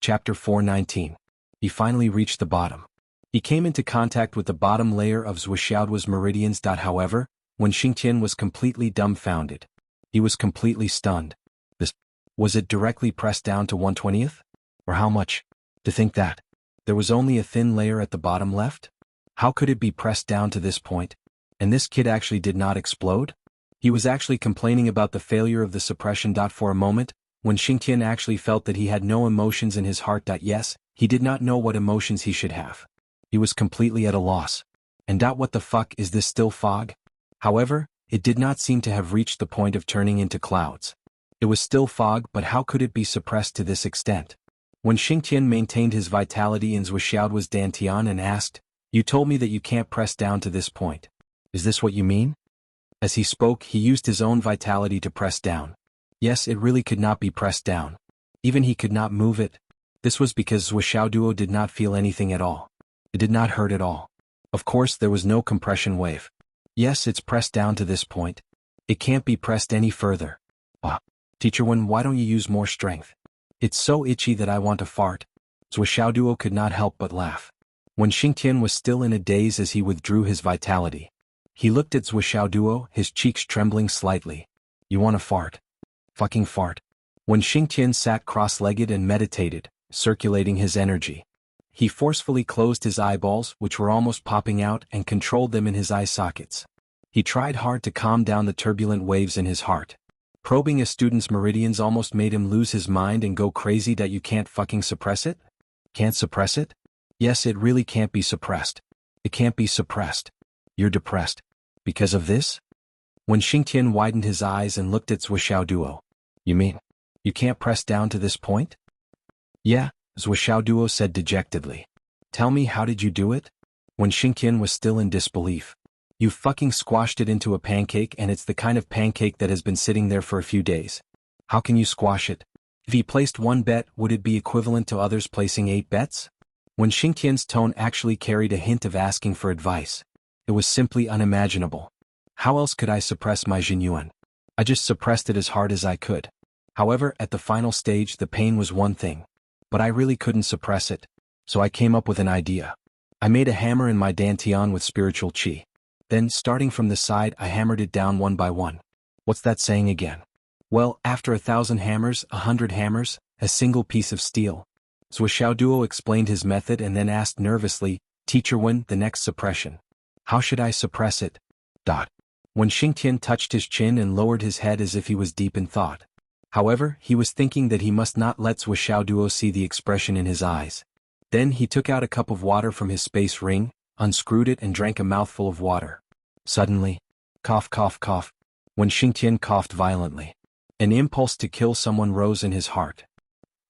Chapter 419. He finally reached the bottom. He came into contact with the bottom layer of Zhuoxiaoduo's meridians. However, when Xingtian was completely dumbfounded. He was completely stunned. Was it directly pressed down to 1/20th? Or how much? To think that there was only a thin layer at the bottom left? How could it be pressed down to this point? And this kid actually did not explode? He was actually complaining about the failure of the suppression. For a moment, when Xingtian actually felt that he had no emotions in his heart. Yes, he did not know what emotions he should have. He was completely at a loss. And what the fuck is this, still fog? However, it did not seem to have reached the point of turning into clouds. It was still fog, but how could it be suppressed to this extent? When Xingtian maintained his vitality in Zhuoxiaoduo's dantian and asked, "You told me that you can't press down to this point. Is this what you mean?" As he spoke, he used his own vitality to press down. Yes, it really could not be pressed down. Even he could not move it. This was because Zhuoxiaoduo did not feel anything at all. It did not hurt at all. Of course, there was no compression wave. Yes, it's pressed down to this point. It can't be pressed any further. Teacher Wen, why don't you use more strength? It's so itchy that I want to fart. Zhuoxiaoduo could not help but laugh. When Xingtian was still in a daze as he withdrew his vitality. He looked at Zhuoxiaoduo, his cheeks trembling slightly. You want to fart? Fucking fart. When Xingtian sat cross-legged and meditated, circulating his energy. He forcefully closed his eyeballs, which were almost popping out, and controlled them in his eye sockets. He tried hard to calm down the turbulent waves in his heart. Probing a student's meridians almost made him lose his mind and go crazy. You can't fucking suppress it? Can't suppress it? Yes, it really can't be suppressed. It can't be suppressed. You're depressed. Because of this? When Xingtian widened his eyes and looked at Zhuoxiaoduo. You mean, you can't press down to this point? Yeah, Zhuoxiaoduo said dejectedly. Tell me, how did you do it? When Xingtian was still in disbelief. You fucking squashed it into a pancake, and it's the kind of pancake that has been sitting there for a few days. How can you squash it? If he placed one bet, would it be equivalent to others placing 8 bets? When Xingtian's tone actually carried a hint of asking for advice. It was simply unimaginable. How else could I suppress my Jinyuan? I just suppressed it as hard as I could. However, at the final stage, the pain was one thing. But I really couldn't suppress it. So I came up with an idea. I made a hammer in my dantian with spiritual qi. Then, starting from the side, I hammered it down one by one. What's that saying again? Well, after 1,000 hammers, 100 hammers, a single piece of steel. Zhuoxiaoduo explained his method and then asked nervously, Teacher Wen, the next suppression. How should I suppress it? When Xingtian touched his chin and lowered his head as if he was deep in thought. However, he was thinking that he must not let Zhuoxiaoduo see the expression in his eyes. Then he took out a cup of water from his space ring, unscrewed it and drank a mouthful of water. Suddenly, cough cough cough, when Xingtian coughed violently. An impulse to kill someone rose in his heart.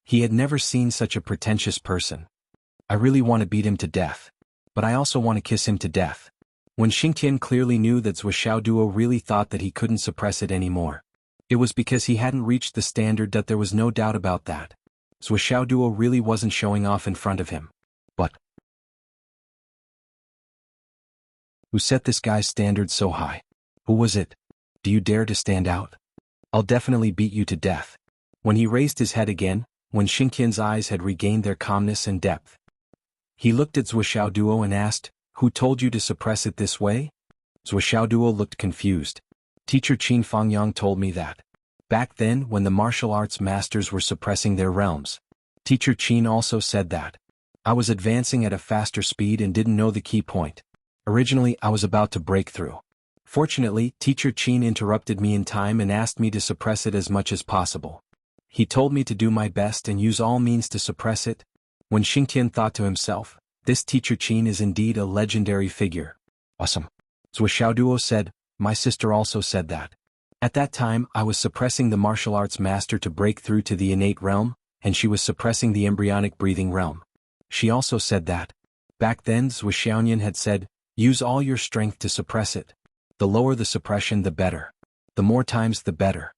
He had never seen such a pretentious person. I really want to beat him to death. But I also want to kiss him to death. When Xingtian clearly knew that Zhuoxiaoduo really thought that he couldn't suppress it anymore. It was because he hadn't reached the standard. There was no doubt about that. Zhuoxiaoduo really wasn't showing off in front of him. But who set this guy's standards so high? Who was it? Do you dare to stand out? I'll definitely beat you to death. When he raised his head again, when Xingtian's eyes had regained their calmness and depth. He looked at Zhuoxiaoduo and asked, Who told you to suppress it this way? Zhuoxiaoduo looked confused. Teacher Qin Fangyang told me that. Back then, when the martial arts masters were suppressing their realms. Teacher Qin also said that. I was advancing at a faster speed and didn't know the key point. Originally, I was about to break through. Fortunately, Teacher Qin interrupted me in time and asked me to suppress it as much as possible. He told me to do my best and use all means to suppress it. When Xingtian thought to himself, this Teacher Qin is indeed a legendary figure. Awesome. Zhuoxiaoduo said, my sister also said that. At that time, I was suppressing the martial arts master to break through to the innate realm, and she was suppressing the embryonic breathing realm. She also said that. Back then, Zhuoxiaoyan had said, use all your strength to suppress it. The lower the suppression, the better. The more times, the better.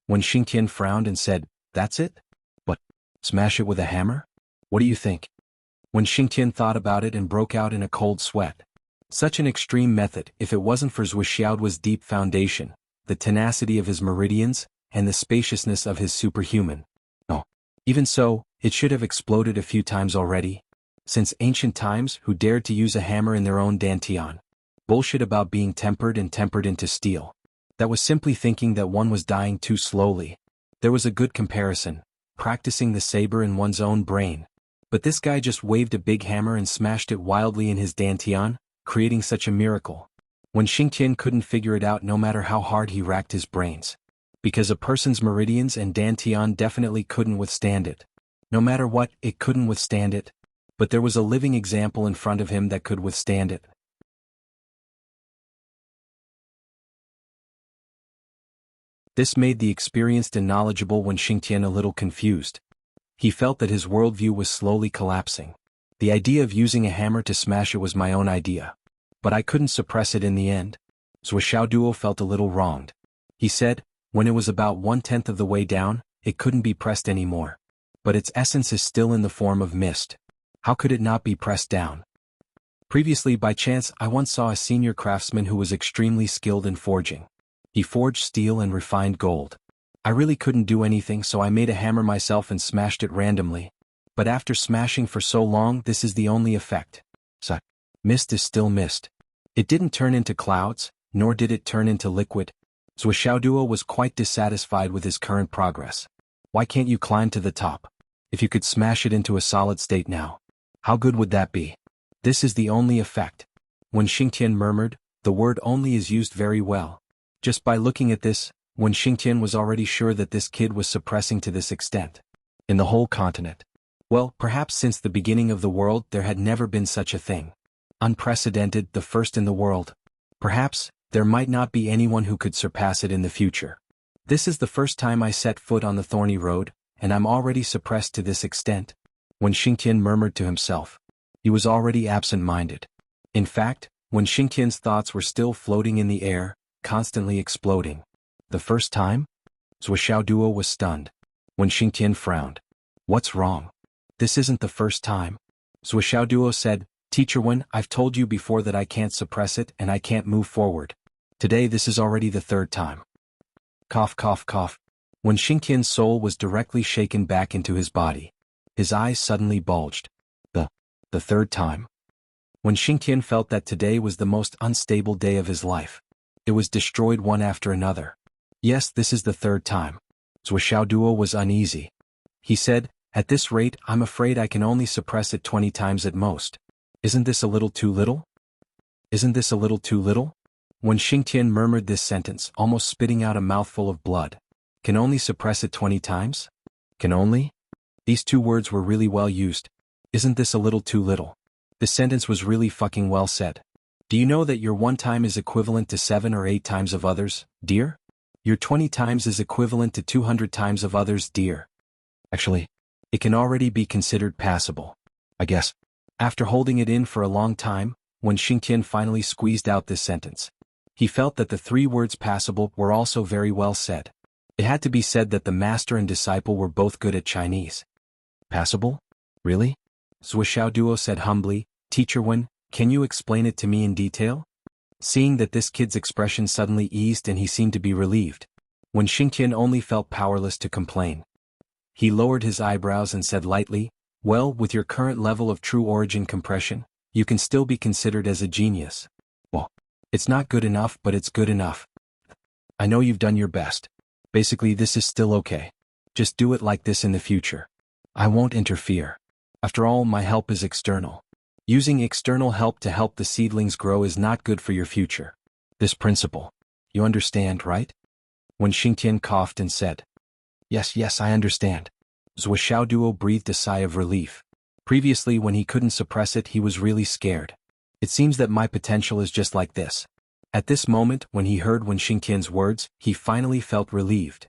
When Xingtian frowned and said, that's it? But, smash it with a hammer? What do you think? When Xingtian thought about it and broke out in a cold sweat. Such an extreme method, if it wasn't for Zhuoxiaoduo's deep foundation, the tenacity of his meridians, and the spaciousness of his superhuman. No. Even so, It should have exploded a few times already. Since ancient times, who dared to use a hammer in their own dantian? Bullshit about being tempered and tempered into steel. That was simply thinking that one was dying too slowly. There was a good comparison, practicing the saber in one's own brain. But this guy just waved a big hammer and smashed it wildly in his dantian, creating such a miracle. When Xingqian couldn't figure it out no matter how hard he racked his brains. Because a person's meridians and dantian definitely couldn't withstand it. No matter what, it couldn't withstand it. But there was a living example in front of him that could withstand it. This made the experienced and knowledgeable Wen Xingtian a little confused. He felt that his worldview was slowly collapsing. The idea of using a hammer to smash it was my own idea. But I couldn't suppress it in the end. Zhou Xiaoduo felt a little wronged. He said, when it was about 1/10 of the way down, it couldn't be pressed anymore. But its essence is still in the form of mist. How could it not be pressed down? Previously, by chance, I once saw a senior craftsman who was extremely skilled in forging. He forged steel and refined gold. I really couldn't do anything, so I made a hammer myself and smashed it randomly. But after smashing for so long, this is the only effect. Mist is still mist. It didn't turn into clouds, nor did it turn into liquid. Zhou Xiaoduo was quite dissatisfied with his current progress. Why can't you climb to the top? If you could smash it into a solid state now, how good would that be? This is the only effect. When Xingtian murmured, the word only is used very well. Just by looking at this, Wen Xingtian was already sure that this kid was suppressing to this extent. In the whole continent. Well, perhaps since the beginning of the world there had never been such a thing. Unprecedented, the first in the world. Perhaps, there might not be anyone who could surpass it in the future. This is the first time I set foot on the thorny road, and I'm already suppressed to this extent. When Xingtian murmured to himself. He was already absent-minded. In fact, when Xingtian's thoughts were still floating in the air, constantly exploding. The first time? Zhou Xiaoduo was stunned. When Xingtian frowned. What's wrong? This isn't the first time. Zhou Xiaoduo said, Teacher Wen, I've told you before that I can't suppress it and I can't move forward. Today this is already the third time. Cough cough cough. When Xingtian's soul was directly shaken back into his body. His eyes suddenly bulged. The third time. When Xingtian felt that today was the most unstable day of his life. It was destroyed one after another. Yes, this is the third time. Zhou Xiaoduo was uneasy. He said, at this rate, I'm afraid I can only suppress it 20 times at most. Isn't this a little too little? Isn't this a little too little? When Xingtian murmured this sentence, almost spitting out a mouthful of blood. Can only suppress it 20 times? Can only? These two words were really well used. Isn't this a little too little? This sentence was really fucking well said. Do you know that your 1 time is equivalent to 7 or 8 times of others, dear? Your 20 times is equivalent to 200 times of others, dear. Actually, it can already be considered passable. I guess. After holding it in for a long time, when Xingtian finally squeezed out this sentence, he felt that the 3 words passable were also very well said. It had to be said that the master and disciple were both good at Chinese. Passable? Really? Zhou Xiaoduo said humbly, Teacher Wen, can you explain it to me in detail? Seeing that this kid's expression suddenly eased and he seemed to be relieved. When Xingtian only felt powerless to complain. He lowered his eyebrows and said lightly, well, with your current level of true origin compression, you can still be considered as a genius. Well, it's not good enough, but it's good enough. I know you've done your best. Basically, this is still okay. Just do it like this in the future. I won't interfere. After all, my help is external. Using external help to help the seedlings grow is not good for your future. This principle. You understand, right? When Xingtian coughed and said, Yes, I understand. Zhou Xiaoduo breathed a sigh of relief. Previously, when he couldn't suppress it, he was really scared. It seems that my potential is just like this. At this moment, when he heard Wen Xingtian's words, he finally felt relieved.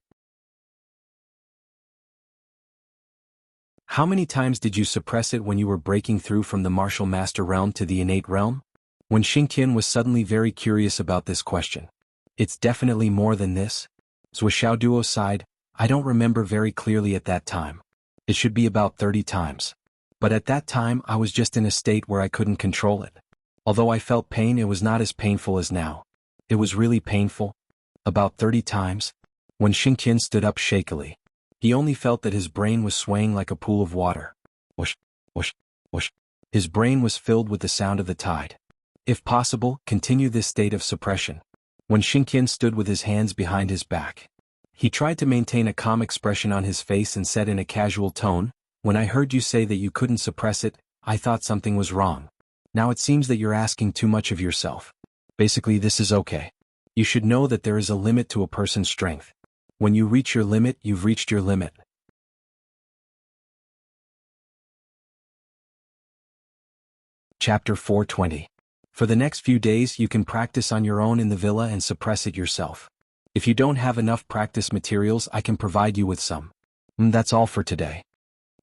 How many times did you suppress it when you were breaking through from the martial master realm to the innate realm? When Xingtian was suddenly very curious about this question. It's definitely more than this. Zhou Xiaoduo sighed, I don't remember very clearly at that time. It should be about 30 times. But at that time I was just in a state where I couldn't control it. Although I felt pain, it was not as painful as now. It was really painful. About 30 times. When Xingtian stood up shakily. He only felt that his brain was swaying like a pool of water. Whoosh, whoosh, whoosh. His brain was filled with the sound of the tide. If possible, continue this state of suppression. When Xingqian stood with his hands behind his back, he tried to maintain a calm expression on his face and said in a casual tone, "When I heard you say that you couldn't suppress it, I thought something was wrong. Now it seems that you're asking too much of yourself. Basically, this is okay. You should know that there is a limit to a person's strength. When you reach your limit, you've reached your limit." Chapter 420. For the next few days you can practice on your own in the villa and suppress it yourself. If you don't have enough practice materials, I can provide you with some. That's all for today.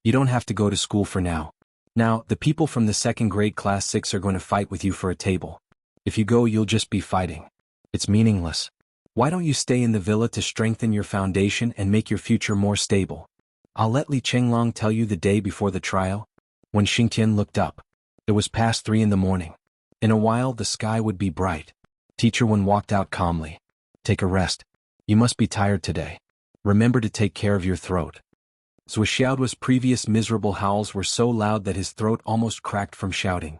You don't have to go to school for now. Now, the people from the second grade class 6 are going to fight with you for a table. If you go, you'll just be fighting. It's meaningless. Why don't you stay in the villa to strengthen your foundation and make your future more stable? I'll let Li Chenglong tell you the day before the trial. When Xingqian looked up, it was past 3 in the morning. In a while the sky would be bright. Teacher Wen walked out calmly. Take a rest. You must be tired today. Remember to take care of your throat. Zhou Xiaoduo's previous miserable howls were so loud that his throat almost cracked from shouting.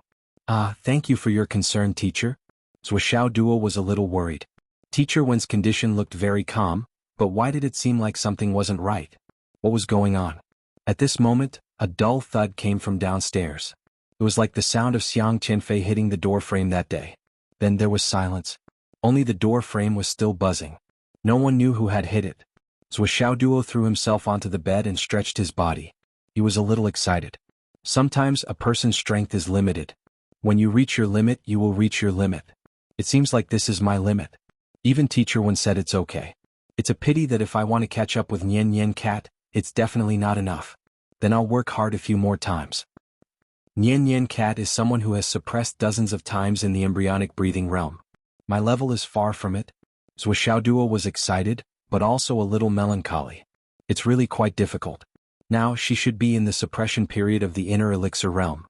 Thank you for your concern, teacher. Zhou Xiaoduo was a little worried. Teacher Wen's condition looked very calm, but why did it seem like something wasn't right? What was going on? At this moment, a dull thud came from downstairs. It was like the sound of Xiang Qianfei hitting the door frame that day. Then there was silence. Only the door frame was still buzzing. No one knew who had hit it. Zhou Xiaoduo threw himself onto the bed and stretched his body. He was a little excited. Sometimes a person's strength is limited. When you reach your limit, you will reach your limit. It seems like this is my limit. Even Teacher Wen said it's okay. It's a pity that if I want to catch up with Nian Nian Cat, it's definitely not enough. Then I'll work hard a few more times. Nian Nian Cat is someone who has suppressed dozens of times in the embryonic breathing realm. My level is far from it. Zhou Xiaoduo was excited, but also a little melancholy. It's really quite difficult. Now she should be in the suppression period of the inner elixir realm.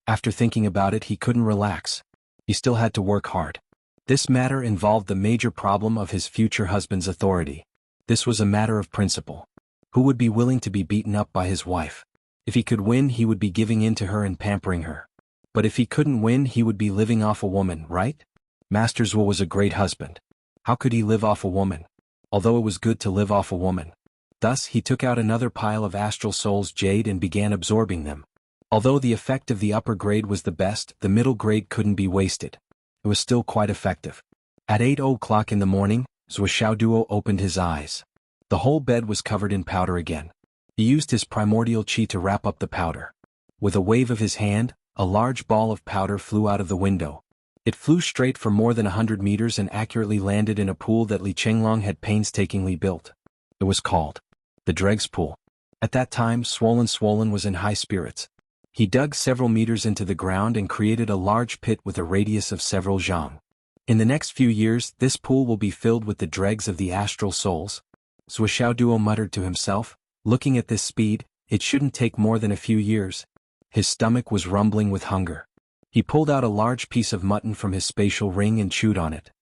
After thinking about it, he couldn't relax. He still had to work hard. This matter involved the major problem of his future husband's authority. This was a matter of principle. Who would be willing to be beaten up by his wife? If he could win, he would be giving in to her and pampering her. But if he couldn't win, he would be living off a woman, right? Master Zhuo was a great husband. How could he live off a woman? Although it was good to live off a woman. Thus he took out another pile of Astral Soul's jade and began absorbing them. Although the effect of the upper grade was the best, the middle grade couldn't be wasted. It was still quite effective. At 8 o'clock in the morning, Zhou Xiaoduo opened his eyes. The whole bed was covered in powder again. He used his primordial qi to wrap up the powder. With a wave of his hand, a large ball of powder flew out of the window. It flew straight for more than 100 meters and accurately landed in a pool that Li Chenglong had painstakingly built. It was called the Dregs Pool. At that time, Swollen was in high spirits. He dug several meters into the ground and created a large pit with a radius of several zhang. In the next few years, this pool will be filled with the dregs of the astral souls. Zhou Xiaoduo muttered to himself, looking at this speed, it shouldn't take more than a few years. His stomach was rumbling with hunger. He pulled out a large piece of mutton from his spatial ring and chewed on it.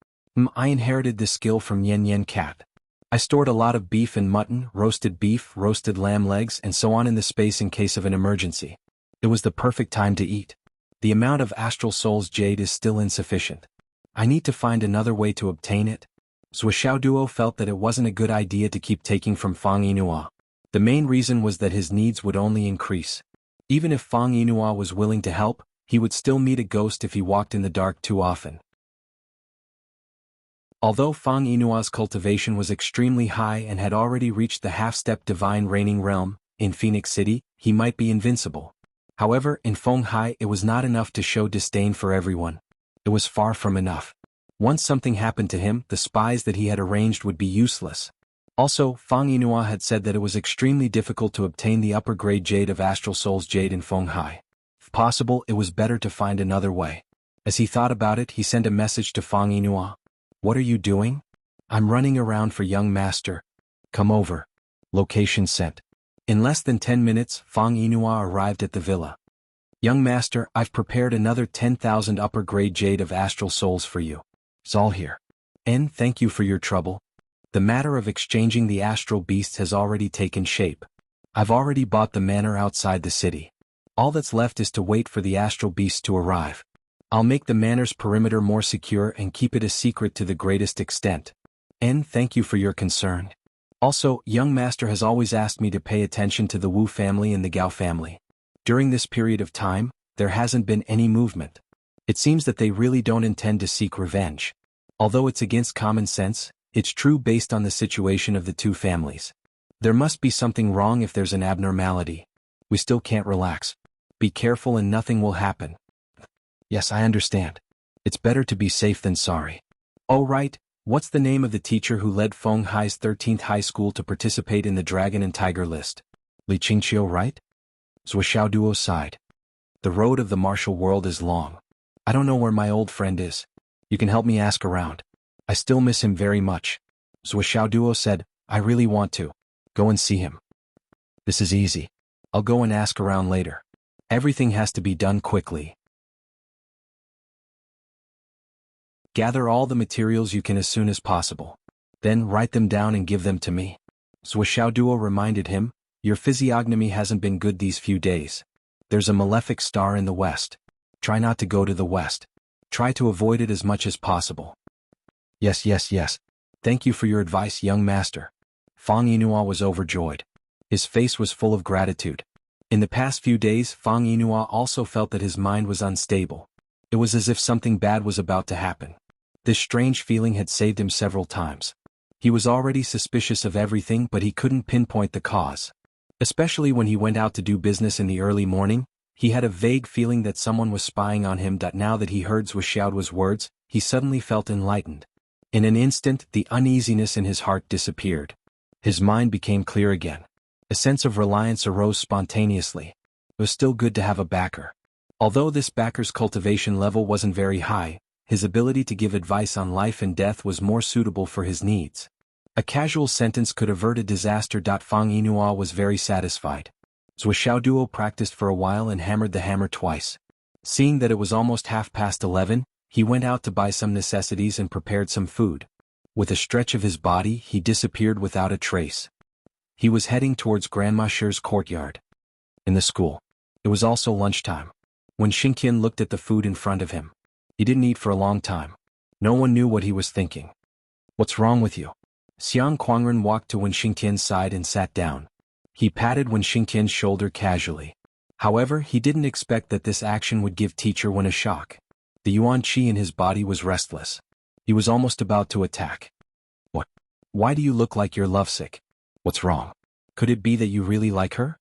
I inherited this skill from Nian Nian Cat. I stored a lot of beef and mutton, roasted lamb legs and so on in the space in case of an emergency. It was the perfect time to eat. The amount of Astral Soul's jade is still insufficient. I need to find another way to obtain it. Zhou Xiaoduo felt that it wasn't a good idea to keep taking from Fang Yinhua. The main reason was that his needs would only increase. Even if Fang Yinhua was willing to help, he would still meet a ghost if he walked in the dark too often. Although Fang Yinua's cultivation was extremely high and had already reached the half-step divine reigning realm, in Phoenix City, he might be invincible. However, in Fenghai it was not enough to show disdain for everyone. It was far from enough. Once something happened to him, the spies that he had arranged would be useless. Also, Fang Yinhua had said that it was extremely difficult to obtain the upper-grade jade of Astral Soul's jade in Fenghai. If possible, it was better to find another way. As he thought about it, he sent a message to Fang Yinhua. What are you doing? I'm running around for young master. Come over. Location sent. In less than 10 minutes, Fang Yinhua arrived at the villa. Young master, I've prepared another 10,000 upper-grade jade of Astral Souls for you. It's all here. Thank you for your trouble. The matter of exchanging the astral beasts has already taken shape. I've already bought the manor outside the city. All that's left is to wait for the astral beasts to arrive. I'll make the manor's perimeter more secure and keep it a secret to the greatest extent. And thank you for your concern. Also, young master has always asked me to pay attention to the Wu family and the Gao family. During this period of time, there hasn't been any movement. It seems that they really don't intend to seek revenge. Although it's against common sense, it's true based on the situation of the two families. There must be something wrong if there's an abnormality. We still can't relax. Be careful and nothing will happen. Yes, I understand. It's better to be safe than sorry. Oh right, what's the name of the teacher who led Feng Hai's 13th high school to participate in the Dragon and Tiger list? Li Qingqiu, right? Zhou Xiaoduo sighed. The road of the martial world is long. I don't know where my old friend is. You can help me ask around. I still miss him very much. Zhou Xiaoduo said, I really want to. Go and see him. This is easy. I'll go and ask around later. Everything has to be done quickly. Gather all the materials you can as soon as possible. Then write them down and give them to me. Zhou Xiaoduo reminded him, your physiognomy hasn't been good these few days. There's a malefic star in the west. Try not to go to the west. Try to avoid it as much as possible. Yes. Thank you for your advice, young master. Fang Yinhua was overjoyed. His face was full of gratitude. In the past few days, Fang Yinhua also felt that his mind was unstable. It was as if something bad was about to happen. This strange feeling had saved him several times. He was already suspicious of everything, but he couldn't pinpoint the cause. Especially when he went out to do business in the early morning, he had a vague feeling that someone was spying on him. Now that he heard Zhou Xiaoduo's words, he suddenly felt enlightened. In an instant, the uneasiness in his heart disappeared. His mind became clear again. A sense of reliance arose spontaneously. It was still good to have a backer. Although this backer's cultivation level wasn't very high, his ability to give advice on life and death was more suitable for his needs. A casual sentence could avert a disaster. Fang Yinhua was very satisfied. Zhou Xiaoduo practiced for a while and hammered the hammer twice. Seeing that it was almost 11:30, he went out to buy some necessities and prepared some food. With a stretch of his body, he disappeared without a trace. He was heading towards Grandma Shi's courtyard. In the school, it was also lunchtime. When Xingqian looked at the food in front of him, he didn't eat for a long time. No one knew what he was thinking. What's wrong with you? Xiang Kuangren walked to Wen Xingtian's side and sat down. He patted Wen Xingtian's shoulder casually. However, he didn't expect that this action would give teacher Wen a shock. The yuan qi in his body was restless. He was almost about to attack. What? Why do you look like you're lovesick? What's wrong? Could it be that you really like her?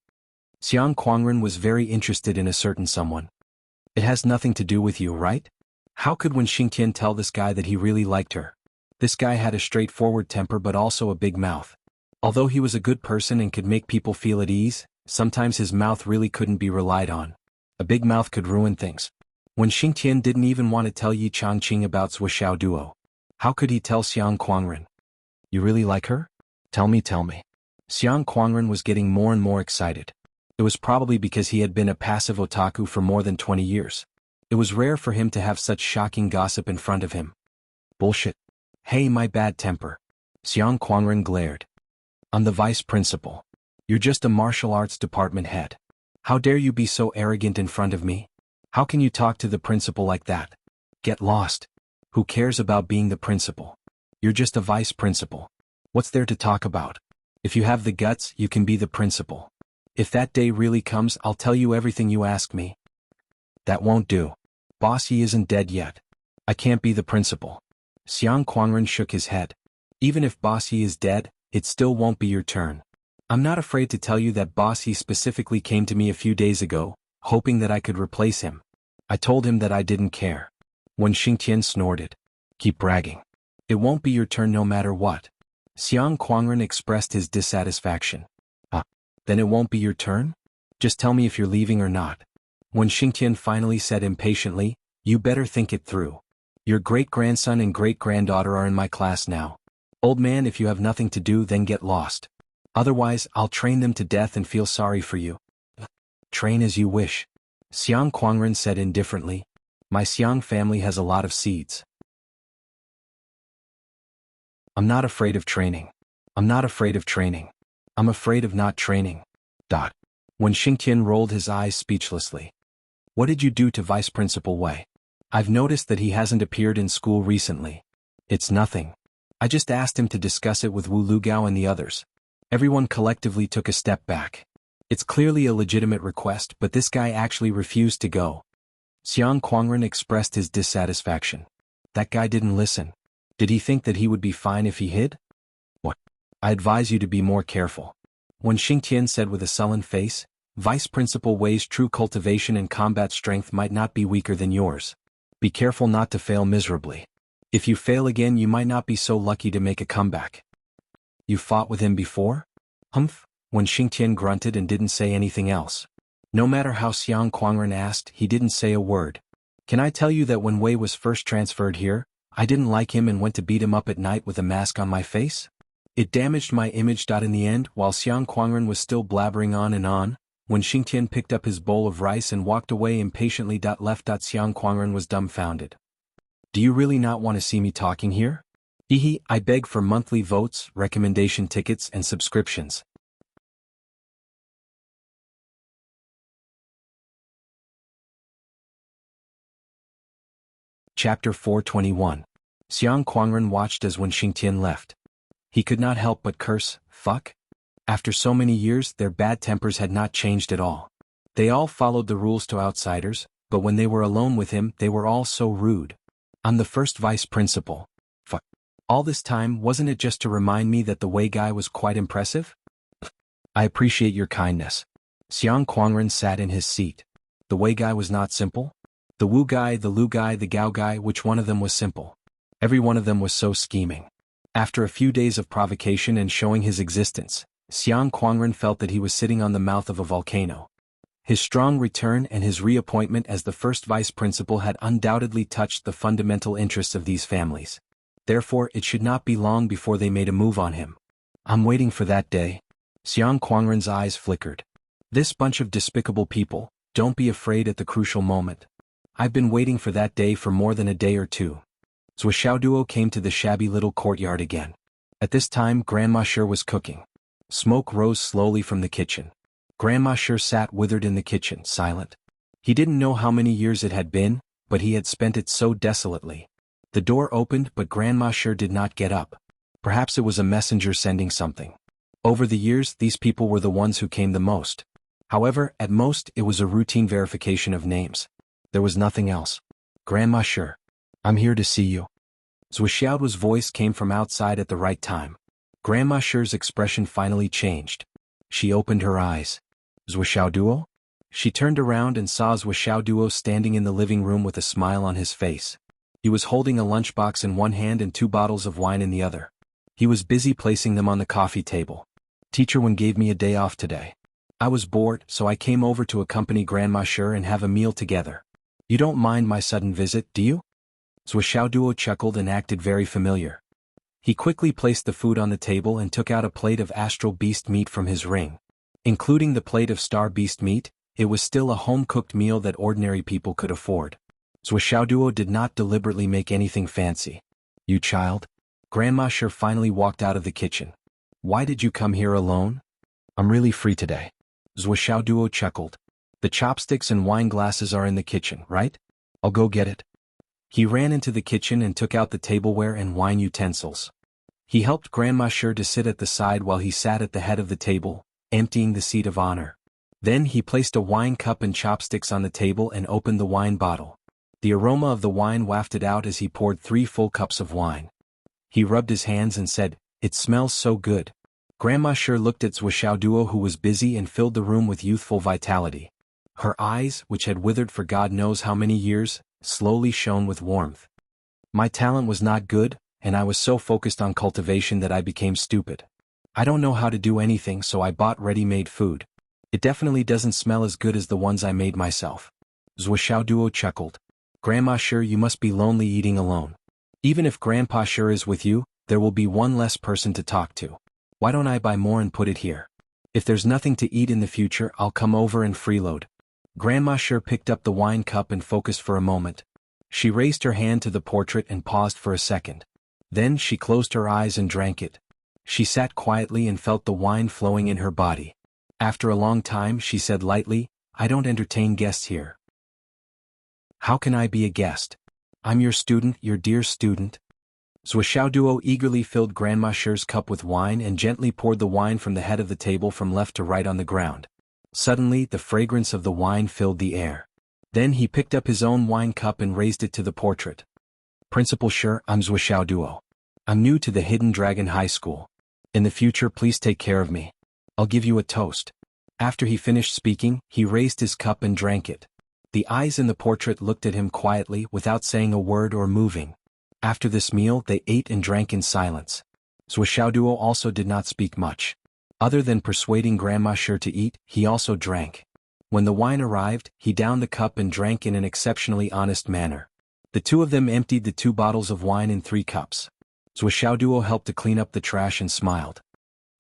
Xiang Kuangren was very interested in a certain someone. It has nothing to do with you, right? How could Wen Xingtian tell this guy that he really liked her? This guy had a straightforward temper but also a big mouth. Although he was a good person and could make people feel at ease, sometimes his mouth really couldn't be relied on. A big mouth could ruin things. When Xingtian didn't even want to tell Yi Changqing about Zhou Xiaoduo, how could he tell Xiang Kuangren? You really like her? Tell me. Xiang Kuangren was getting more and more excited. It was probably because he had been a passive otaku for more than 20 years. It was rare for him to have such shocking gossip in front of him. Bullshit. Hey, my bad temper. Xiang Kuangren glared. I'm the vice principal. You're just a martial arts department head. How dare you be so arrogant in front of me? How can you talk to the principal like that? Get lost. Who cares about being the principal? You're just a vice principal. What's there to talk about? If you have the guts, you can be the principal. If that day really comes, I'll tell you everything you ask me. That won't do. Boss Yi isn't dead yet. I can't be the principal. Xiang Kuangren shook his head. Even if Boss Yi is dead, it still won't be your turn. I'm not afraid to tell you that Boss Yi specifically came to me a few days ago, hoping that I could replace him. I told him that I didn't care. When Xingtian snorted. Keep bragging. It won't be your turn no matter what. Xiang Kuangren expressed his dissatisfaction. Then it won't be your turn? Just tell me if you're leaving or not. When Xingtian finally said impatiently, you better think it through. Your great-grandson and great-granddaughter are in my class now. Old man, if you have nothing to do, then get lost. Otherwise, I'll train them to death and feel sorry for you. Train as you wish. Xiang Kuangren said indifferently. My Xiang family has a lot of seeds. I'm not afraid of training. I'm not afraid of training. I'm afraid of not training. Dot. When Xingtian rolled his eyes speechlessly. What did you do to Vice Principal Wei? I've noticed that he hasn't appeared in school recently. It's nothing. I just asked him to discuss it with Wu Lugao and the others. Everyone collectively took a step back. It's clearly a legitimate request, but this guy actually refused to go. Xiang Quangren expressed his dissatisfaction. That guy didn't listen. Did he think that he would be fine if he hid? What? I advise you to be more careful. When Xingtian said with a sullen face, Vice Principal Wei's true cultivation and combat strength might not be weaker than yours. Be careful not to fail miserably. If you fail again, you might not be so lucky to make a comeback. You fought with him before? Humph, when Xingtian grunted and didn't say anything else. No matter how Xiang Quangren asked, he didn't say a word. Can I tell you that when Wei was first transferred here, I didn't like him and went to beat him up at night with a mask on my face? It damaged my image. In the end, while Xiang Quangren was still blabbering on and on, when Xingtian picked up his bowl of rice and walked away impatiently. Xiang Quangren was dumbfounded. Do you really not want to see me talking here? Hehe, I beg for monthly votes, recommendation tickets and subscriptions. Chapter 421. Xiang Quangren watched as when Xingtian left. He could not help but curse, fuck. After so many years, their bad tempers had not changed at all. They all followed the rules to outsiders, but when they were alone with him, they were all so rude. I'm the first vice principal. Fuck. All this time, wasn't it just to remind me that the Wei guy was quite impressive? I appreciate your kindness. Xiang Quangren sat in his seat. The Wei guy was not simple? The Wu guy, the Lu guy, the Gao guy, which one of them was simple? Every one of them was so scheming. After a few days of provocation and showing his existence, Xiang Quangren felt that he was sitting on the mouth of a volcano. His strong return and his reappointment as the first vice principal had undoubtedly touched the fundamental interests of these families. Therefore, it should not be long before they made a move on him. I'm waiting for that day. Xiang Quangren's eyes flickered. This bunch of despicable people, don't be afraid at the crucial moment. I've been waiting for that day for more than a day or two. Zhou Xiaoduo came to the shabby little courtyard again. At this time, Grandma Sher was cooking. Smoke rose slowly from the kitchen. Grandma Sher sat withered in the kitchen, silent. He didn't know how many years it had been, but he had spent it so desolately. The door opened, but Grandma Sher did not get up. Perhaps it was a messenger sending something. Over the years, these people were the ones who came the most. However, at most, it was a routine verification of names. There was nothing else. Grandma Sher. I'm here to see you. Zhou Xiaoduo's voice came from outside at the right time. Grandma Sher's expression finally changed. She opened her eyes. Zhou Xiaoduo? She turned around and saw Zhou Xiaoduo standing in the living room with a smile on his face. He was holding a lunchbox in one hand and 2 bottles of wine in the other. He was busy placing them on the coffee table. Teacher Wen gave me a day off today. I was bored, so I came over to accompany Grandma Sher and have a meal together. You don't mind my sudden visit, do you? Zhou Xiaoduo chuckled and acted very familiar. He quickly placed the food on the table and took out a plate of astral beast meat from his ring. Including the plate of star beast meat, it was still a home-cooked meal that ordinary people could afford. Zhou Xiaoduo did not deliberately make anything fancy. You child? Grandma Sher finally walked out of the kitchen. Why did you come here alone? I'm really free today. Zhou Xiaoduo chuckled. The chopsticks and wine glasses are in the kitchen, right? I'll go get it. He ran into the kitchen and took out the tableware and wine utensils. He helped Grandma Sher to sit at the side while he sat at the head of the table, emptying the seat of honor. Then he placed a wine cup and chopsticks on the table and opened the wine bottle. The aroma of the wine wafted out as he poured 3 full cups of wine. He rubbed his hands and said, "It smells so good." Grandma Sher looked at Zhou Xiaoduo, who was busy and filled the room with youthful vitality. Her eyes, which had withered for God knows how many years, slowly shone with warmth. My talent was not good, and I was so focused on cultivation that I became stupid. I don't know how to do anything, so I bought ready-made food. It definitely doesn't smell as good as the ones I made myself. Zhou Xiaoduo chuckled. Grandma Sher, you must be lonely eating alone. Even if Grandpa Sher is with you, there will be one less person to talk to. Why don't I buy more and put it here? If there's nothing to eat in the future, I'll come over and freeload. Grandma Sher picked up the wine cup and focused for a moment. She raised her hand to the portrait and paused for a second. Then she closed her eyes and drank it. She sat quietly and felt the wine flowing in her body. After a long time she said lightly, "I don't entertain guests here." "How can I be a guest? I'm your student, your dear student." Zhuoxiaoduo eagerly filled Grandma Shi's cup with wine and gently poured the wine from the head of the table from left to right on the ground. Suddenly the fragrance of the wine filled the air. Then he picked up his own wine cup and raised it to the portrait. "Principal Shi, I'm Zhuoxiaoduo. I'm new to the Hidden Dragon High School. In the future please take care of me. I'll give you a toast." After he finished speaking, he raised his cup and drank it. The eyes in the portrait looked at him quietly without saying a word or moving. After this meal they ate and drank in silence. Zhuoxiaoduo also did not speak much. Other than persuading Grandma Shi to eat, he also drank. When the wine arrived, he downed the cup and drank in an exceptionally honest manner. The two of them emptied the 2 bottles of wine in 3 cups. Zhuoxiaoduo helped to clean up the trash and smiled.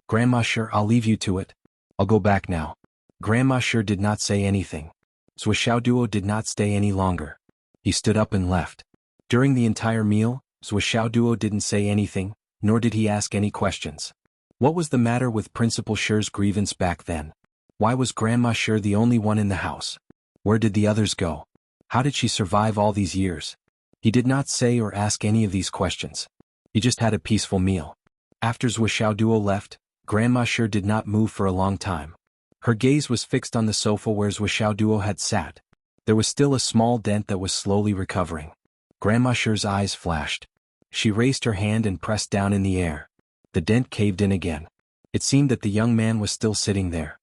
"Grandma Shi, I'll leave you to it. I'll go back now." Grandma Shi did not say anything. Zhuoxiaoduo did not stay any longer. He stood up and left. During the entire meal, Zhuoxiaoduo didn't say anything, nor did he ask any questions. What was the matter with Principal Shi's grievance back then? Why was Grandma Shi the only one in the house? Where did the others go? How did she survive all these years? He did not say or ask any of these questions. He just had a peaceful meal. After Zhuoxiaoduo left, Grandma Shi did not move for a long time. Her gaze was fixed on the sofa where Zhuoxiaoduo had sat. There was still a small dent that was slowly recovering. Grandma Shi's eyes flashed. She raised her hand and pressed down in the air. The dent caved in again. It seemed that the young man was still sitting there.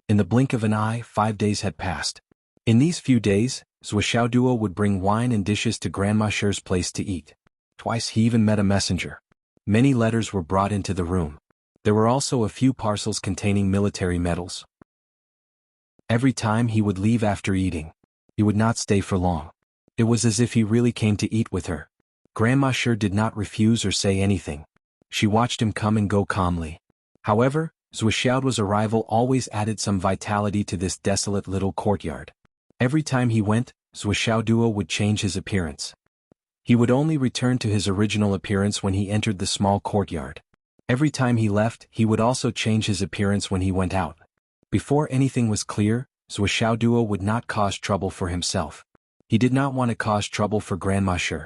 In the blink of an eye, 5 days had passed. In these few days, Zhuoxiaoduo would bring wine and dishes to Grandma Shi's place to eat. Twice he even met a messenger. Many letters were brought into the room. There were also a few parcels containing military medals. Every time he would leave after eating. He would not stay for long. It was as if he really came to eat with her. Grandma Shi did not refuse or say anything. She watched him come and go calmly. However, Zhuoxiaoduo's arrival always added some vitality to this desolate little courtyard. Every time he went, Zhuoxiaoduo would change his appearance. He would only return to his original appearance when he entered the small courtyard. Every time he left, he would also change his appearance when he went out. Before anything was clear, Zhuoxiaoduo would not cause trouble for himself. He did not want to cause trouble for Grandma Shi.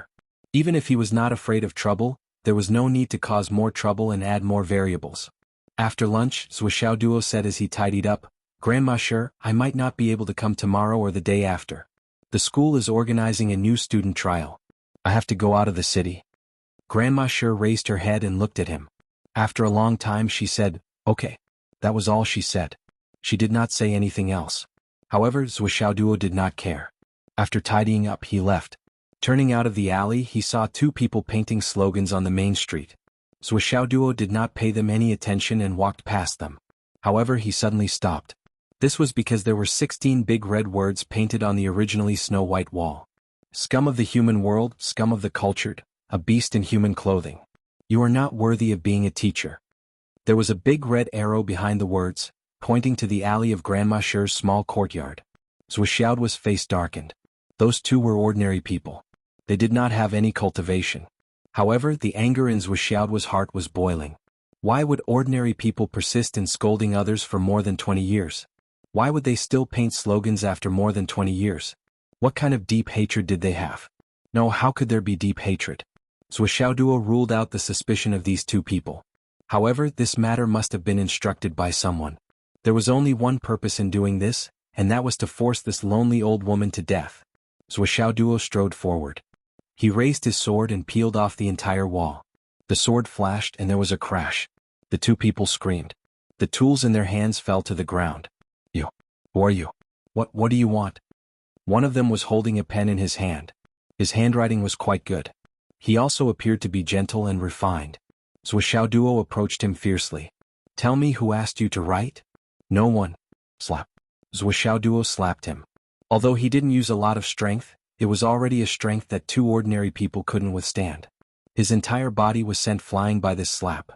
Even if he was not afraid of trouble, there was no need to cause more trouble and add more variables. After lunch, Zhuoxiaoduo said as he tidied up, "Grandma Shi, I might not be able to come tomorrow or the day after. The school is organizing a new student trial. I have to go out of the city." Grandma Shi raised her head and looked at him. After a long time she said, "Okay." That was all she said. She did not say anything else. However, Zhuoxiaoduo did not care. After tidying up he left. Turning out of the alley he saw 2 people painting slogans on the main street. Zhuoxiaoduo did not pay them any attention and walked past them. However, he suddenly stopped. This was because there were 16 big red words painted on the originally snow-white wall. "Scum of the human world, scum of the cultured, a beast in human clothing. You are not worthy of being a teacher." There was a big red arrow behind the words, pointing to the alley of Grandma Shi's small courtyard. Zhuoxiaoduo's face darkened. Those 2 were ordinary people. They did not have any cultivation. However, the anger in Zhuoxiaoduo's heart was boiling. Why would ordinary people persist in scolding others for more than 20 years? Why would they still paint slogans after more than 20 years? What kind of deep hatred did they have? No, how could there be deep hatred? Zhuoxiaoduo ruled out the suspicion of these 2 people. However, this matter must have been instructed by someone. There was only one purpose in doing this, and that was to force this lonely old woman to death. Zhuoxiaoduo strode forward. He raised his sword and peeled off the entire wall. The sword flashed and there was a crash. The 2 people screamed. The tools in their hands fell to the ground. "You. Who are you? What do you want?" One of them was holding a pen in his hand. His handwriting was quite good. He also appeared to be gentle and refined. Zhuoxiaoduo approached him fiercely. "Tell me who asked you to write?" "No one." Slap. Zhuoxiaoduo slapped him. Although he didn't use a lot of strength, it was already a strength that 2 ordinary people couldn't withstand. His entire body was sent flying by this slap.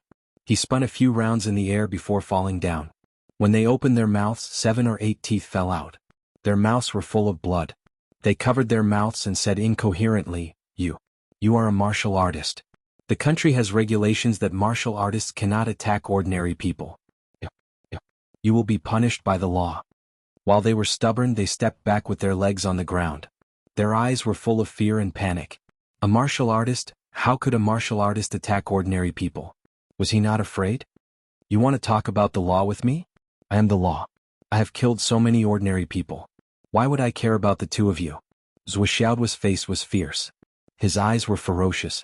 He spun a few rounds in the air before falling down. When they opened their mouths, 7 or 8 teeth fell out. Their mouths were full of blood. They covered their mouths and said incoherently, You are a martial artist. The country has regulations that martial artists cannot attack ordinary people. You will be punished by the law. While they were stubborn, they stepped back with their legs on the ground. Their eyes were full of fear and panic. A martial artist? How could a martial artist attack ordinary people? Was he not afraid? You want to talk about the law with me? I am the law. I have killed so many ordinary people. Why would I care about the two of you? Zhuoxiaoduo's face was fierce. His eyes were ferocious.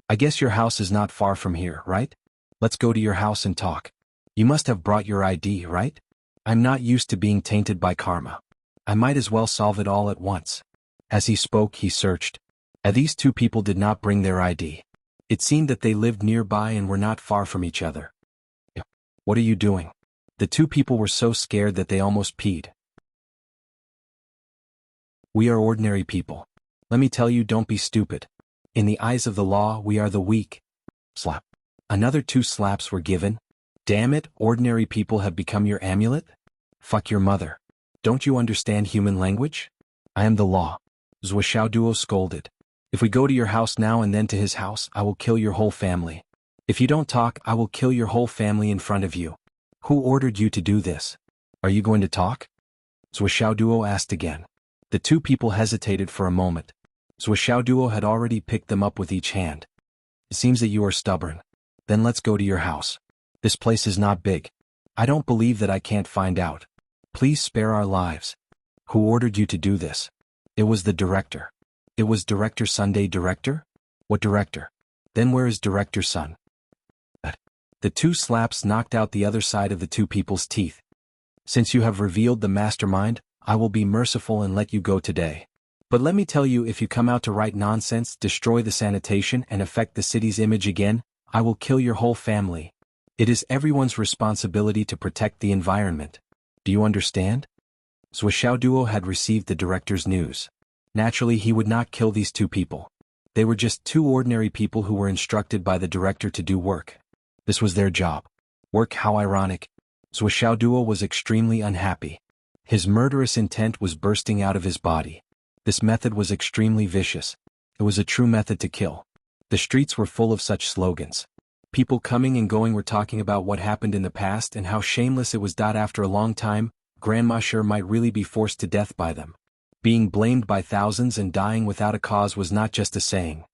I guess your house is not far from here, right? Let's go to your house and talk. You must have brought your ID, right? I'm not used to being tainted by karma. I might as well solve it all at once. As he spoke, he searched. These two people did not bring their ID. It seemed that they lived nearby and were not far from each other. What are you doing? The two people were so scared that they almost peed. We are ordinary people. Let me tell you, don't be stupid. In the eyes of the law, we are the weak. Slap. Another 2 slaps were given. Damn it, ordinary people have become your amulet? Fuck your mother. Don't you understand human language? I am the law. Zhuoxiaoduo scolded. If we go to your house now and then to his house, I will kill your whole family. If you don't talk, I will kill your whole family in front of you. Who ordered you to do this? Are you going to talk? Zhuoxiaoduo asked again. The two people hesitated for a moment. Zhuoxiaoduo had already picked them up with each hand. It seems that you are stubborn. Then let's go to your house. This place is not big. I don't believe that I can't find out. Please spare our lives. Who ordered you to do this? It was the director. It was Director Sunday. Director? What director? Then where is Director's son? The 2 slaps knocked out the other side of the two people's teeth. Since you have revealed the mastermind, I will be merciful and let you go today. But let me tell you, if you come out to write nonsense, destroy the sanitation, and affect the city's image again, I will kill your whole family. It is everyone's responsibility to protect the environment. Do you understand? Zhuoxiaoduo had received the director's news. Naturally, he would not kill these 2 people. They were just 2 ordinary people who were instructed by the director to do work. This was their job. Work? How ironic. Zhuoxiaoduo was extremely unhappy. His murderous intent was bursting out of his body. This method was extremely vicious. It was a true method to kill. The streets were full of such slogans. People coming and going were talking about what happened in the past and how shameless it was. After a long time, Grandma Sher might really be forced to death by them. Being blamed by thousands and dying without a cause was not just a saying.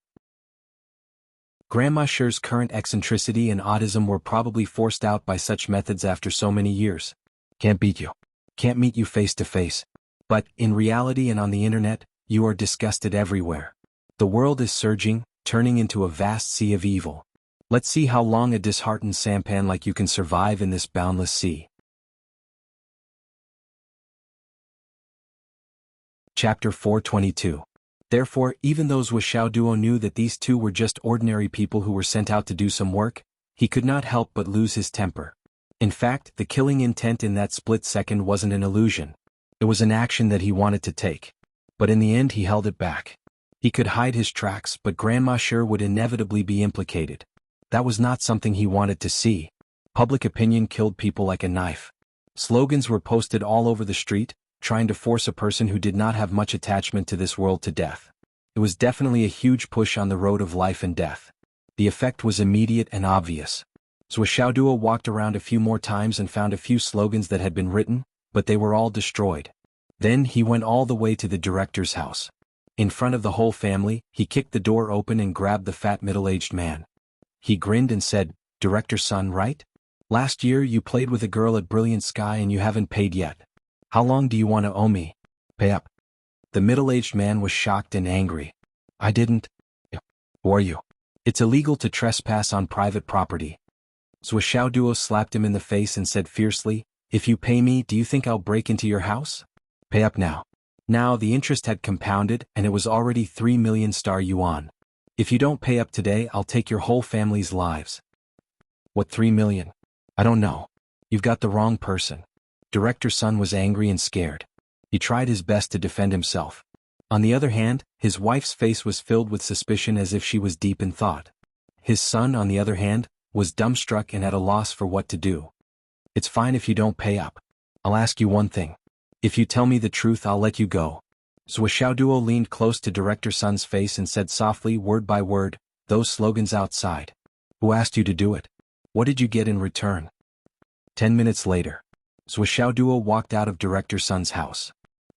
Grandma Sher's current eccentricity and autism were probably forced out by such methods after so many years. Can't beat you. Can't meet you face to face. But, in reality and on the internet, you are disgusted everywhere. The world is surging, turning into a vast sea of evil. Let's see how long a disheartened sampan like you can survive in this boundless sea. Chapter 422. Therefore, even though Zhuoxiaoduo knew that these 2 were just ordinary people who were sent out to do some work, he could not help but lose his temper. In fact, the killing intent in that split second wasn't an illusion. It was an action that he wanted to take. But in the end he held it back. He could hide his tracks, but Grandma Sher would inevitably be implicated. That was not something he wanted to see. Public opinion killed people like a knife. Slogans were posted all over the street, trying to force a person who did not have much attachment to this world to death. It was definitely a huge push on the road of life and death. The effect was immediate and obvious. Zhuoxiaoduo walked around a few more times and found a few slogans that had been written, but they were all destroyed. Then he went all the way to the director's house. In front of the whole family, he kicked the door open and grabbed the fat middle-aged man. He grinned and said, "Director's son, right? Last year you played with a girl at Brilliant Sky and you haven't paid yet. How long do you want to owe me? Pay up." The middle-aged man was shocked and angry. "I didn't." "Who are you? It's illegal to trespass on private property." Zhuoxiaoduo slapped him in the face and said fiercely, "If you pay me, do you think I'll break into your house? Pay up now." Now the interest had compounded and it was already 3 million star yuan. "If you don't pay up today, I'll take your whole family's lives." "What 3 million? I don't know. You've got the wrong person." Director's son was angry and scared. He tried his best to defend himself. On the other hand, his wife's face was filled with suspicion as if she was deep in thought. His son, on the other hand, was dumbstruck and at a loss for what to do. "It's fine if you don't pay up. I'll ask you one thing. If you tell me the truth, I'll let you go." Zhuoxiaoduo leaned close to Director's son's face and said softly, word by word, Those slogans outside. Who asked you to do it? What did you get in return? 10 minutes later, Zhuoxiaoduo walked out of Director Sun's house.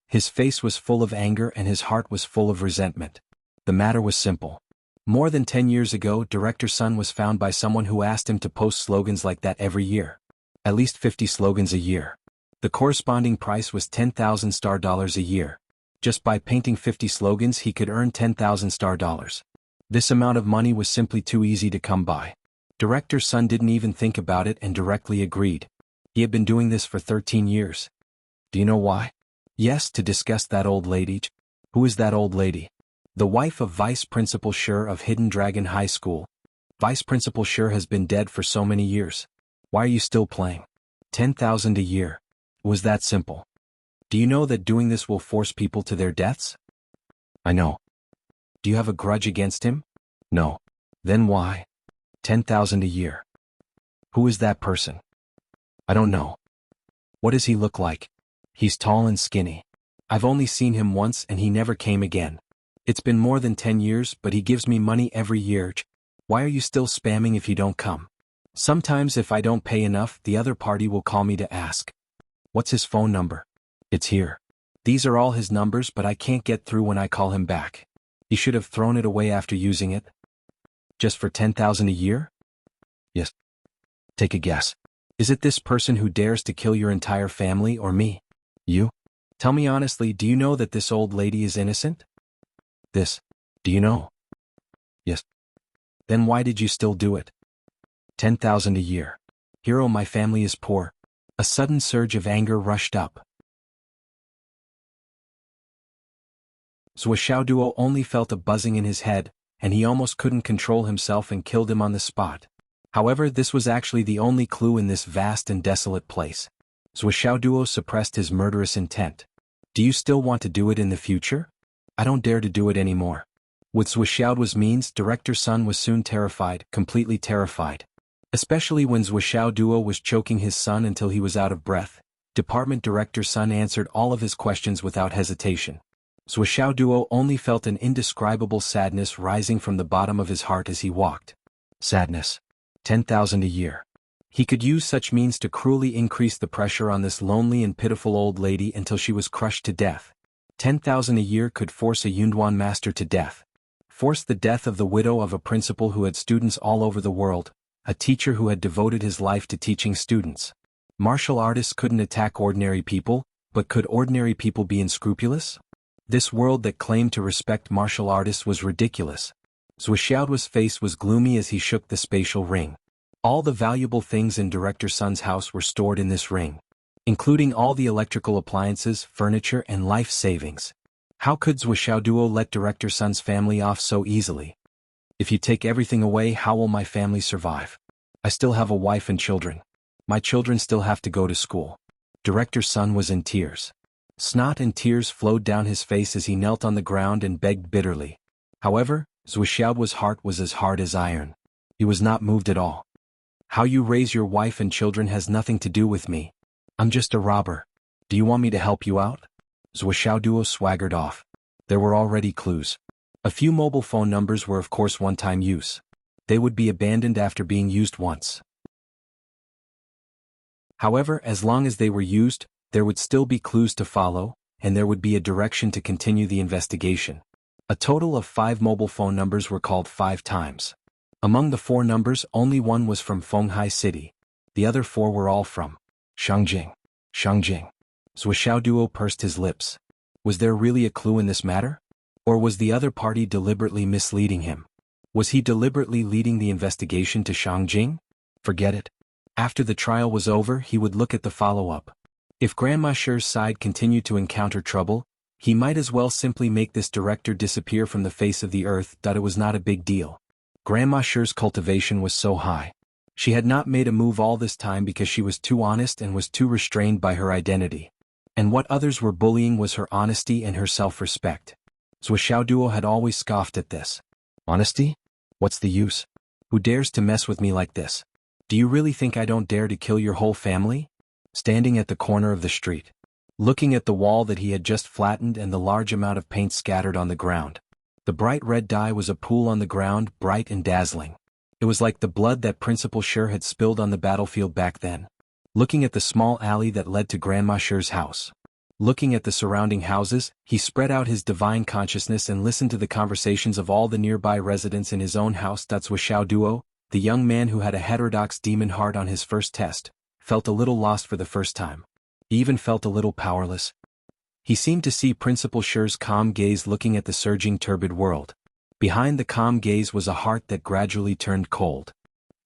His face was full of anger and his heart was full of resentment. The matter was simple. More than 10 years ago, Director Sun was found by someone who asked him to post slogans like that every year. At least 50 slogans a year. The corresponding price was 10,000 star dollars a year. Just by painting 50 slogans he could earn 10,000 star dollars. This amount of money was simply too easy to come by. Director Sun didn't even think about it and directly agreed. He had been doing this for 13 years. Do you know why? Yes, to disgust that old lady. Who is that old lady? The wife of Vice Principal Shi of Hidden Dragon High School. Vice Principal Shi has been dead for so many years. Why are you still playing? 10,000 a year. It was that simple. Do you know that doing this will force people to their deaths? I know. Do you have a grudge against him? No. Then why? 10,000 a year. Who is that person? I don't know. What does he look like? He's tall and skinny. I've only seen him once and he never came again. It's been more than 10 years, but he gives me money every year. Why are you still spamming if you don't come? Sometimes if I don't pay enough, the other party will call me to ask. What's his phone number? It's here. These are all his numbers, but I can't get through when I call him back. He should have thrown it away after using it. Just for 10,000 a year? Yes. Take a guess. Is it this person who dares to kill your entire family or me? You? Tell me honestly, do you know that this old lady is innocent? This. Do you know? Yes. Then why did you still do it? 10,000 a year. Hero, my family is poor. A sudden surge of anger rushed up. Zhuoxiaoduo only felt a buzzing in his head, and he almost couldn't control himself and killed him on the spot. However, this was actually the only clue in this vast and desolate place. Zhuoxiaoduo suppressed his murderous intent. Do you still want to do it in the future? I don't dare to do it anymore. With Zhuoxiaoduo's means, Director Sun was soon terrified, completely terrified. Especially when Zhuoxiaoduo was choking his son until he was out of breath. Department Director Sun answered all of his questions without hesitation. Zhuoxiaoduo only felt an indescribable sadness rising from the bottom of his heart as he walked. Sadness. 10,000 a year. He could use such means to cruelly increase the pressure on this lonely and pitiful old lady until she was crushed to death. 10,000 a year could force a Yunduan master to death. Force the death of the widow of a principal who had students all over the world, a teacher who had devoted his life to teaching students. Martial artists couldn't attack ordinary people, but could ordinary people be unscrupulous? This world that claimed to respect martial artists was ridiculous. Zhuoxiaoduo's face was gloomy as he shook the spatial ring. All the valuable things in Director Sun's house were stored in this ring, including all the electrical appliances, furniture, and life savings. How could Zhuoxiaoduo let Director Sun's family off so easily? If you take everything away, how will my family survive? I still have a wife and children. My children still have to go to school. Director Sun was in tears. Snot and tears flowed down his face as he knelt on the ground and begged bitterly. However, Zhuoxiaoduo's heart was as hard as iron. He was not moved at all. How you raise your wife and children has nothing to do with me. I'm just a robber. Do you want me to help you out? Zhuoxiaoduo swaggered off. There were already clues. A few mobile phone numbers were of course one-time use. They would be abandoned after being used once. However, as long as they were used, there would still be clues to follow, and there would be a direction to continue the investigation. A total of 5 mobile phone numbers were called 5 times. Among the 4 numbers, only one was from Fenghai City. The other 4 were all from Shangjing. Shangjing. Zhuoxiaoduo pursed his lips. Was there really a clue in this matter? Or was the other party deliberately misleading him? Was he deliberately leading the investigation to Shangjing? Forget it. After the trial was over, he would look at the follow-up. If Grandma Shi's side continued to encounter trouble, he might as well simply make this director disappear from the face of the earth. It was not a big deal. Grandma Shi's cultivation was so high. She had not made a move all this time because she was too honest and was too restrained by her identity. And what others were bullying was her honesty and her self-respect. Zhuoxiaoduo had always scoffed at this. Honesty? What's the use? Who dares to mess with me like this? Do you really think I don't dare to kill your whole family? Standing at the corner of the street, looking at the wall that he had just flattened and the large amount of paint scattered on the ground, The bright red dye was a pool on the ground, bright and dazzling. It was like the blood that Principal Sher had spilled on the battlefield back then. Looking at the small alley that led to Grandma Sher's house. Looking at the surrounding houses, he spread out his divine consciousness and listened to the conversations of all the nearby residents in his own house. Zhuo Duo, the young man who had a heterodox demon heart on his first test, felt a little lost for the first time. He even felt a little powerless. He seemed to see Principal Sher's calm gaze looking at the surging turbid world. Behind the calm gaze was a heart that gradually turned cold.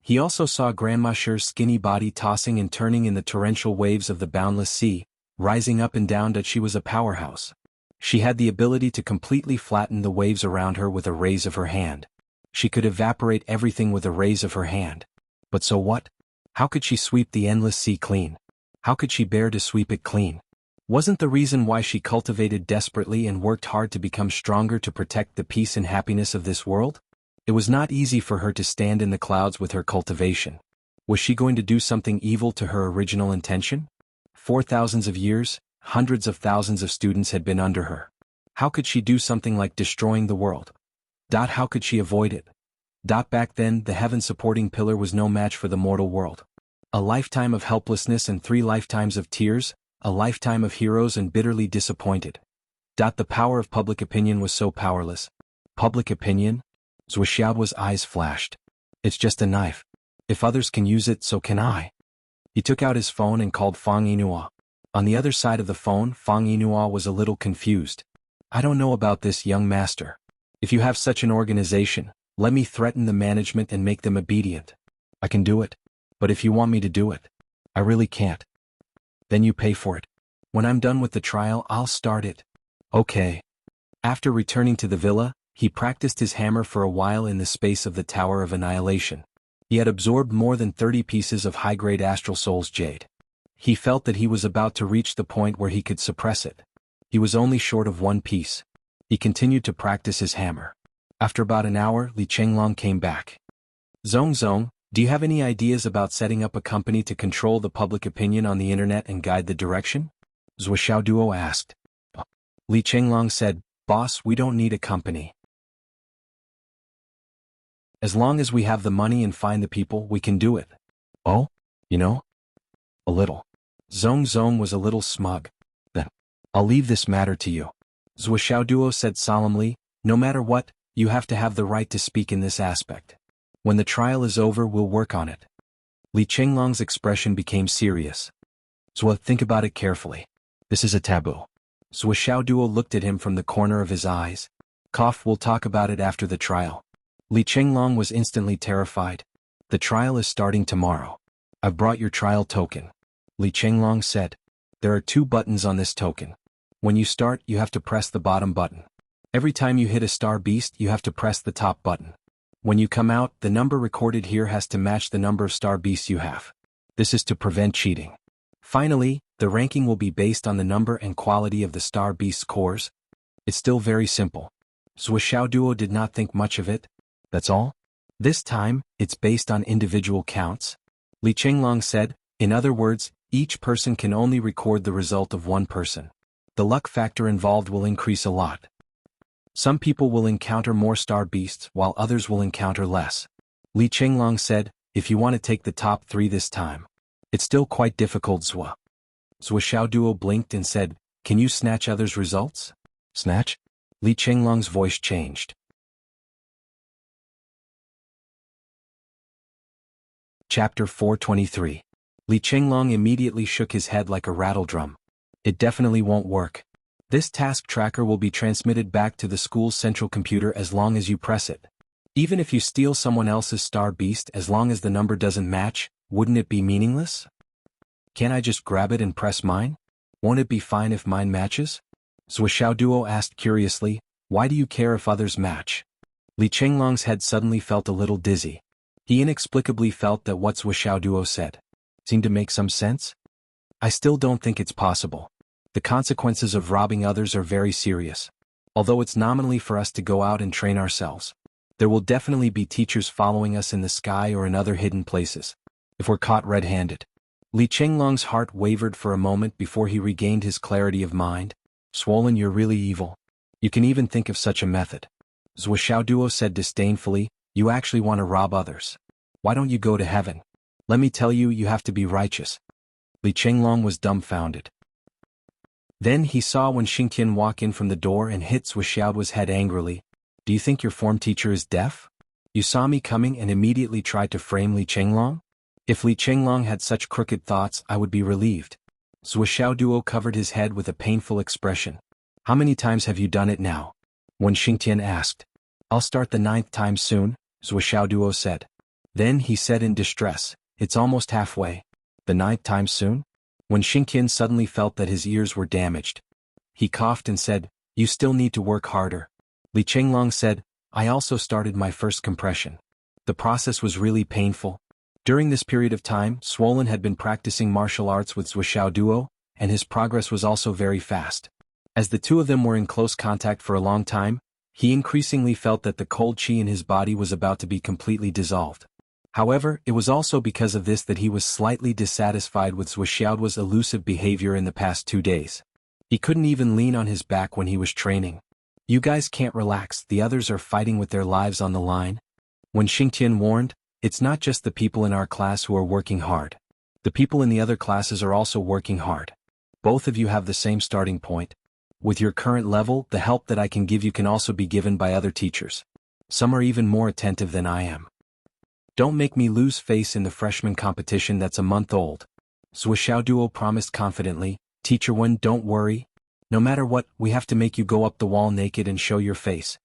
He also saw Grandma Sher's skinny body tossing and turning in the torrential waves of the boundless sea, rising up and down. That she was a powerhouse. She had the ability to completely flatten the waves around her with a raise of her hand. She could evaporate everything with a raise of her hand. But so what? How could she sweep the endless sea clean? How could she bear to sweep it clean? Wasn't the reason why she cultivated desperately and worked hard to become stronger to protect the peace and happiness of this world? It was not easy for her to stand in the clouds with her cultivation. Was she going to do something evil to her original intention? For thousands of years, hundreds of thousands of students had been under her. How could she do something like destroying the world? How could she avoid it? Back then, the heaven-supporting pillar was no match for the mortal world. A lifetime of helplessness and 3 lifetimes of tears, a lifetime of heroes and bitterly disappointed. The power of public opinion was so powerless. Public opinion? Zhuo's eyes flashed. It's just a knife. If others can use it, so can I. He took out his phone and called Fang Yinhua. On the other side of the phone, Fang Yinhua was a little confused. I don't know about this, young master. If you have such an organization, let me threaten the management and make them obedient. I can do it. But if you want me to do it, I really can't. Then you pay for it. When I'm done with the trial, I'll start it. Okay. After returning to the villa, he practiced his hammer for a while in the space of the Tower of Annihilation. He had absorbed more than 30 pieces of high-grade Astral Soul's jade. He felt that he was about to reach the point where he could suppress it. He was only short of 1 piece. He continued to practice his hammer. After about an hour, Li Chenglong came back. Zong, do you have any ideas about setting up a company to control the public opinion on the internet and guide the direction? Zhuo Duo asked. Li Chenglong said, Boss, we don't need a company. As long as we have the money and find the people, we can do it. Oh? You know? A little. Zong was a little smug. Then, I'll leave this matter to you. Zhuo Duo said solemnly, no matter what, you have to have the right to speak in this aspect. When the trial is over, we'll work on it. Li Chenglong's expression became serious. Zhuo, think about it carefully. This is a taboo. Zhuo Duo looked at him from the corner of his eyes. We'll talk about it after the trial. Li Chenglong was instantly terrified. The trial is starting tomorrow. I've brought your trial token. Li Chenglong said. There are 2 buttons on this token. When you start, you have to press the bottom button. Every time you hit a star beast, you have to press the top button. When you come out, the number recorded here has to match the number of star beasts you have. This is to prevent cheating. Finally, the ranking will be based on the number and quality of the star beast's cores. It's still very simple. Zhuo Duo did not think much of it. That's all? This time, it's based on individual counts. Li Chenglong said, in other words, each person can only record the result of 1 person. The luck factor involved will increase a lot. Some people will encounter more star beasts while others will encounter less. Li Chenglong said, if you want to take the top 3 this time. It's still quite difficult, Zhuo. Zhuo Duo blinked and said, can you snatch others' results? Snatch? Li Chenglong's voice changed. Chapter 423. Li Chenglong immediately shook his head like a rattledrum. It definitely won't work. This task tracker will be transmitted back to the school's central computer as long as you press it. Even if you steal someone else's star beast, as long as the number doesn't match, wouldn't it be meaningless? Can't I just grab it and press mine? Won't it be fine if mine matches? Zhuo Duo asked curiously, why do you care if others match? Li Chenglong's head suddenly felt a little dizzy. He inexplicably felt that what Zhuo Duo said seemed to make some sense. I still don't think it's possible. The consequences of robbing others are very serious. Although it's nominally for us to go out and train ourselves, there will definitely be teachers following us in the sky or in other hidden places. If we're caught red-handed. Li Chenglong's heart wavered for a moment before he regained his clarity of mind. Swollen, you're really evil. You can even think of such a method. Duo said disdainfully, you actually want to rob others. Why don't you go to heaven? Let me tell you, you have to be righteous. Li Chenglong was dumbfounded. Then he saw Wen Xingtian walk in from the door and hit Zhuo's head angrily. Do you think your form teacher is deaf? You saw me coming and immediately tried to frame Li Chenglong? If Li Chenglong had such crooked thoughts, I would be relieved. Duo covered his head with a painful expression. How many times have you done it now? Wen Xingtian asked. I'll start the 9th time soon, Duo said. Then he said in distress, it's almost halfway. The 9th time soon? Wen Xingtian suddenly felt that his ears were damaged. He coughed and said, you still need to work harder. Li Chenglong said, I also started my first compression. The process was really painful. During this period of time, Swollen had been practicing martial arts with Duo, and his progress was also very fast. As the two of them were in close contact for a long time, he increasingly felt that the cold chi in his body was about to be completely dissolved. However, it was also because of this that he was slightly dissatisfied with Zhuo's elusive behavior in the past 2 days. He couldn't even lean on his back when he was training. You guys can't relax, the others are fighting with their lives on the line. When Xingtian warned, it's not just the people in our class who are working hard. The people in the other classes are also working hard. Both of you have the same starting point. With your current level, the help that I can give you can also be given by other teachers. Some are even more attentive than I am. Don't make me lose face in the freshman competition that's a month old. Duo promised confidently, Teacher Wen, don't worry. No matter what, we have to make you go up the wall naked and show your face.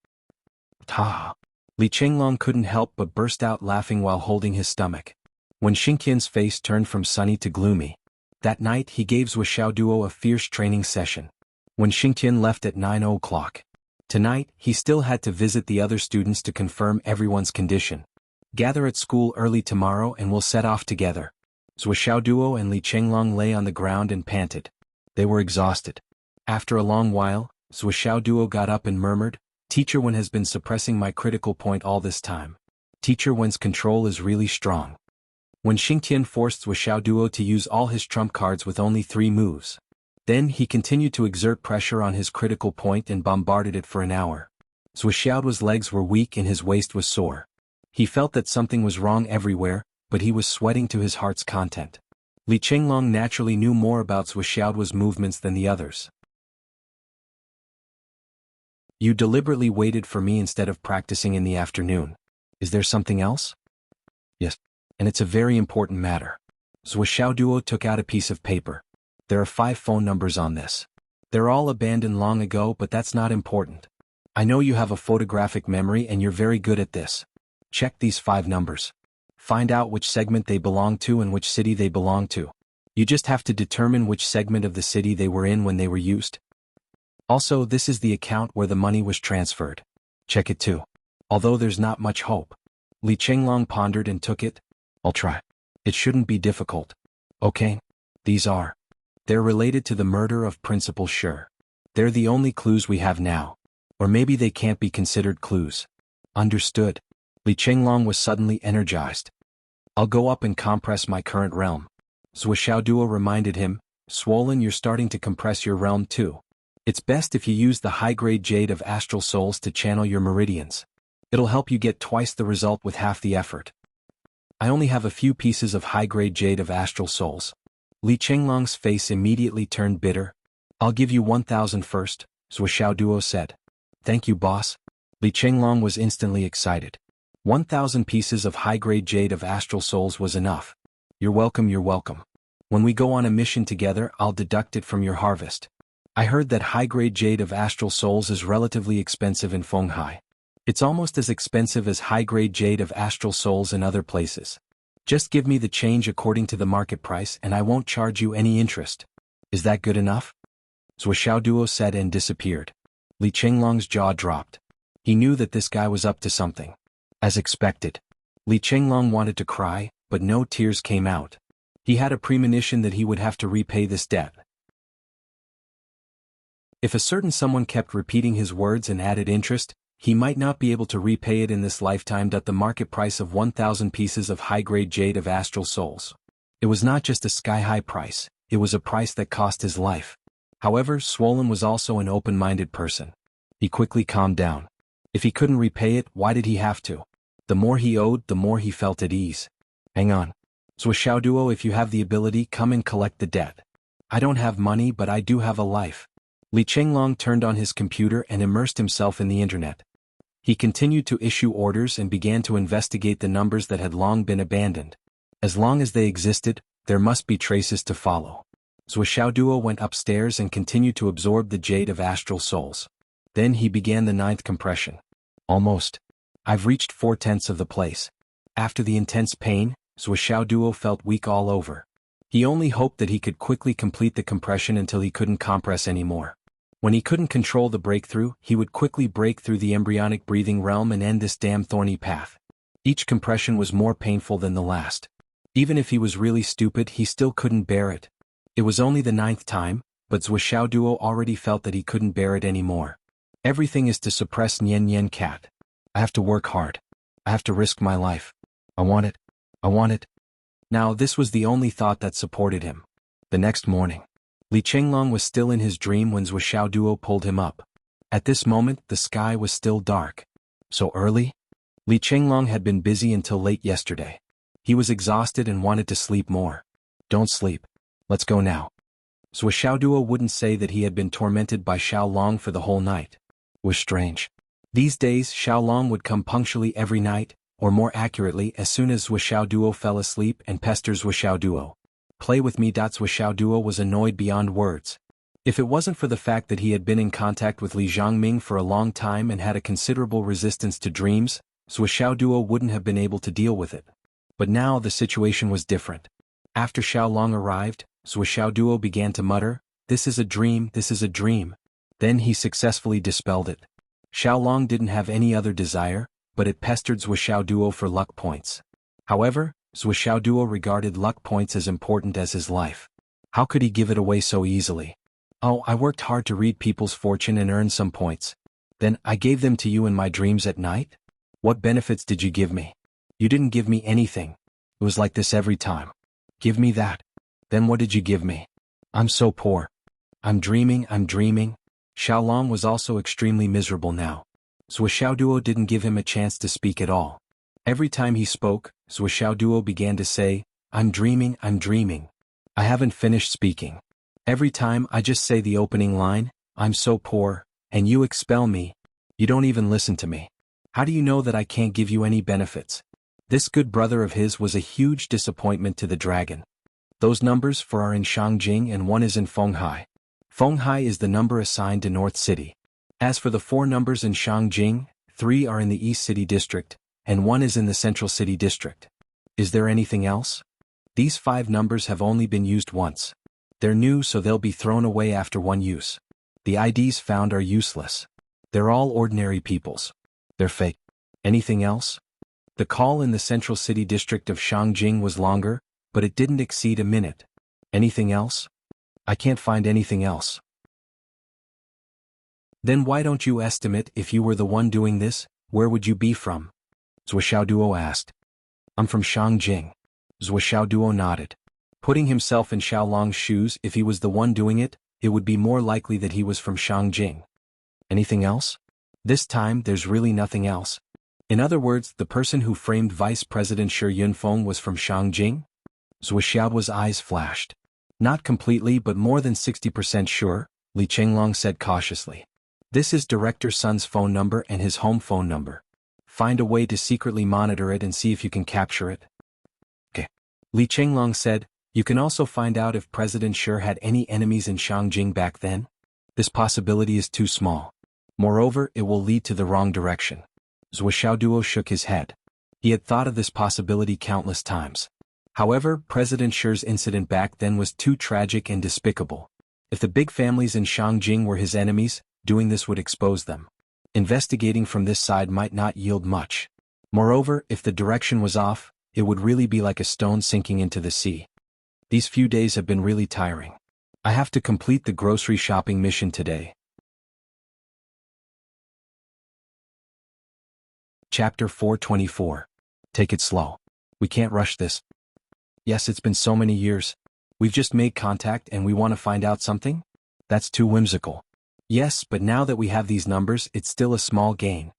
Ta! Li Chenglong couldn't help but burst out laughing while holding his stomach. When Xingtian's face turned from sunny to gloomy. That night he gave Duo a fierce training session. When Xingtian left at 9 o'clock. Tonight, he still had to visit the other students to confirm everyone's condition. Gather at school early tomorrow and we'll set off together. Duo and Li Chenglong lay on the ground and panted. They were exhausted. After a long while, Duo got up and murmured, Teacher Wen has been suppressing my critical point all this time. Teacher Wen's control is really strong. When Xingtian forced Duo to use all his trump cards with only 3 moves. Then he continued to exert pressure on his critical point and bombarded it for an hour. Duo's legs were weak and his waist was sore. He felt that something was wrong everywhere, but he was sweating to his heart's content. Li Chenglong naturally knew more about Duo's movements than the others. You deliberately waited for me instead of practicing in the afternoon. Is there something else? Yes. And it's a very important matter. Duo took out a piece of paper. There are 5 phone numbers on this. They're all abandoned long ago, but that's not important. I know you have a photographic memory and you're very good at this. Check these 5 numbers. Find out which segment they belong to and which city they belong to. You just have to determine which segment of the city they were in when they were used. Also, this is the account where the money was transferred. Check it too. Although there's not much hope. Li Chenglong pondered and took it. I'll try. It shouldn't be difficult. Okay. These are. They're related to the murder of Principal Shi. They're the only clues we have now. Or maybe they can't be considered clues. Understood. Li Chenglong was suddenly energized. I'll go up and compress my current realm. Duo reminded him, Swollen, you're starting to compress your realm too. It's best if you use the high-grade jade of astral souls to channel your meridians. It'll help you get twice the result with half the effort. I only have a few pieces of high-grade jade of astral souls. Li Chenglong's face immediately turned bitter. I'll give you 1,000 first, Duo said. Thank you, boss. Li Chenglong was instantly excited. 1,000 pieces of high-grade jade of astral souls was enough. You're welcome, you're welcome. When we go on a mission together, I'll deduct it from your harvest. I heard that high-grade jade of astral souls is relatively expensive in Fenghai. It's almost as expensive as high-grade jade of astral souls in other places. Just give me the change according to the market price and I won't charge you any interest. Is that good enough? Duo said and disappeared. Li Chenglong's jaw dropped. He knew that this guy was up to something. As expected. Li Chenglong wanted to cry, but no tears came out. He had a premonition that he would have to repay this debt. If a certain someone kept repeating his words and added interest, he might not be able to repay it in this lifetime. The market price of 1,000 pieces of high-grade jade of astral souls. It was not just a sky-high price, it was a price that cost his life. However, Swollen was also an open-minded person. He quickly calmed down. If he couldn't repay it, why did he have to? The more he owed, the more he felt at ease. Hang on. Duo, if you have the ability, come and collect the debt. I don't have money, but I do have a life. Li Chenglong turned on his computer and immersed himself in the internet. He continued to issue orders and began to investigate the numbers that had long been abandoned. As long as they existed, there must be traces to follow. Duo went upstairs and continued to absorb the jade of astral souls. Then he began the 9th compression. Almost. I've reached 4/10 of the place. After the intense pain, Duo felt weak all over. He only hoped that he could quickly complete the compression until he couldn't compress anymore. When he couldn't control the breakthrough, he would quickly break through the embryonic breathing realm and end this damn thorny path. Each compression was more painful than the last. Even if he was really stupid, he still couldn't bear it. It was only the 9th time, but Duo already felt that he couldn't bear it anymore. Everything is to suppress Nyen Nyen Cat. I have to work hard. I have to risk my life. I want it. I want it. Now this was the only thought that supported him. The next morning, Li Chenglong was still in his dream when Duo pulled him up. At this moment, the sky was still dark. So early? Li Chenglong had been busy until late yesterday. He was exhausted and wanted to sleep more. Don't sleep. Let's go now. Duo wouldn't say that he had been tormented by Xiaolong for the whole night. It was strange. These days, Xiaolong would come punctually every night, or more accurately, as soon as Duo fell asleep and pesters Duo. Play with me. Duo was annoyed beyond words. If it wasn't for the fact that he had been in contact with Li Zhangming for a long time and had a considerable resistance to dreams, Duo wouldn't have been able to deal with it. But now the situation was different. After Xiaolong arrived, Duo began to mutter, "This is a dream, this is a dream." Then he successfully dispelled it. Xiaolong didn't have any other desire, but it pestered Duo for luck points. However, Duo regarded luck points as important as his life. How could he give it away so easily? "Oh, I worked hard to read people's fortune and earn some points. Then I gave them to you in my dreams at night? What benefits did you give me? You didn't give me anything. It was like this every time. Give me that. Then what did you give me? I'm so poor. I'm dreaming. Xiaolong was also extremely miserable now. Duo didn't give him a chance to speak at all. Every time he spoke, Duo began to say, I'm dreaming. I haven't finished speaking. Every time I just say the opening line, I'm so poor, and you expel me. You don't even listen to me. How do you know that I can't give you any benefits? This good brother of his was a huge disappointment to the dragon. Those numbers 4 are in Shangjing and 1 is in Fenghai. Fenghai is the number assigned to North City. As for the 4 numbers in Shangjing, 3 are in the East City District, and 1 is in the Central City District. Is there anything else? These 5 numbers have only been used once. They're new, so they'll be thrown away after 1 use. The IDs found are useless. They're all ordinary people's. They're fake. Anything else? The call in the Central City District of Shangjing was longer, but it didn't exceed a minute. Anything else? I can't find anything else. Then why don't you estimate if you were the one doing this, where would you be from? Duo asked. I'm from Shangjing. Duo nodded. Putting himself in Xiaolong's shoes, if he was the one doing it, it would be more likely that he was from Shangjing. Anything else? This time there's really nothing else. In other words, the person who framed Vice President Shi Yunfeng was from Shangjing? Duo's eyes flashed. Not completely, but more than 60% sure, Li Chenglong said cautiously. This is Director Sun's phone number and his home phone number. Find a way to secretly monitor it and see if you can capture it. Okay. Li Chenglong said, you can also find out if President Shi had any enemies in Shangjing back then. This possibility is too small. Moreover, it will lead to the wrong direction. Duo shook his head. He had thought of this possibility countless times. However, President Shi's incident back then was too tragic and despicable. If the big families in Shangjing were his enemies, doing this would expose them. Investigating from this side might not yield much. Moreover, if the direction was off, it would really be like a stone sinking into the sea. These few days have been really tiring. I have to complete the grocery shopping mission today. Chapter 424. Take it slow. We can't rush this. Yes, it's been so many years. We've just made contact and we want to find out something? That's too whimsical. Yes, but now that we have these numbers, it's still a small gain.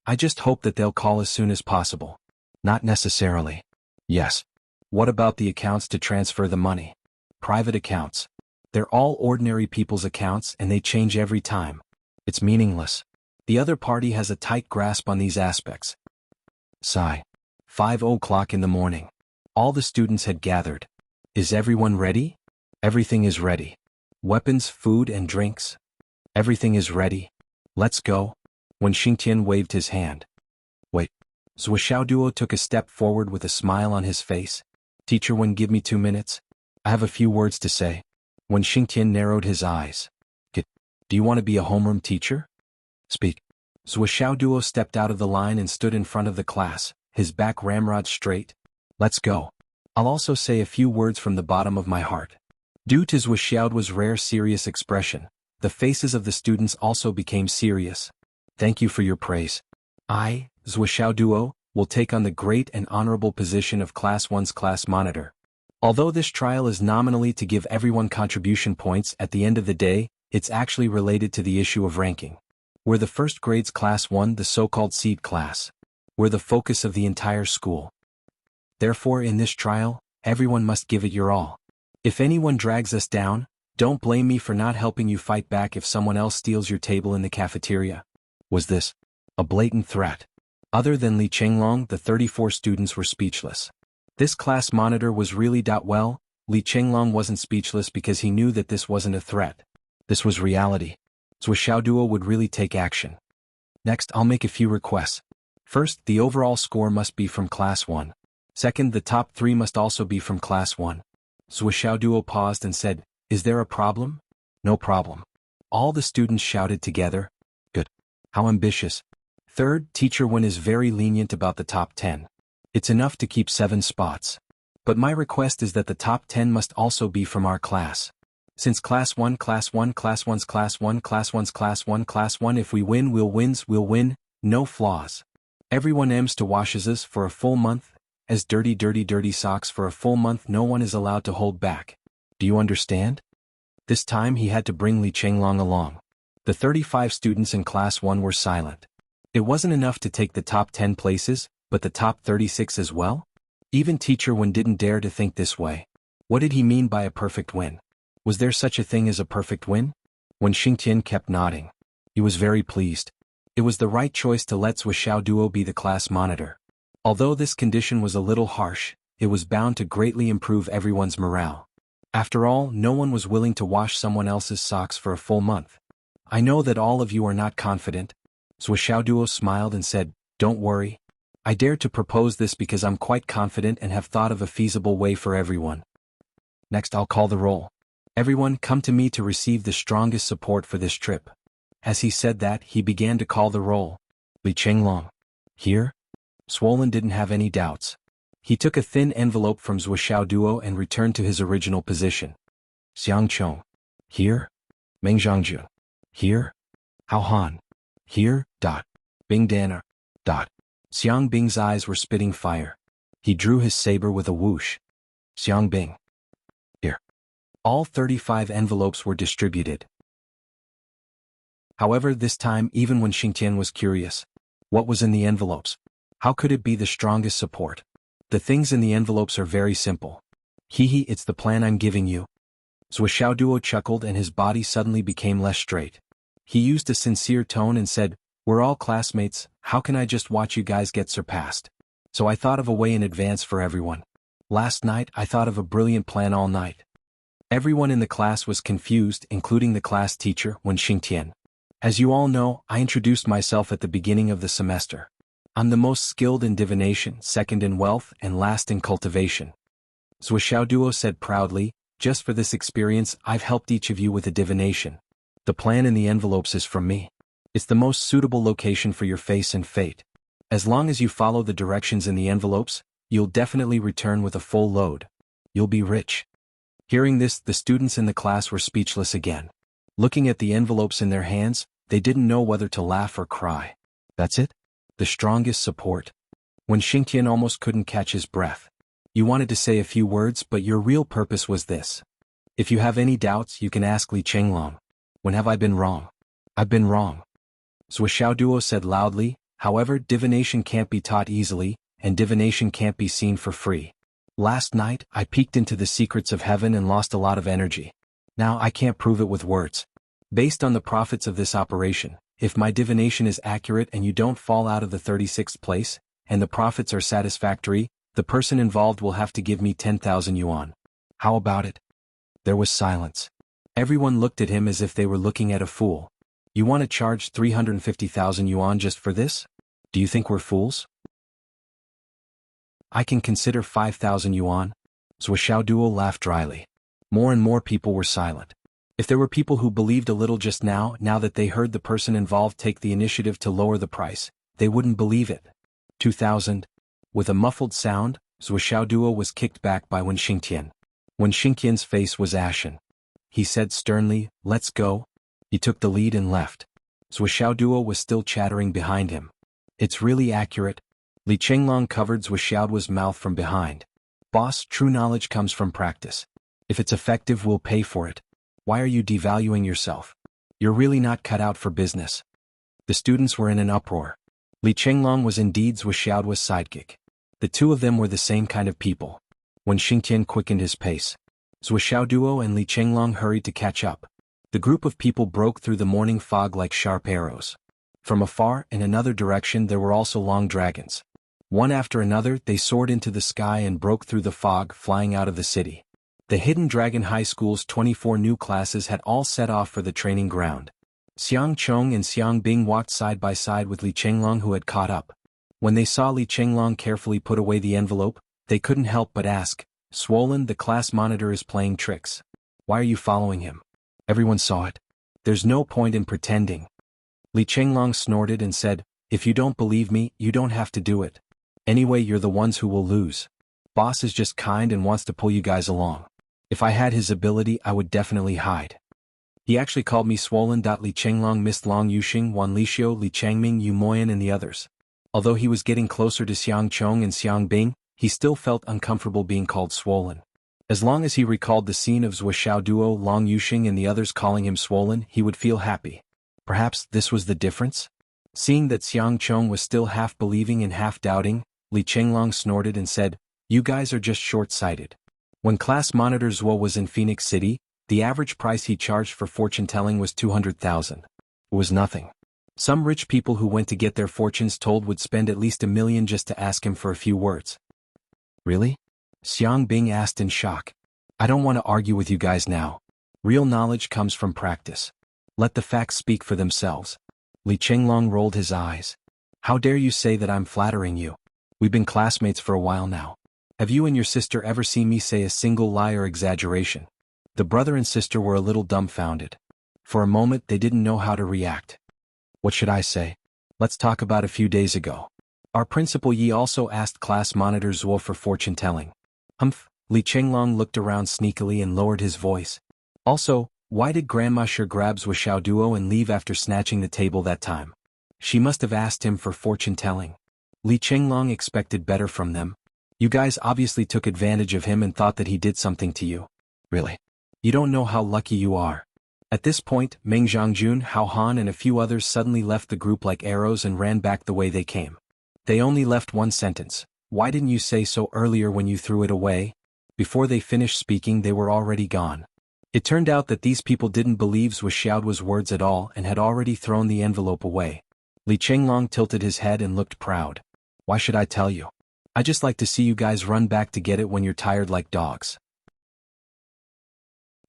I just hope that they'll call as soon as possible. Not necessarily. Yes. What about the accounts to transfer the money? Private accounts. They're all ordinary people's accounts and they change every time. It's meaningless. The other party has a tight grasp on these aspects. Sigh. 5 o'clock in the morning. All the students had gathered. Is everyone ready? Everything is ready. Weapons, food, and drinks. Everything is ready. Let's go. When Xingtian waved his hand. Wait. Zhuo took a step forward with a smile on his face. Teacher, Wen, give me 2 minutes. I have a few words to say. When Xingtian narrowed his eyes. Do you want to be a homeroom teacher? Speak. Zhuo stepped out of the line and stood in front of the class, his back ramrod straight. Let's go. I'll also say a few words from the bottom of my heart. Due to Zhuo's rare serious expression, the faces of the students also became serious. Thank you for your praise. I, Zhuo, will take on the great and honorable position of Class 1's class monitor. Although this trial is nominally to give everyone contribution points at the end of the day, it's actually related to the issue of ranking. We're the first grade's Class 1, the so-called seed class. We're the focus of the entire school. Therefore, in this trial, everyone must give it your all. If anyone drags us down, don't blame me for not helping you fight back if someone else steals your table in the cafeteria. Was this a blatant threat? Other than Li Chenglong, the 34 students were speechless. This class monitor was really well. Li Chenglong wasn't speechless because he knew that this wasn't a threat. This was reality. Zhuo would really take action. Next, I'll make a few requests. First, the overall score must be from Class 1. Second, the top 3 must also be from Class 1. Zhuo paused and said, Is there a problem? No problem. All the students shouted together. Good. How ambitious. Third, Teacher Wen is very lenient about the top 10. It's enough to keep 7 spots. But my request is that the top 10 must also be from our class. Since Class 1, Class 1, Class 1's Class 1, Class 1's Class 1, Class 1, if we win, we'll win, no flaws. Everyone aims to washes us for a full month, as dirty socks for a full month. No one is allowed to hold back. Do you understand? This time he had to bring Li Chenglong along. The 35 students in Class 1 were silent. It wasn't enough to take the top 10 places, but the top 36 as well? Even Teacher Wen didn't dare to think this way. What did he mean by a perfect win? Was there such a thing as a perfect win? When Xingtian kept nodding. He was very pleased. It was the right choice to let Zhuo be the class monitor. Although this condition was a little harsh, it was bound to greatly improve everyone's morale. After all, no one was willing to wash someone else's socks for a full month. I know that all of you are not confident. Zhuo smiled and said, Don't worry. I dare to propose this because I'm quite confident and have thought of a feasible way for everyone. Next, I'll call the roll. Everyone come to me to receive the strongest support for this trip. As he said that, he began to call the roll. Li Chenglong. Here? Swollen didn't have any doubts. He took a thin envelope from Zhuo and returned to his original position. Xiang Chong. Here? Meng Zhangjun. Here? Hao Han. Here? Bing Danner. Xiang Bing's eyes were spitting fire. He drew his saber with a whoosh. Xiang Bing. Here. All 35 envelopes were distributed. However, this time, even when Xingtian was curious, what was in the envelopes? How could it be the strongest support? The things in the envelopes are very simple. It's the plan I'm giving you. Zhuo chuckled and his body suddenly became less straight. He used a sincere tone and said, We're all classmates, how can I just watch you guys get surpassed? So I thought of a way in advance for everyone. Last night I thought of a brilliant plan all night. Everyone in the class was confused, including the class teacher, Wen Xingtian. As you all know, I introduced myself at the beginning of the semester. I'm the most skilled in divination, second in wealth, and last in cultivation. Zhuo said proudly, Just for this experience, I've helped each of you with a divination. The plan in the envelopes is from me. It's the most suitable location for your face and fate. As long as you follow the directions in the envelopes, you'll definitely return with a full load. You'll be rich. Hearing this, the students in the class were speechless again. Looking at the envelopes in their hands, they didn't know whether to laugh or cry. That's it? The strongest support. When Xingtian almost couldn't catch his breath. You wanted to say a few words, but your real purpose was this. If you have any doubts, you can ask Li Chenglong. When have I been wrong? I've been wrong. Zhuo said loudly, However, divination can't be taught easily, and divination can't be seen for free. Last night, I peeked into the secrets of heaven and lost a lot of energy. Now I can't prove it with words. Based on the profits of this operation, if my divination is accurate and you don't fall out of the 36th place, and the profits are satisfactory, the person involved will have to give me 10,000 yuan. How about it? There was silence. Everyone looked at him as if they were looking at a fool. You want to charge 350,000 yuan just for this? Do you think we're fools? I can consider 5,000 yuan. Zhou Xiaoduo laughed dryly. More and more people were silent. If there were people who believed a little just now that they heard the person involved take the initiative to lower the price, they wouldn't believe it. 2,000. With a muffled sound, Zhou Xiaoduo was kicked back by Wen Xingtian. Wen Xingtian's face was ashen. He said sternly, "Let's go." He took the lead and left. Zhou Xiaoduo was still chattering behind him. It's really accurate. Li Chenglong covered Zhou Xiaoduo's mouth from behind. Boss, true knowledge comes from practice. If it's effective, we'll pay for it. Why are you devaluing yourself? You're really not cut out for business. The students were in an uproar. Li Chenglong was indeed Zhou Xiaoduo's sidekick. The two of them were the same kind of people. When Xingtian quickened his pace, Zhou Xiaoduo and Li Chenglong hurried to catch up. The group of people broke through the morning fog like sharp arrows. From afar, in another direction, there were also long dragons. One after another, they soared into the sky and broke through the fog, flying out of the city. The Hidden Dragon High School's 24 new classes had all set off for the training ground. Xiang Chong and Xiang Bing walked side by side with Li Chenglong, who had caught up. When they saw Li Chenglong carefully put away the envelope, they couldn't help but ask, "Swollen, the class monitor is playing tricks. Why are you following him?" Everyone saw it. There's no point in pretending. Li Chenglong snorted and said, "If you don't believe me, you don't have to do it. Anyway, you're the ones who will lose. Boss is just kind and wants to pull you guys along. If I had his ability, I would definitely hide. He actually called me swollen. Li Chenglong missed Long Yuxing, Wan Lixio, Li Changming, Yu Moyan and the others. Although he was getting closer to Xiang Chong and Xiang Bing, he still felt uncomfortable being called swollen. As long as he recalled the scene of Zhou Xiaoduo, Long Yuxing and the others calling him swollen, he would feel happy. Perhaps this was the difference? Seeing that Xiang Chong was still half believing and half doubting, Li Chenglong snorted and said, "You guys are just short-sighted. When class monitor Zhuo was in Phoenix City, the average price he charged for fortune-telling was 200,000. It was nothing. Some rich people who went to get their fortunes told would spend at least 1 million just to ask him for a few words." "Really?" Xiang Bing asked in shock. "I don't want to argue with you guys now. Real knowledge comes from practice. Let the facts speak for themselves." Li Chenglong rolled his eyes. "How dare you say that I'm flattering you? We've been classmates for a while now. Have you and your sister ever seen me say a single lie or exaggeration?" The brother and sister were a little dumbfounded. For a moment they didn't know how to react. "What should I say? Let's talk about a few days ago. Our principal Yi also asked class monitor Zhuo for fortune-telling." "Humph." Li Chenglong looked around sneakily and lowered his voice. "Also, why did Grandma Sher grab Zhou Xiaoduo and leave after snatching the table that time? She must have asked him for fortune-telling." Li Chenglong expected better from them. "You guys obviously took advantage of him and thought that he did something to you. Really? You don't know how lucky you are." At this point, Meng Zhongjun, Hao Han and a few others suddenly left the group like arrows and ran back the way they came. They only left one sentence. "Why didn't you say so earlier when you threw it away?" Before they finished speaking, they were already gone. It turned out that these people didn't believe Zhou Xiaoduo's words at all and had already thrown the envelope away. Li Chenglong tilted his head and looked proud. "Why should I tell you? I just like to see you guys run back to get it when you're tired like dogs."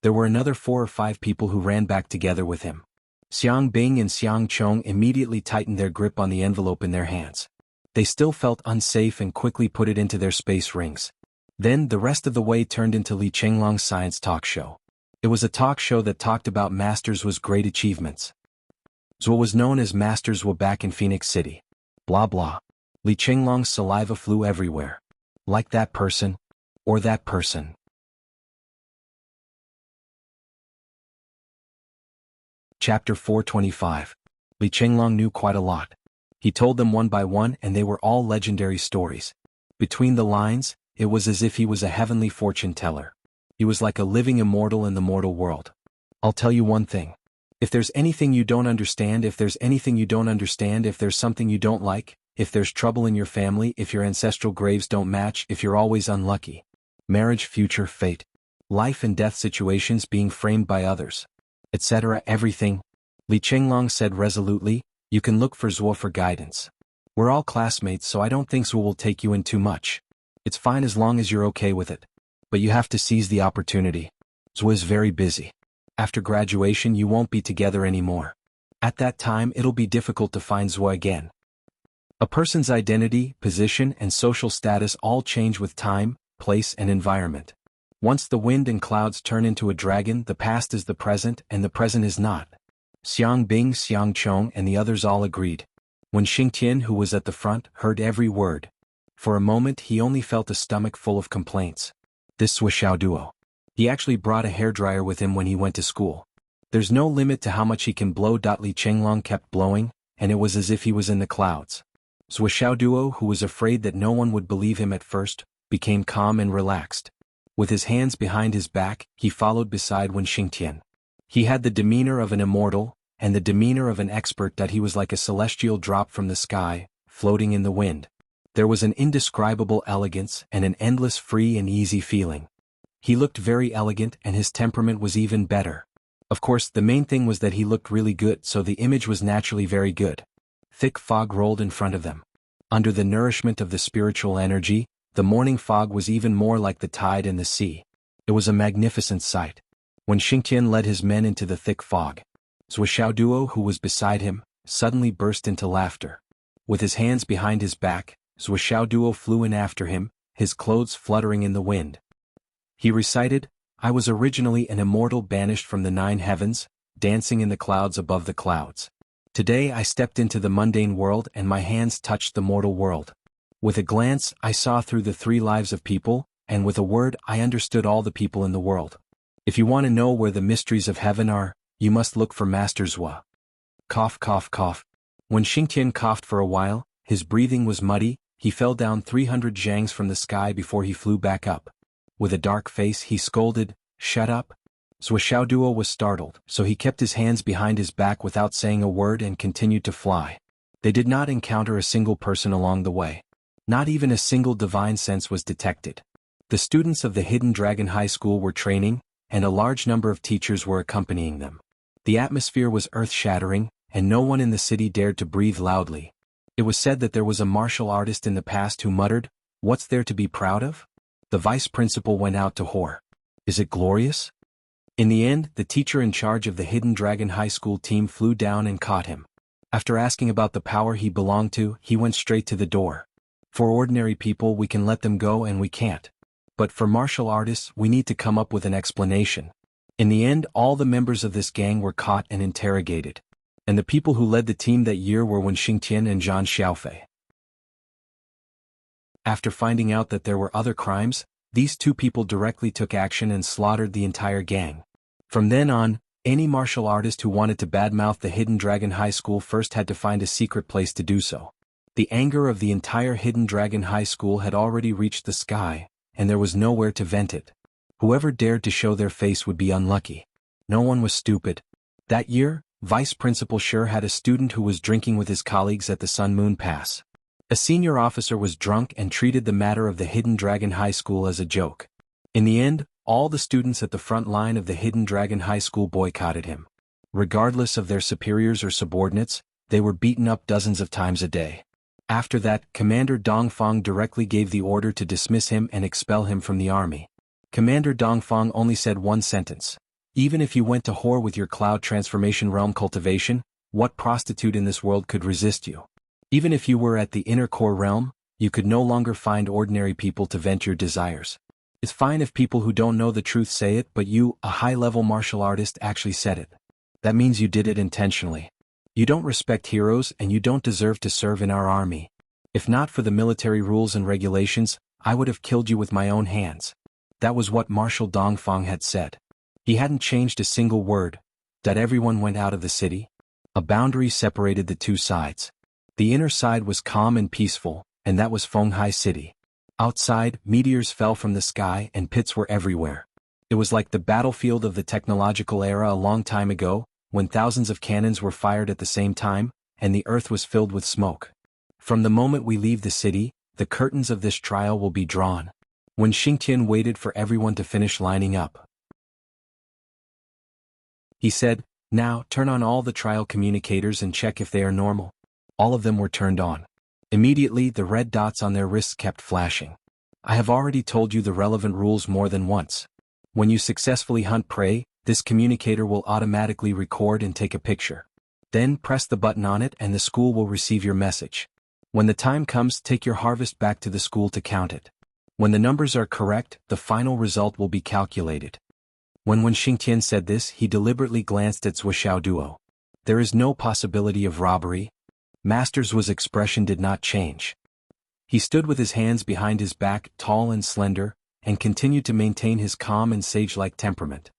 There were another 4 or 5 people who ran back together with him. Xiang Bing and Xiang Chong immediately tightened their grip on the envelope in their hands. They still felt unsafe and quickly put it into their space rings. Then the rest of the way turned into Li Chenglong's science talk show. It was a talk show that talked about Masters Wu's great achievements. Zhuo was known as Masters Wu back in Phoenix City. Blah blah. Li Chenglong's saliva flew everywhere. Like that person. Or that person. Chapter 425. Li Chenglong knew quite a lot. He told them one by one and they were all legendary stories. Between the lines, it was as if he was a heavenly fortune teller. He was like a living immortal in the mortal world. "I'll tell you one thing. If there's anything you don't understand, if there's anything you don't understand, if there's something you don't like, if there's trouble in your family, if your ancestral graves don't match, if you're always unlucky. Marriage, future, fate. Life and death situations being framed by others. Etc. Everything. Li Chenglong said resolutely, you can look for Zhuo for guidance. We're all classmates, so I don't think Zhuo will take you in too much. It's fine as long as you're okay with it. But you have to seize the opportunity. Zhuo is very busy. After graduation you won't be together anymore. At that time it'll be difficult to find Zhuo again. A person's identity, position, and social status all change with time, place, and environment. Once the wind and clouds turn into a dragon, the past is the present and the present is not. Xiang Bing, Xiang Chong, and the others all agreed. When Xingtian, who was at the front, heard every word. For a moment he only felt a stomach full of complaints. This Suishao duo. He actually brought a hairdryer with him when he went to school. There's no limit to how much he can blow. Li Chenglong kept blowing, and it was as if he was in the clouds. Suishao duo, who was afraid that no one would believe him at first, became calm and relaxed. With his hands behind his back, he followed beside Wen Xingtian. He had the demeanor of an immortal, and the demeanor of an expert, that he was like a celestial drop from the sky, floating in the wind. There was an indescribable elegance and an endless free and easy feeling. He looked very elegant and his temperament was even better. Of course, the main thing was that he looked really good, so the image was naturally very good. Thick fog rolled in front of them. Under the nourishment of the spiritual energy, the morning fog was even more like the tide in the sea. It was a magnificent sight. When Xingtian led his men into the thick fog, Suishao duo, who was beside him, suddenly burst into laughter. With his hands behind his back, Suishao duo flew in after him, his clothes fluttering in the wind. He recited, I was originally an immortal banished from the 9 heavens, dancing in the clouds above the clouds. Today I stepped into the mundane world and my hands touched the mortal world. With a glance I saw through the 3 lives of people, and with a word I understood all the people in the world. If you want to know where the mysteries of heaven are, you must look for Master Zhuo. Cough, cough, cough. When Xingtian coughed for a while, his breathing was muddy, he fell down 300 zhangs from the sky before he flew back up. With a dark face he scolded, shut up. Suishao duo was startled, so he kept his hands behind his back without saying a word and continued to fly. They did not encounter a single person along the way. Not even a single divine sense was detected. The students of the Hidden Dragon High School were training, and a large number of teachers were accompanying them. The atmosphere was earth-shattering, and no one in the city dared to breathe loudly. It was said that there was a martial artist in the past who muttered, "What's there to be proud of?" The vice principal went out to whore. Is it glorious? In the end, the teacher in charge of the Hidden Dragon High School team flew down and caught him. After asking about the power he belonged to, he went straight to the door. For ordinary people we can let them go and we can't. But for martial artists we need to come up with an explanation. In the end, all the members of this gang were caught and interrogated. And the people who led the team that year were Wen Xingtian and Zhang Xiaofei. After finding out that there were other crimes, these 2 people directly took action and slaughtered the entire gang. From then on, any martial artist who wanted to badmouth the Hidden Dragon High School first had to find a secret place to do so. The anger of the entire Hidden Dragon High School had already reached the sky, and there was nowhere to vent it. Whoever dared to show their face would be unlucky. No one was stupid. That year, Vice Principal Sure had a student who was drinking with his colleagues at the Sun Moon Pass. A senior officer was drunk and treated the matter of the Hidden Dragon High School as a joke. In the end, all the students at the front line of the Hidden Dragon High School boycotted him. Regardless of their superiors or subordinates, they were beaten up dozens of times a day. After that, Commander Dongfang directly gave the order to dismiss him and expel him from the army. Commander Dongfang only said one sentence. Even if you went to whore with your cloud transformation realm cultivation, what prostitute in this world could resist you? Even if you were at the inner core realm, you could no longer find ordinary people to vent your desires. It's fine if people who don't know the truth say it, but you, a high-level martial artist, actually said it. That means you did it intentionally. You don't respect heroes and you don't deserve to serve in our army. If not for the military rules and regulations, I would have killed you with my own hands. That was what Marshal Dongfang had said. He hadn't changed a single word. That everyone went out of the city. A boundary separated the 2 sides. The inner side was calm and peaceful, and that was Fenghai City. Outside, meteors fell from the sky and pits were everywhere. It was like the battlefield of the technological era a long time ago, when thousands of cannons were fired at the same time, and the earth was filled with smoke. From the moment we leave the city, the curtains of this trial will be drawn. When Xingtian waited for everyone to finish lining up, he said, "Now, turn on all the trial communicators and check if they are normal." All of them were turned on. Immediately, the red dots on their wrists kept flashing. I have already told you the relevant rules more than once. When you successfully hunt prey, this communicator will automatically record and take a picture. Then press the button on it and the school will receive your message. When the time comes, take your harvest back to the school to count it. When the numbers are correct, the final result will be calculated. When Xingtian said this, he deliberately glanced at Zhuoxiao Duo. There is no possibility of robbery. Master Zhuo's expression did not change. He stood with his hands behind his back, tall and slender, and continued to maintain his calm and sage-like temperament.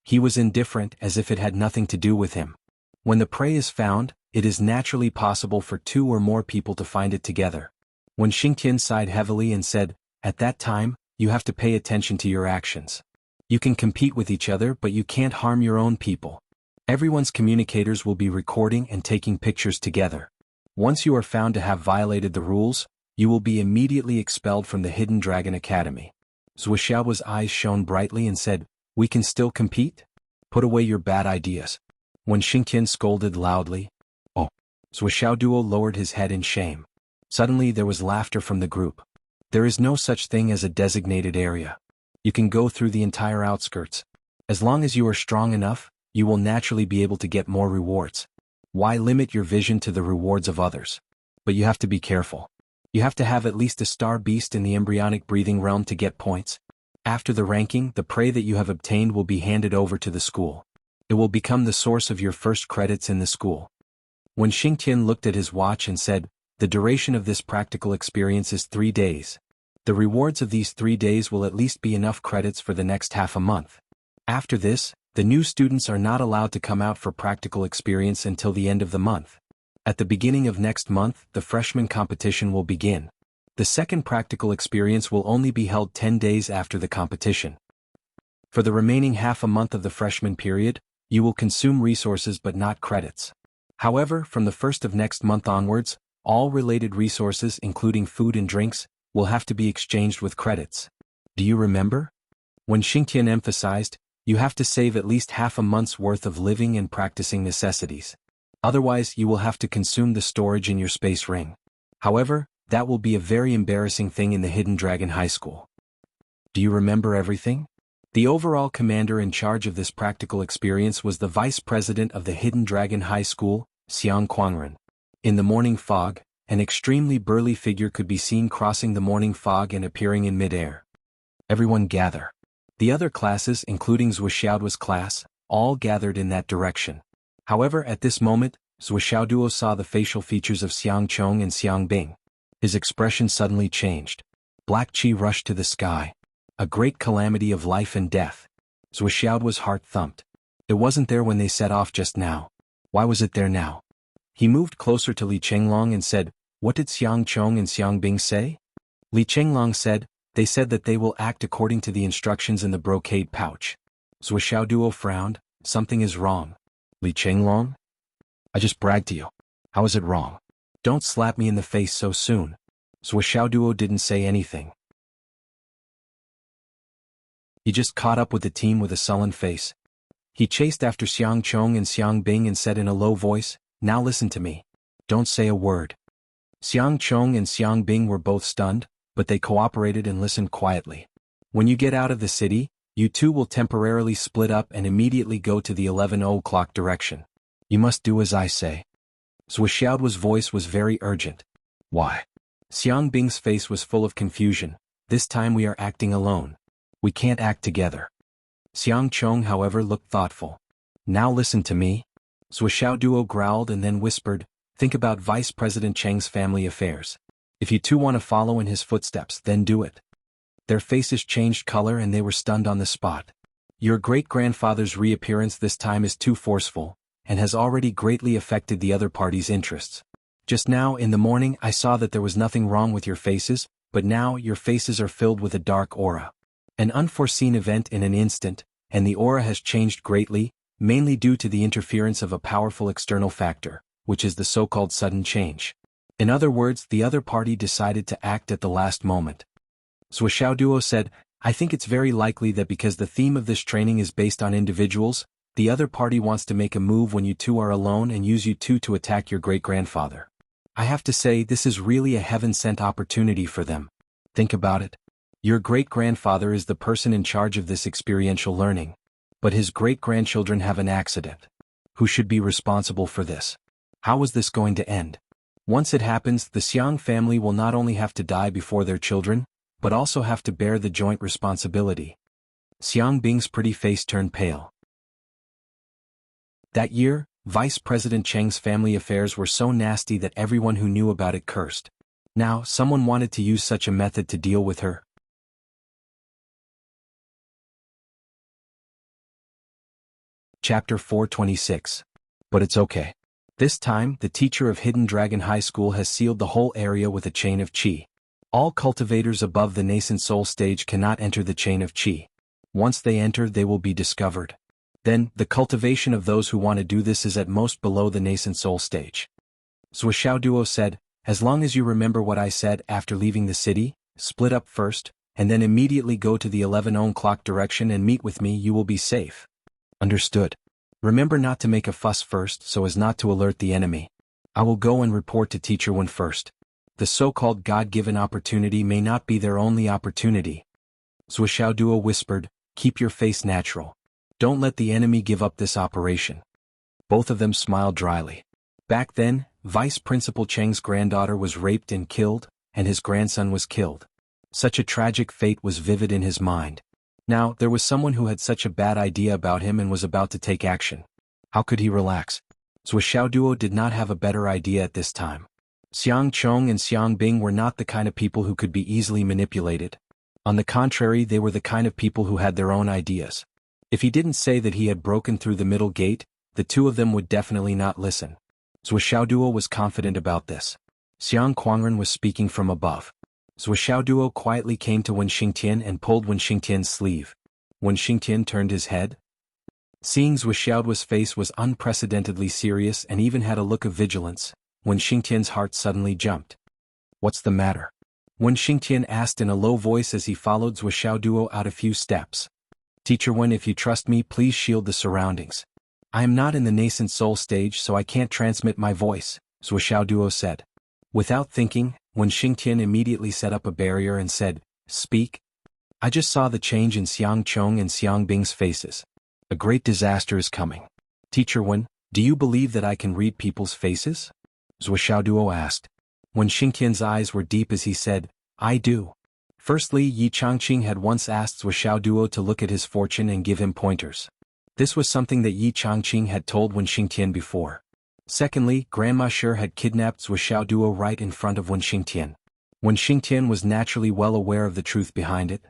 He was indifferent, as if it had nothing to do with him. When the prey is found, it is naturally possible for two or more people to find it together. When Xingtian sighed heavily and said, "At that time, you have to pay attention to your actions. You can compete with each other, but you can't harm your own people. Everyone's communicators will be recording and taking pictures together. Once you are found to have violated the rules, you will be immediately expelled from the Hidden Dragon Academy." Zhuoxiao's eyes shone brightly and said, "We can still compete? Put away your bad ideas." When Xingtian scolded loudly, "Oh!" Zhuoxiao Duo lowered his head in shame. Suddenly there was laughter from the group. There is no such thing as a designated area. You can go through the entire outskirts. As long as you are strong enough, you will naturally be able to get more rewards. Why limit your vision to the rewards of others? But you have to be careful. You have to have at least a star beast in the embryonic breathing realm to get points. After the ranking, the prey that you have obtained will be handed over to the school. It will become the source of your first credits in the school. When Xingtian looked at his watch and said, "The duration of this practical experience is 3 days. The rewards of these 3 days will at least be enough credits for the next half a month. After this, the new students are not allowed to come out for practical experience until the end of the month. At the beginning of next month, the freshman competition will begin. The second practical experience will only be held 10 days after the competition. For the remaining half a month of the freshman period, you will consume resources but not credits. However, from the 1st of next month onwards, all related resources including food and drinks, will have to be exchanged with credits. Do you remember?" When Xingtian emphasized, "You have to save at least half a month's worth of living and practicing necessities. Otherwise, you will have to consume the storage in your space ring. However, that will be a very embarrassing thing in the Hidden Dragon High School. Do you remember everything?" The overall commander in charge of this practical experience was the vice president of the Hidden Dragon High School, Xiang Quangren. In the morning fog, an extremely burly figure could be seen crossing the morning fog and appearing in mid-air. "Everyone gather." The other classes, including Zhuoxiao's class, all gathered in that direction. However, at this moment, Zhuoxiao Duo saw the facial features of Xiang Chong and Xiang Bing. His expression suddenly changed. Black chi rushed to the sky. A great calamity of life and death. Zhuoxiao's heart thumped. It wasn't there when they set off just now. Why was it there now? He moved closer to Li Chenglong and said, "What did Xiang Chong and Xiang Bing say?" Li Chenglong said, "They said that they will act according to the instructions in the brocade pouch." Zhuoxiao Duo frowned. "Something is wrong." "Li Chenglong? I just bragged to you. How is it wrong?" "Don't slap me in the face so soon." Zhuoxiao Duo didn't say anything. He just caught up with the team with a sullen face. He chased after Xiang Chong and Xiang Bing and said in a low voice, "Now listen to me. Don't say a word." Xiang Chong and Xiang Bing were both stunned, but they cooperated and listened quietly. "When you get out of the city, you two will temporarily split up and immediately go to the 11 o'clock direction. You must do as I say." Zhuoxiao's voice was very urgent. "Why?" Xiang Bing's face was full of confusion. "This time we are acting alone. We can't act together." Xiang Chong, however, looked thoughtful. "Now listen to me." Zhuoxiao Duo growled and then whispered, "Think about Vice President Cheng's family affairs. If you two want to follow in his footsteps, then do it." Their faces changed color and they were stunned on the spot. "Your great-grandfather's reappearance this time is too forceful, and has already greatly affected the other party's interests. Just now in the morning I saw that there was nothing wrong with your faces, but now your faces are filled with a dark aura. An unforeseen event in an instant, and the aura has changed greatly, mainly due to the interference of a powerful external factor, which is the so-called sudden change. In other words, the other party decided to act at the last moment. Zhuoxiaoduo said, I think it's very likely that because the theme of this training is based on individuals, the other party wants to make a move when you two are alone and use you two to attack your great-grandfather. I have to say this is really a heaven-sent opportunity for them. Think about it. Your great-grandfather is the person in charge of this experiential learning. But his great-grandchildren have an accident. Who should be responsible for this? How is this going to end? Once it happens, the Xiang family will not only have to die before their children, but also have to bear the joint responsibility. Xiang Bing's pretty face turned pale. That year, Vice President Cheng's family affairs were so nasty that everyone who knew about it cursed. Now, someone wanted to use such a method to deal with her. Chapter 426. But it's okay. This time, the teacher of Hidden Dragon High School has sealed the whole area with a chain of qi. All cultivators above the nascent soul stage cannot enter the chain of qi. Once they enter, they will be discovered. Then, the cultivation of those who want to do this is at most below the nascent soul stage. Zhuoxiaoduo said, as long as you remember what I said after leaving the city, split up first, and then immediately go to the 11 o'clock direction and meet with me, you will be safe. Understood. Remember not to make a fuss first so as not to alert the enemy. I will go and report to Teacher Wen first. The so-called God-given opportunity may not be their only opportunity. Zhuoxiaoduo whispered, keep your face natural. Don't let the enemy give up this operation. Both of them smiled dryly. Back then, Vice Principal Cheng's granddaughter was raped and killed, and his grandson was killed. Such a tragic fate was vivid in his mind. Now, there was someone who had such a bad idea about him and was about to take action. How could he relax? Zhuoxiaoduo did not have a better idea at this time. Xiang Chong and Xiang Bing were not the kind of people who could be easily manipulated. On the contrary, they were the kind of people who had their own ideas. If he didn't say that he had broken through the middle gate, the two of them would definitely not listen. Zhuoxiaoduo was confident about this. Xiang Quangren was speaking from above. Zhuoxiaoduo quietly came to Wen Xingtian and pulled Wen Xingtian's sleeve. Wen Xingtian turned his head. Seeing Zhuoxiaoduo's face was unprecedentedly serious and even had a look of vigilance, Wen Xingtian's heart suddenly jumped. What's the matter? Wen Xingtian asked in a low voice as he followed Zhuoxiaoduo out a few steps. Teacher Wen, if you trust me, please shield the surroundings. I am not in the nascent soul stage, so I can't transmit my voice, Zhuoxiaoduo said. Without thinking, Wen Xingtian immediately set up a barrier and said, speak. I just saw the change in Xiang Chong and Xiang Bing's faces. A great disaster is coming. Teacher Wen, do you believe that I can read people's faces? Zhuoxiaoduo asked. Wen Xingtian's eyes were deep as he said, I do. Firstly, Yi Changqing had once asked Zhuoxiaoduo to look at his fortune and give him pointers. This was something that Yi Changqing had told Wen Xingtian before. Secondly, Grandma Shi had kidnapped Zhuoxiaoduo right in front of Wen Xingtian. Wen Xingtian was naturally well aware of the truth behind it.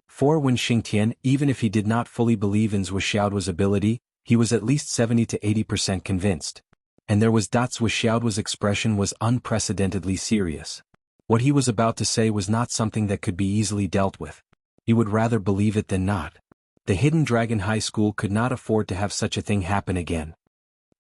For Wen Xingtian, even if he did not fully believe in Zhuoxiaoduo's ability, he was at least 70 to 80% convinced. And there was Zhuoxiaoduo's expression was unprecedentedly serious. What he was about to say was not something that could be easily dealt with. He would rather believe it than not. The Hidden Dragon High School could not afford to have such a thing happen again.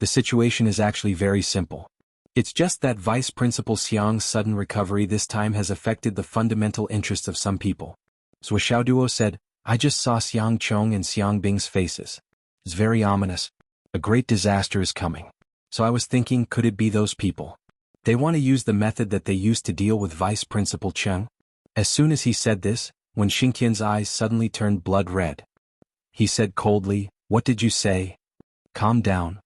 The situation is actually very simple. It's just that Vice Principal Xiang's sudden recovery this time has affected the fundamental interests of some people. Zhuoxiaoduo said, I just saw Xiang Chong and Xiang Bing's faces. It's very ominous. A great disaster is coming. So I was thinking, could it be those people? They want to use the method that they used to deal with Vice Principal Cheng. As soon as he said this, Wen Xingtian's eyes suddenly turned blood red. He said coldly, what did you say? Calm down.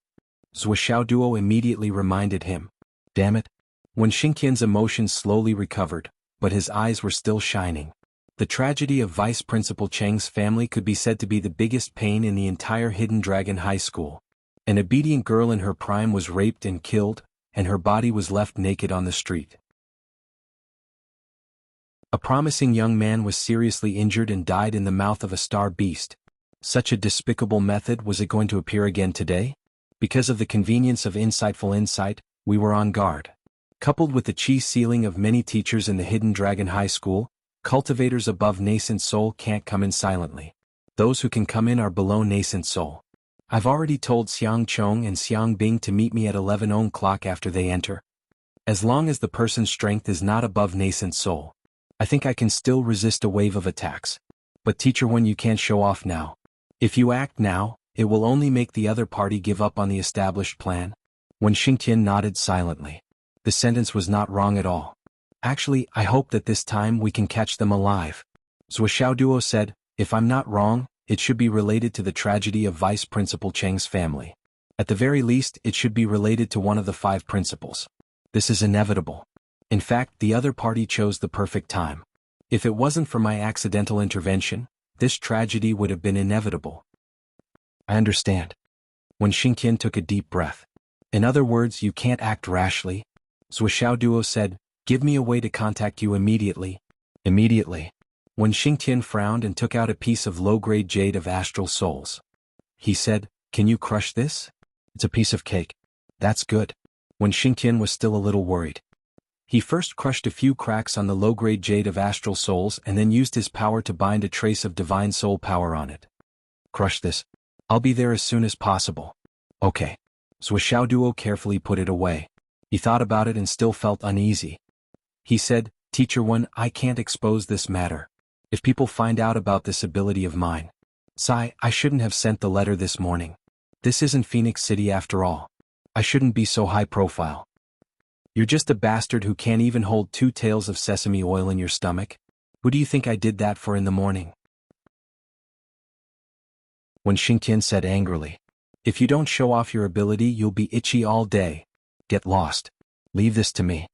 Zhuoxiaoduo immediately reminded him. Damn it. Wen Xingtian's emotions slowly recovered, but his eyes were still shining. The tragedy of Vice Principal Cheng's family could be said to be the biggest pain in the entire Hidden Dragon High School. An obedient girl in her prime was raped and killed, and her body was left naked on the street. A promising young man was seriously injured and died in the mouth of a star beast. Such a despicable method, was it going to appear again today? Because of the convenience of insightful insight, we were on guard. Coupled with the chi ceiling of many teachers in the Hidden Dragon High School, cultivators above nascent soul can't come in silently. Those who can come in are below nascent soul. I've already told Xiang Chong and Xiang Bing to meet me at 11 o'clock after they enter. As long as the person's strength is not above nascent soul, I think I can still resist a wave of attacks. But teacher, when you can't show off now. If you act now, it will only make the other party give up on the established plan. When Xingtian nodded silently. The sentence was not wrong at all. Actually, I hope that this time we can catch them alive. Zhuo Duo said, if I'm not wrong, it should be related to the tragedy of Vice Principal Cheng's family. At the very least, it should be related to one of the 5 principals. This is inevitable. In fact, the other party chose the perfect time. If it wasn't for my accidental intervention, this tragedy would have been inevitable. I understand. When Xingtian took a deep breath. In other words, you can't act rashly. Zhuo Duo said, give me a way to contact you immediately. Immediately. When Xingtian frowned and took out a piece of low-grade jade of astral souls. He said, can you crush this? It's a piece of cake. That's good. When Xingtian was still a little worried. He first crushed a few cracks on the low-grade jade of astral souls and then used his power to bind a trace of divine soul power on it. Crush this. I'll be there as soon as possible. Okay. Zhuo Duo carefully put it away. He thought about it and still felt uneasy. He said, Teacher One, I can't expose this matter. If people find out about this ability of mine. Sai, I shouldn't have sent the letter this morning. This isn't Phoenix City after all. I shouldn't be so high profile. You're just a bastard who can't even hold 2 tails of sesame oil in your stomach. Who do you think I did that for in the morning? When Xingtian said angrily, if you don't show off your ability, you'll be itchy all day. Get lost. Leave this to me.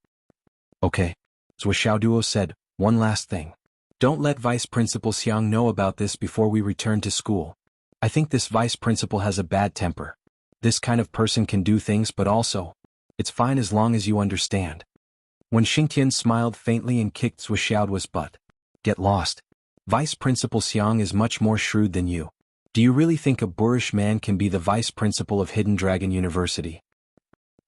Okay. Zhuo Duo said, one last thing. Don't let Vice Principal Xiang know about this before we return to school. I think this Vice Principal has a bad temper. This kind of person can do things, but also, it's fine as long as you understand. When Xingtian smiled faintly and kicked Zhuo butt. Get lost. Vice Principal Xiang is much more shrewd than you. Do you really think a boorish man can be the Vice Principal of Hidden Dragon University?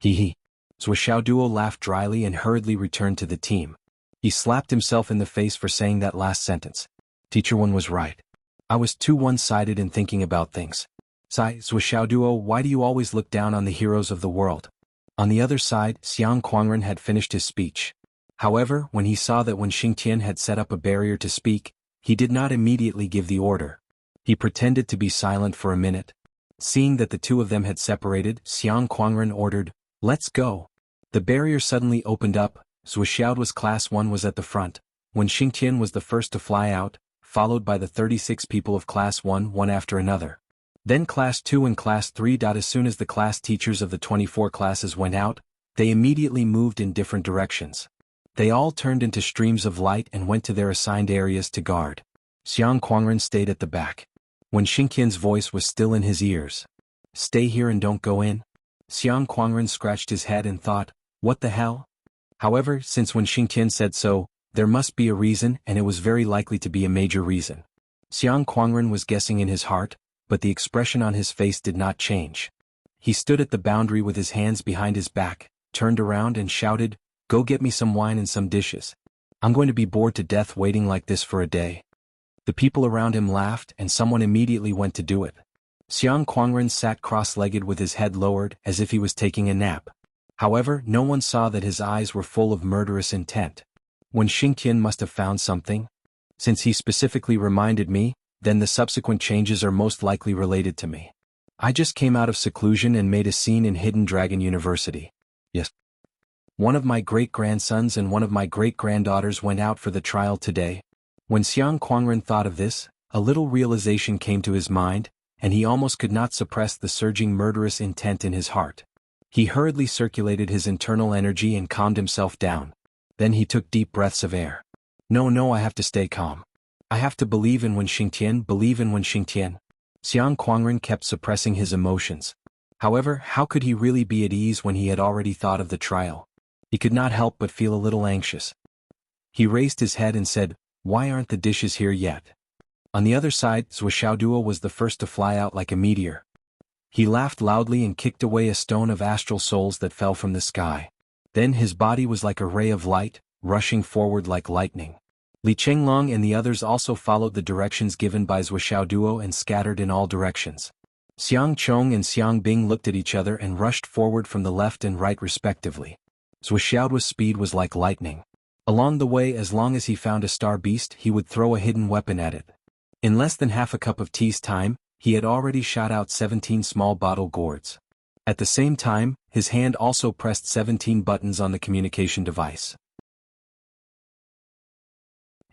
Hee hee. Zhuo Duo laughed dryly and hurriedly returned to the team. He slapped himself in the face for saying that last sentence. Teacher One was right. I was too one-sided in thinking about things. Sai, Zhuo Duo, why do you always look down on the heroes of the world? On the other side, Xiang Quangren had finished his speech. However, when he saw that when Xingtian had set up a barrier to speak, he did not immediately give the order. He pretended to be silent for a minute. Seeing that the two of them had separated, Xiang Quangren ordered, let's go. The barrier suddenly opened up. Zhuo's Class 1 was at the front, when Xingtian was the first to fly out, followed by the 36 people of Class 1 one after another. Then Class 2 and Class 3. As soon as the class teachers of the 24 classes went out, they immediately moved in different directions. They all turned into streams of light and went to their assigned areas to guard. Xiang Quangren stayed at the back. When Xingtian's voice was still in his ears. Stay here and don't go in. Xiang Quangren scratched his head and thought, what the hell? However, since when Xingtian said so, there must be a reason, and it was very likely to be a major reason. Xiang Quangren was guessing in his heart, but the expression on his face did not change. He stood at the boundary with his hands behind his back, turned around and shouted, go get me some wine and some dishes. I'm going to be bored to death waiting like this for a day. The people around him laughed and someone immediately went to do it. Xiang Quangren sat cross-legged with his head lowered as if he was taking a nap. However, no one saw that his eyes were full of murderous intent. When Xingtian must have found something? Since he specifically reminded me, then the subsequent changes are most likely related to me. I just came out of seclusion and made a scene in Hidden Dragon University. Yes. One of my great-grandsons and one of my great-granddaughters went out for the trial today. When Xiang Quangren thought of this, a little realization came to his mind, and he almost could not suppress the surging murderous intent in his heart. He hurriedly circulated his internal energy and calmed himself down. Then he took deep breaths of air. No, I have to stay calm. I have to believe in Wen Xingtian, believe in Wen Xingtian. Xiang Quangren kept suppressing his emotions. However, how could he really be at ease when he had already thought of the trial? He could not help but feel a little anxious. He raised his head and said, why aren't the dishes here yet? On the other side, Zhuo Duo was the first to fly out like a meteor. He laughed loudly and kicked away a stone of astral souls that fell from the sky. Then his body was like a ray of light, rushing forward like lightning. Li Chenglong and the others also followed the directions given by Zhuo Duo and scattered in all directions. Xiang Chong and Xiang Bing looked at each other and rushed forward from the left and right respectively. Zhou Xiaoduo's speed was like lightning. Along the way, as long as he found a star beast, he would throw a hidden weapon at it. In less than half a cup of tea's time, he had already shot out 17 small bottle gourds. At the same time, his hand also pressed 17 buttons on the communication device.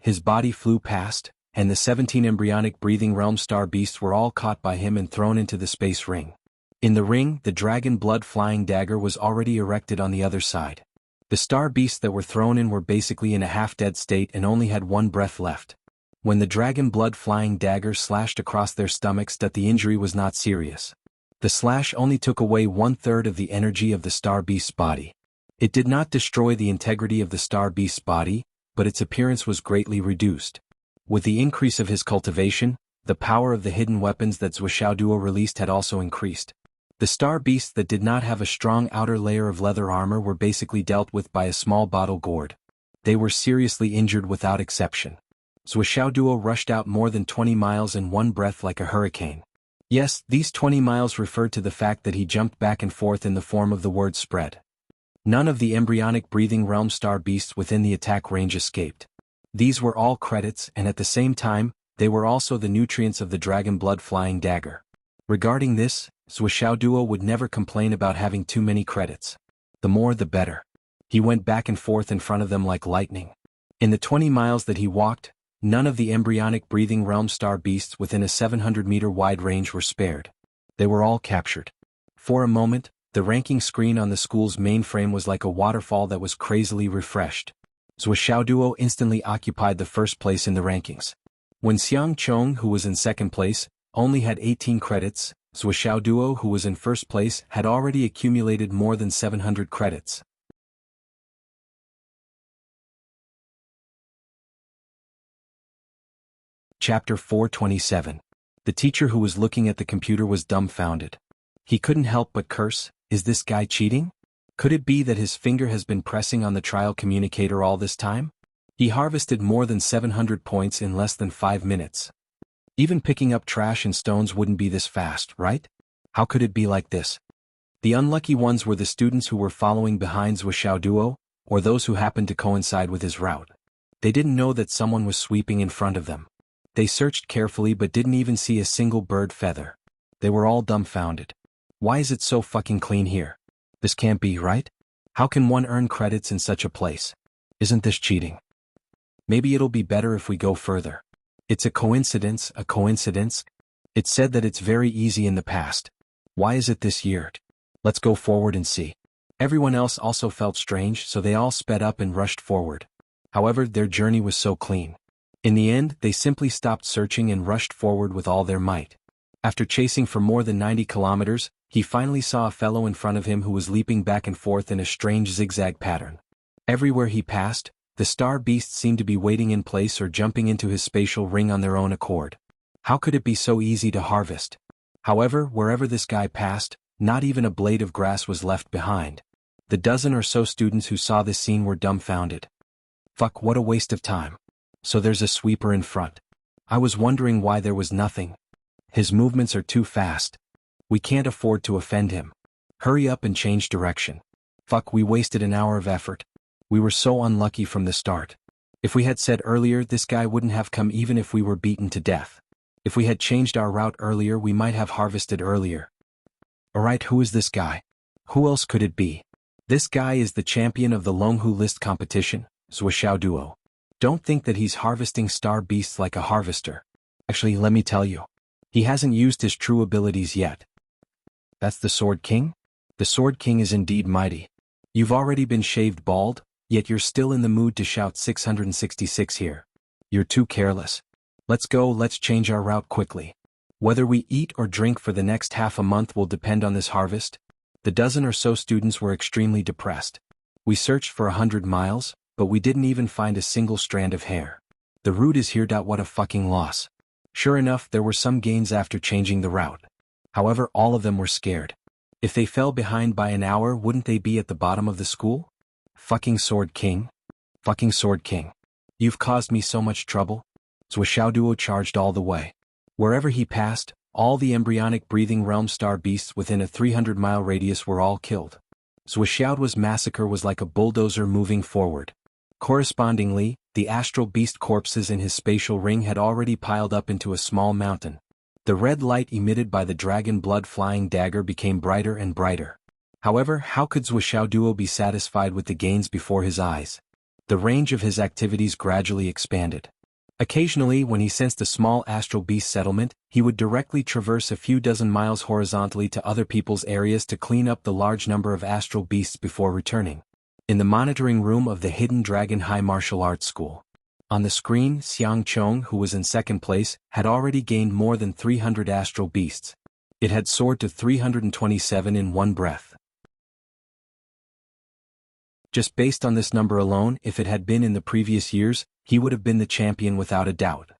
His body flew past, and the 17 embryonic breathing realm star beasts were all caught by him and thrown into the space ring. In the ring, the dragon blood flying dagger was already erected on the other side. The star beasts that were thrown in were basically in a half-dead state and only had one breath left. When the dragon blood flying dagger slashed across their stomachs, that the injury was not serious. The slash only took away 1/3 of the energy of the star beast's body. It did not destroy the integrity of the star beast's body, but its appearance was greatly reduced. With the increase of his cultivation, the power of the hidden weapons that Zhou Xiaoduo released had also increased. The star beasts that did not have a strong outer layer of leather armor were basically dealt with by a small bottle gourd. They were seriously injured without exception. Zhou Xiaoduo rushed out more than 20 miles in one breath like a hurricane. Yes, these 20 miles referred to the fact that he jumped back and forth in the form of the word spread. None of the embryonic breathing realm star beasts within the attack range escaped. These were all credits, and at the same time, they were also the nutrients of the dragon blood flying dagger. Regarding this, Zhou Xiaoduo would never complain about having too many credits. The more the better. He went back and forth in front of them like lightning. In the 20 miles that he walked, none of the embryonic breathing realm star beasts within a 700-meter wide range were spared. They were all captured. For a moment, the ranking screen on the school's mainframe was like a waterfall that was crazily refreshed. Zhou Xiaoduo instantly occupied the first place in the rankings. When Xiang Chong, who was in second place, only had 18 credits, Zhou Xiaoduo, who was in first place, had already accumulated more than 700 credits. Chapter 427. The teacher who was looking at the computer was dumbfounded. He couldn't help but curse, "Is this guy cheating? Could it be that his finger has been pressing on the trial communicator all this time? He harvested more than 700 points in less than 5 minutes. Even picking up trash and stones wouldn't be this fast, right? How could it be like this?" The unlucky ones were the students who were following behind Zhou Xiaoduo, or those who happened to coincide with his route. They didn't know that someone was sweeping in front of them. They searched carefully but didn't even see a single bird feather. They were all dumbfounded. Why is it so fucking clean here? This can't be right? How can one earn credits in such a place? Isn't this cheating? Maybe it'll be better if we go further. It's a coincidence, a coincidence. It said that it's very easy in the past. Why is it this year? Let's go forward and see. Everyone else also felt strange, so they all sped up and rushed forward. However, their journey was so clean. In the end, they simply stopped searching and rushed forward with all their might. After chasing for more than 90 kilometers, he finally saw a fellow in front of him who was leaping back and forth in a strange zigzag pattern. Everywhere he passed, the star beasts seemed to be waiting in place or jumping into his spatial ring on their own accord. How could it be so easy to harvest? However, wherever this guy passed, not even a blade of grass was left behind. The dozen or so students who saw this scene were dumbfounded. Fuck, what a waste of time. So there's a sweeper in front. I was wondering why there was nothing. His movements are too fast. We can't afford to offend him. Hurry up and change direction. Fuck, we wasted an hour of effort. We were so unlucky from the start. If we had said earlier, this guy wouldn't have come even if we were beaten to death. If we had changed our route earlier, we might have harvested earlier. Alright, who is this guy? Who else could it be? This guy is the champion of the Longhu list competition, Zhou Xiaoduo. Don't think that he's harvesting star beasts like a harvester. Actually, let me tell you. He hasn't used his true abilities yet. That's the Sword King? The Sword King is indeed mighty. You've already been shaved bald, yet you're still in the mood to shout 666 here. You're too careless. Let's go, let's change our route quickly. Whether we eat or drink for the next half a month will depend on this harvest. The dozen or so students were extremely depressed. We searched for 100 miles, but we didn't even find a single strand of hair. The route is here. What a fucking loss. Sure enough, there were some gains after changing the route. However, all of them were scared. If they fell behind by an hour, wouldn't they be at the bottom of the school? Fucking Sword King. Fucking Sword King. You've caused me so much trouble. Zhou Xiaoduo charged all the way. Wherever he passed, All the embryonic breathing realm star beasts within a 300-mile radius were all killed. Zhuxiaoduo's massacre was like a bulldozer moving forward. Correspondingly, the astral beast corpses in his spatial ring had already piled up into a small mountain. The red light emitted by the dragon blood flying dagger became brighter and brighter. However, how could Zhuxiaoduo be satisfied with the gains before his eyes? The range of his activities gradually expanded. Occasionally, when he sensed a small astral beast settlement, he would directly traverse a few dozen miles horizontally to other people's areas to clean up the large number of astral beasts before returning. In the monitoring room of the Hidden Dragon High Martial Arts School. On the screen, Xiang Chong, who was in second place, had already gained more than 300 astral beasts. It had soared to 327 in one breath. Just based on this number alone, if it had been in the previous years, he would have been the champion without a doubt.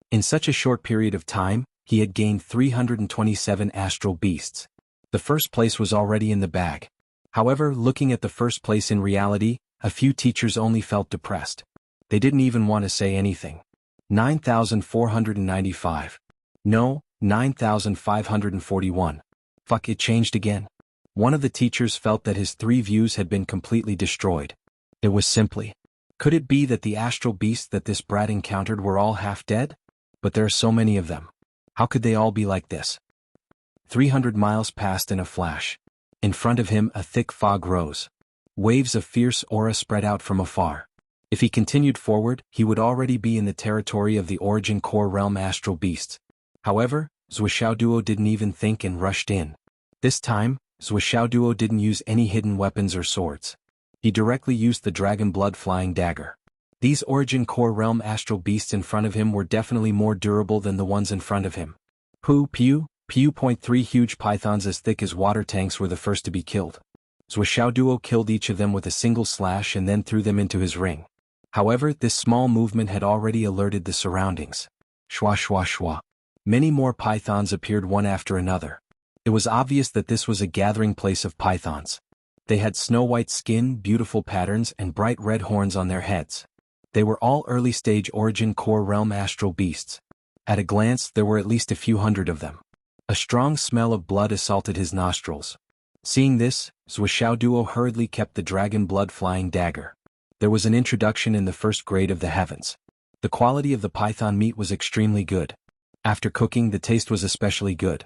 In such a short period of time, he had gained 327 astral beasts. The first place was already in the bag. However, looking at the first place in reality, a few teachers only felt depressed. They didn't even want to say anything. 9,495. No, 9,541. Fuck, it changed again. One of the teachers felt that his 3 views had been completely destroyed. It was simply, could it be that the astral beasts that this brat encountered were all half dead? But there are so many of them. How could they all be like this? 300 miles passed in a flash. In front of him a thick fog rose. Waves of fierce aura spread out from afar. If he continued forward, he would already be in the territory of the origin core realm astral beasts. However, Zhuxiaoduo didn't even think and rushed in. This time, Zhuxiaoduo didn't use any hidden weapons or swords. He directly used the dragon blood flying dagger. These origin core realm astral beasts in front of him were definitely more durable than the ones in front of him. Pew. 3 huge pythons as thick as water tanks were the first to be killed. Zhuxiaoduo killed each of them with a single slash and then threw them into his ring. However, this small movement had already alerted the surroundings. Shwa shwa shwa. Many more pythons appeared one after another. It was obvious that this was a gathering place of pythons. They had snow-white skin, beautiful patterns, and bright red horns on their heads. They were all early-stage origin core realm astral beasts. At a glance, there were at least a few hundred of them. A strong smell of blood assaulted his nostrils. Seeing this, Zhuxiaoduo hurriedly kept the dragon blood flying dagger. There was an introduction in the first grade of the heavens. The quality of the python meat was extremely good. After cooking, the taste was especially good.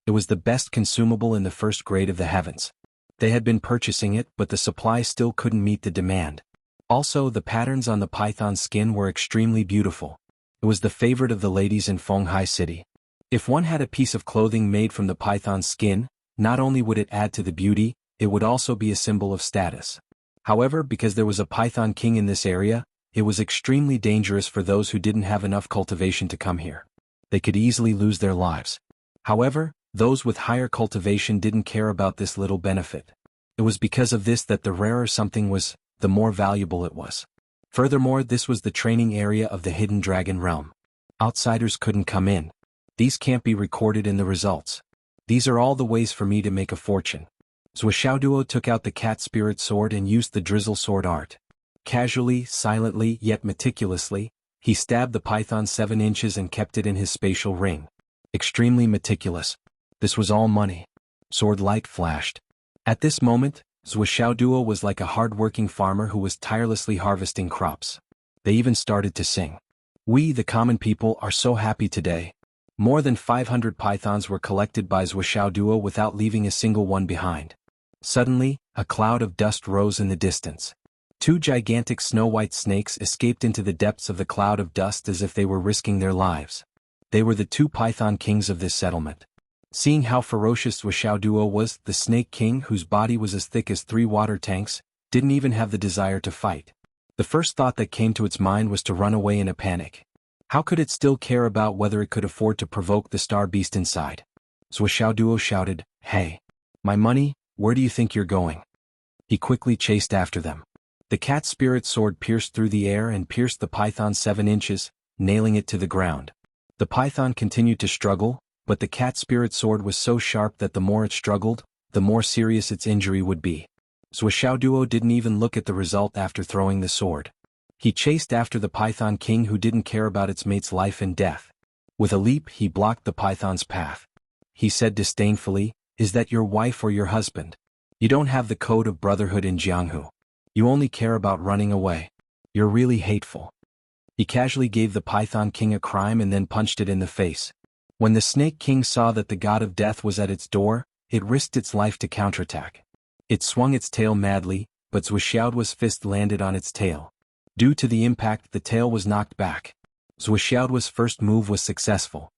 It was the best consumable in the first grade of the heavens. They had been purchasing it, but the supply still couldn't meet the demand. Also, the patterns on the python's skin were extremely beautiful. It was the favorite of the ladies in Fenghai City. If one had a piece of clothing made from the python's skin, not only would it add to the beauty, it would also be a symbol of status. However, because there was a python king in this area, it was extremely dangerous for those who didn't have enough cultivation to come here. They could easily lose their lives. However, those with higher cultivation didn't care about this little benefit. It was because of this that the rarer something was, the more valuable it was. Furthermore, this was the training area of the Hidden Dragon Realm. Outsiders couldn't come in. These can't be recorded in the results. These are all the ways for me to make a fortune. Zhuxiaoduo took out the cat spirit sword and used the drizzle sword art. Casually, silently, yet meticulously, he stabbed the python 7 inches and kept it in his spatial ring. Extremely meticulous. This was all money. Sword light flashed. At this moment, Zhuxiaoduo was like a hard-working farmer who was tirelessly harvesting crops. They even started to sing. We, the common people, are so happy today. More than 500 pythons were collected by Zhuxiaoduo without leaving a single one behind. Suddenly, a cloud of dust rose in the distance. 2 gigantic snow-white snakes escaped into the depths of the cloud of dust as if they were risking their lives. They were the 2 python kings of this settlement. Seeing how ferocious Zhuxiaoduo was, the snake king, whose body was as thick as 3 water tanks, didn't even have the desire to fight. The first thought that came to its mind was to run away in a panic. How could it still care about whether it could afford to provoke the star beast inside? Zhuxiaoduo shouted, "Hey! My money, where do you think you're going?" He quickly chased after them. The cat spirit sword pierced through the air and pierced the python 7 inches, nailing it to the ground. The python continued to struggle, but the cat spirit sword was so sharp that the more it struggled, the more serious its injury would be. Zhuxiaoduo didn't even look at the result after throwing the sword. He chased after the python king who didn't care about its mate's life and death. With a leap he blocked the python's path. He said disdainfully, "Is that your wife or your husband? You don't have the code of brotherhood in Jianghu. You only care about running away. You're really hateful." He casually gave the Python King a crime and then punched it in the face. When the Snake King saw that the god of death was at its door, it risked its life to counterattack. It swung its tail madly, but Zhuxiaoduo's fist landed on its tail. Due to the impact, the tail was knocked back. Zhuxiaoduo's first move was successful.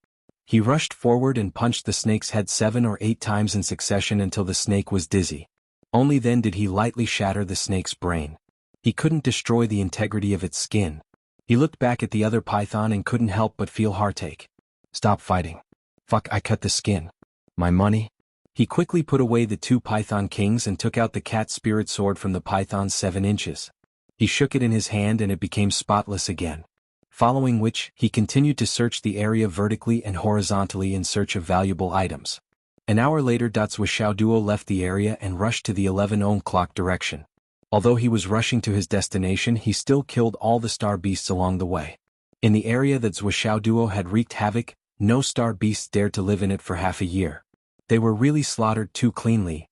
He rushed forward and punched the snake's head 7 or 8 times in succession until the snake was dizzy. Only then did he lightly shatter the snake's brain. He couldn't destroy the integrity of its skin. He looked back at the other python and couldn't help but feel heartache. "Stop fighting. Fuck, I cut the skin. My money?" He quickly put away the 2 python kings and took out the cat spirit sword from the python's 7 inches. He shook it in his hand and it became spotless again. Following which, he continued to search the area vertically and horizontally in search of valuable items. An hour later, Zhuxiaoduo left the area and rushed to the 11 o'clock direction. Although he was rushing to his destination, he still killed all the star beasts along the way. In the area that Zhuxiaoduo had wreaked havoc, no star beasts dared to live in it for half a year. They were really slaughtered too cleanly.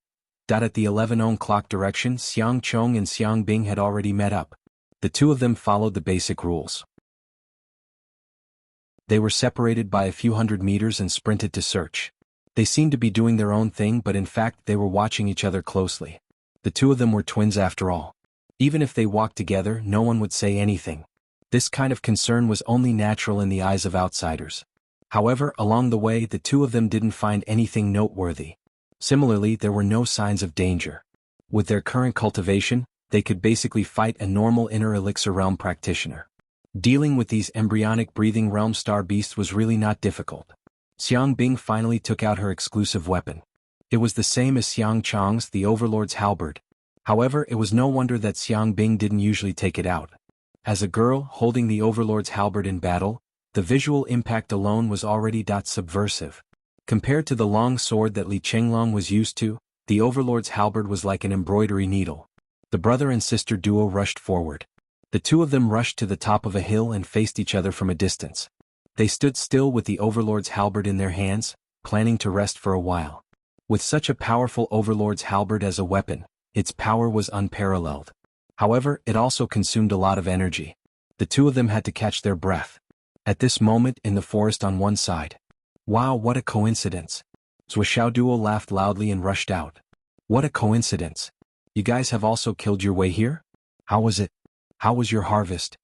At the 11 o'clock direction, Xiang Chong and Xiang Bing had already met up. The 2 of them followed the basic rules. They were separated by a few hundred meters and sprinted to search. They seemed to be doing their own thing, but in fact they were watching each other closely. The 2 of them were twins after all. Even if they walked together, no one would say anything. This kind of concern was only natural in the eyes of outsiders. However, along the way, the 2 of them didn't find anything noteworthy. Similarly, there were no signs of danger. With their current cultivation, they could basically fight a normal inner elixir realm practitioner. Dealing with these embryonic breathing realm star beasts was really not difficult. Xiang Bing finally took out her exclusive weapon. It was the same as Xiang Chong's, the Overlord's halberd. However, it was no wonder that Xiang Bing didn't usually take it out. As a girl holding the Overlord's halberd in battle, the visual impact alone was already subversive. Compared to the long sword that Li Chenglong was used to, the Overlord's halberd was like an embroidery needle. The brother and sister duo rushed forward. The 2 of them rushed to the top of a hill and faced each other from a distance. They stood still with the Overlord's halberd in their hands, planning to rest for a while. With such a powerful Overlord's halberd as a weapon, its power was unparalleled. However, it also consumed a lot of energy. The 2 of them had to catch their breath. At this moment, in the forest on one side. "Wow, what a coincidence." Zhuxiaoduo laughed loudly and rushed out. "What a coincidence. You guys have also killed your way here? How was it? How was your harvest?"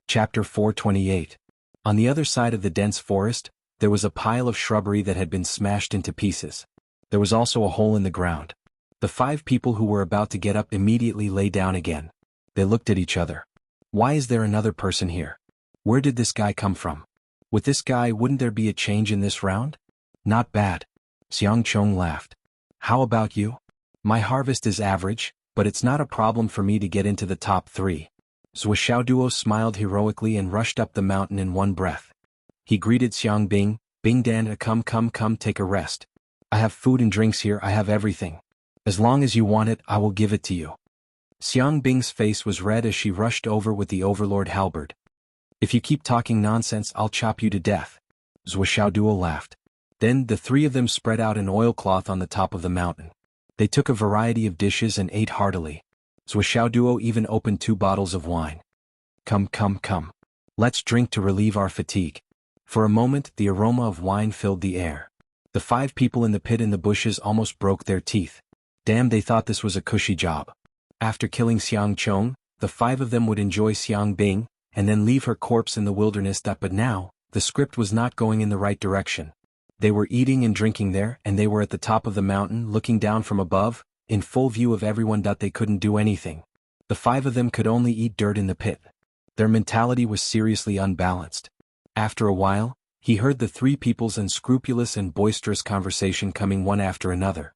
Chapter 428. On the other side of the dense forest, there was a pile of shrubbery that had been smashed into pieces. There was also a hole in the ground. The 5 people who were about to get up immediately lay down again. They looked at each other. "Why is there another person here? Where did this guy come from? With this guy, wouldn't there be a change in this round?" "Not bad." Xiang Chong laughed. "How about you?" "My harvest is average, but it's not a problem for me to get into the top 3. Zhuxiaoduo smiled heroically and rushed up the mountain in one breath. He greeted Xiang Bing. "Bing Dan, come, take a rest. I have food and drinks here, I have everything. As long as you want it, I will give it to you." Xiang Bing's face was red as she rushed over with the Overlord halberd. "If you keep talking nonsense, I'll chop you to death." Zhuxiaoduo laughed. Then the 3 of them spread out an oilcloth on the top of the mountain. They took a variety of dishes and ate heartily. Zhuxiaoduo even opened 2 bottles of wine. Come. Let's drink to relieve our fatigue." For a moment, the aroma of wine filled the air. The 5 people in the pit in the bushes almost broke their teeth. Damn, they thought this was a cushy job. After killing Xiang Chong, the 5 of them would enjoy Xiang Bing, and then leave her corpse in the wilderness. But now, the script was not going in the right direction. They were eating and drinking there, and they were at the top of the mountain looking down from above, in full view of everyone. They couldn't do anything. The 5 of them could only eat dirt in the pit. Their mentality was seriously unbalanced. After a while, he heard the 3 people's unscrupulous and boisterous conversation coming one after another.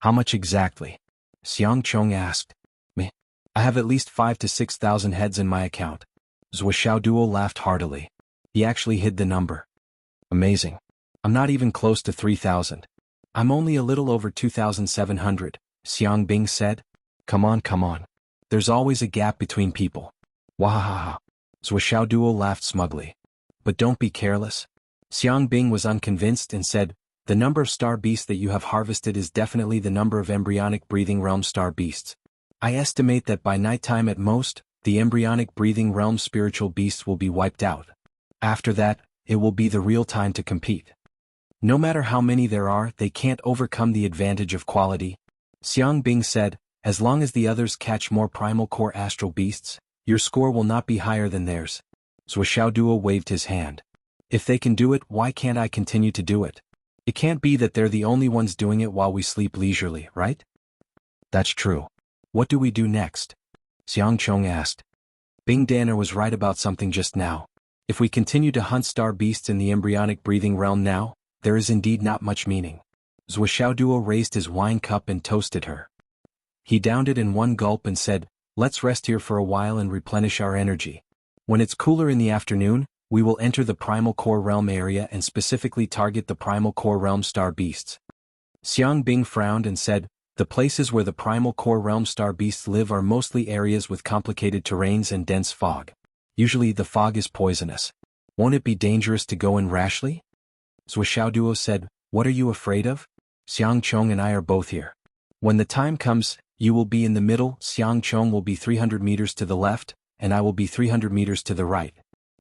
"How much exactly?" Xiang Chong asked. "Me? I have at least 5,000 to 6,000 heads in my account." Zhuxiaoduo laughed heartily. He actually hid the number. "Amazing. I'm not even close to 3,000. I'm only a little over 2,700, Xiang Bing said. Come on. There's always a gap between people. Wahaha. Zhuo Duo laughed smugly. But don't be careless. Xiang Bing was unconvinced and said, the number of star beasts that you have harvested is definitely the number of embryonic breathing realm star beasts. I estimate that by nighttime at most, the embryonic breathing realm spiritual beasts will be wiped out. After that, it will be the real time to compete. No matter how many there are, they can't overcome the advantage of quality. Xiang Bing said, as long as the others catch more primal core astral beasts, your score will not be higher than theirs. Zhuo Duo waved his hand. If they can do it, why can't I continue to do it? It can't be that they're the only ones doing it while we sleep leisurely, right? That's true. What do we do next? Xiang Chong asked. Bing Danner was right about something just now. If we continue to hunt star beasts in the embryonic breathing realm now, there is indeed not much meaning. Zhuo Duo raised his wine cup and toasted her. He downed it in one gulp and said, let's rest here for a while and replenish our energy. When it's cooler in the afternoon, we will enter the primal core realm area and specifically target the primal core realm star beasts. Xiang Bing frowned and said, the places where the primal core realm star beasts live are mostly areas with complicated terrains and dense fog. Usually the fog is poisonous. Won't it be dangerous to go in rashly? Zhuo Duo said, what are you afraid of? Xiang Chong and I are both here. When the time comes, you will be in the middle. Xiang Chong will be 300 meters to the left, and I will be 300 meters to the right.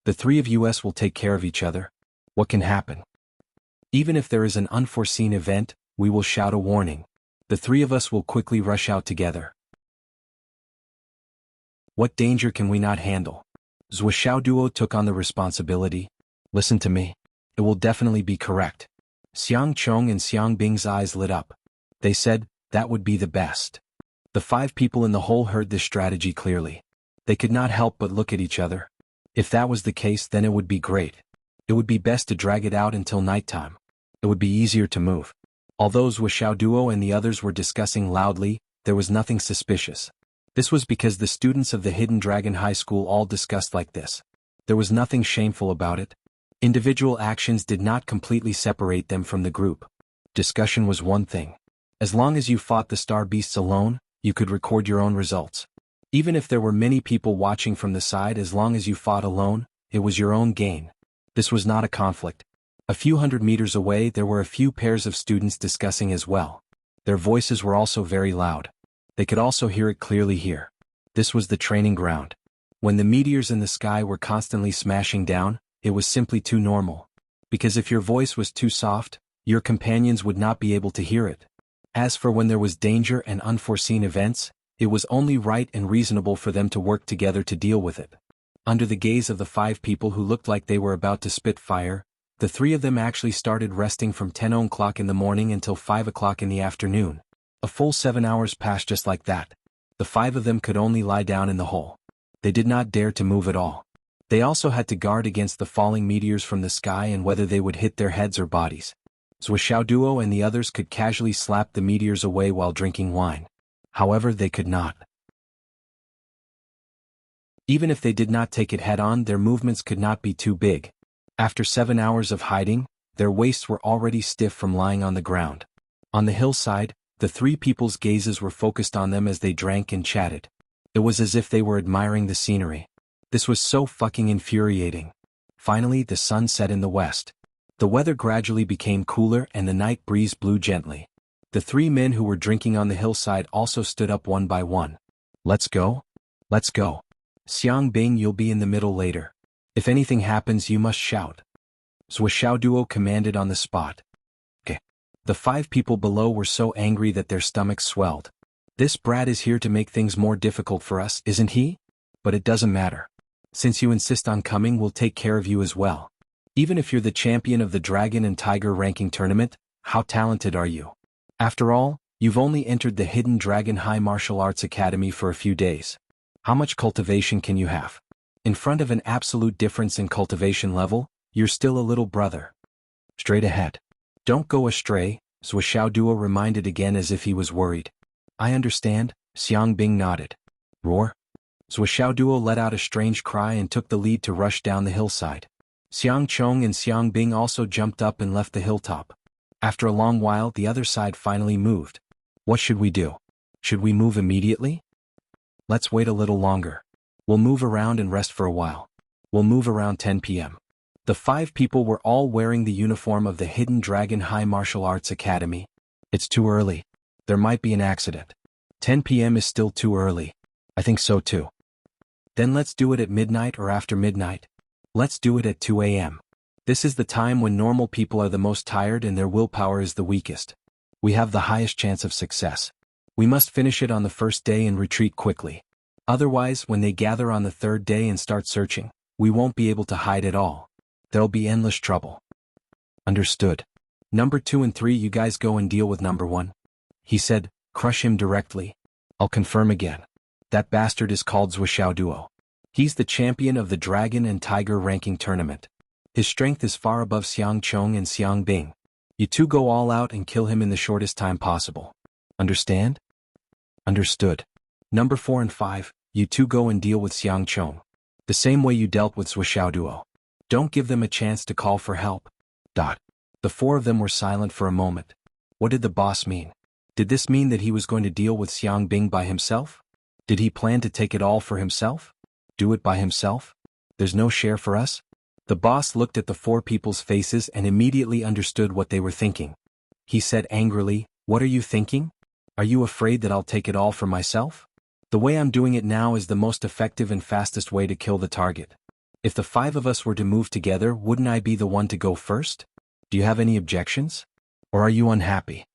The three of us will take care of each other. What can happen? Even if there is an unforeseen event, we will shout a warning. The three of us will quickly rush out together. What danger can we not handle? Zhuo Duo took on the responsibility. Listen to me. It will definitely be correct. Xiang Chong and Xiang Bing's eyes lit up. They said, that would be the best. The 5 people in the hole heard this strategy clearly. They could not help but look at each other. If that was the case, then it would be great. It would be best to drag it out until nighttime. It would be easier to move. Although Zhuo Duo and the others were discussing loudly, there was nothing suspicious. This was because the students of the Hidden Dragon High School all discussed like this. There was nothing shameful about it. Individual actions did not completely separate them from the group. Discussion was one thing. As long as you fought the star beasts alone, you could record your own results. Even if there were many people watching from the side, as long as you fought alone, it was your own gain. This was not a conflict. A few hundred meters away there were a few pairs of students discussing as well. Their voices were also very loud. They could also hear it clearly here. This was the training ground. When the meteors in the sky were constantly smashing down, it was simply too normal. Because if your voice was too soft, your companions would not be able to hear it. As for when there was danger and unforeseen events, it was only right and reasonable for them to work together to deal with it. Under the gaze of the 5 people who looked like they were about to spit fire, the 3 of them actually started resting from 10 o'clock in the morning until 5 o'clock in the afternoon. A full 7 hours passed just like that. The 5 of them could only lie down in the hole. They did not dare to move at all. They also had to guard against the falling meteors from the sky and whether they would hit their heads or bodies. Zhuo Duo and the others could casually slap the meteors away while drinking wine. However, they could not. Even if they did not take it head-on, their movements could not be too big. After 7 hours of hiding, their waists were already stiff from lying on the ground. On the hillside, the 3 people's gazes were focused on them as they drank and chatted. It was as if they were admiring the scenery. This was so fucking infuriating. Finally, the sun set in the west. The weather gradually became cooler and the night breeze blew gently. The 3 men who were drinking on the hillside also stood up one by one. Let's go? Let's go. Xiang Bing, you'll be in the middle later. If anything happens, you must shout. Zhuo Duo commanded on the spot. Okay. The 5 people below were so angry that their stomachs swelled. This brat is here to make things more difficult for us, isn't he? But it doesn't matter. Since you insist on coming, we'll take care of you as well. Even if you're the champion of the Dragon and Tiger ranking tournament, how talented are you? After all, you've only entered the Hidden Dragon High Martial Arts Academy for a few days. How much cultivation can you have? In front of an absolute difference in cultivation level, you're still a little brother. Straight ahead. Don't go astray, Zhuo Duo reminded again as if he was worried. I understand, Xiang Bing nodded. Roar. Zhuo Duo let out a strange cry and took the lead to rush down the hillside. Xiang Chong and Xiang Bing also jumped up and left the hilltop. After a long while, the other side finally moved. What should we do? Should we move immediately? Let's wait a little longer. We'll move around and rest for a while. We'll move around 10 p.m. The 5 people were all wearing the uniform of the Hidden Dragon High Martial Arts Academy. It's too early. There might be an accident. 10 p.m. is still too early. I think so too. Then let's do it at midnight or after midnight. Let's do it at 2 a.m. This is the time when normal people are the most tired and their willpower is the weakest. We have the highest chance of success. We must finish it on the first day and retreat quickly. Otherwise, when they gather on the third day and start searching, we won't be able to hide at all. There'll be endless trouble. Understood. Number 2 and 3, you guys go and deal with number 1. He said, crush him directly. I'll confirm again. That bastard is called Zhuoxiao Duo. He's the champion of the Dragon and Tiger ranking tournament. His strength is far above Xiang Chong and Xiang Bing. You two go all out and kill him in the shortest time possible. Understand? Understood. Number 4 and 5, you two go and deal with Xiang Chong. The same way you dealt with Zhuoxiao Duo. Don't give them a chance to call for help. The 4 of them were silent for a moment. What did the boss mean? Did this mean that he was going to deal with Xiang Bing by himself? Did he plan to take it all for himself? Do it by himself? There's no share for us? The boss looked at the 4 people's faces and immediately understood what they were thinking. He said angrily, what are you thinking? Are you afraid that I'll take it all for myself? The way I'm doing it now is the most effective and fastest way to kill the target. If the 5 of us were to move together, wouldn't I be the one to go first? Do you have any objections? Or are you unhappy?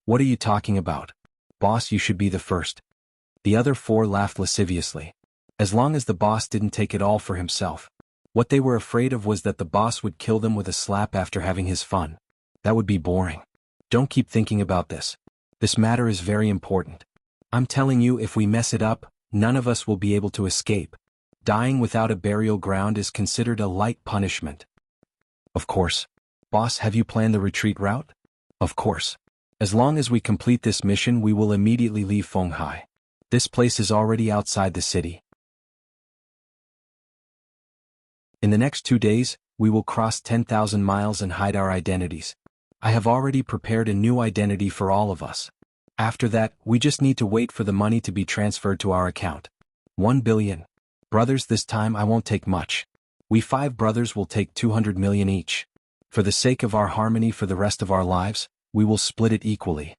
What are you talking about? Boss, you should be the first. The other 4 laughed lasciviously. As long as the boss didn't take it all for himself. What they were afraid of was that the boss would kill them with a slap after having his fun. That would be boring. Don't keep thinking about this. This matter is very important. I'm telling you, if we mess it up, none of us will be able to escape. Dying without a burial ground is considered a light punishment. Of course. Boss, have you planned the retreat route? Of course. As long as we complete this mission, we will immediately leave Fenghai. This place is already outside the city. In the next 2 days, we will cross 10,000 miles and hide our identities. I have already prepared a new identity for all of us. After that, we just need to wait for the money to be transferred to our account. 1 billion. Brothers, this time I won't take much. We 5 brothers will take 200 million each. For the sake of our harmony for the rest of our lives, we will split it equally.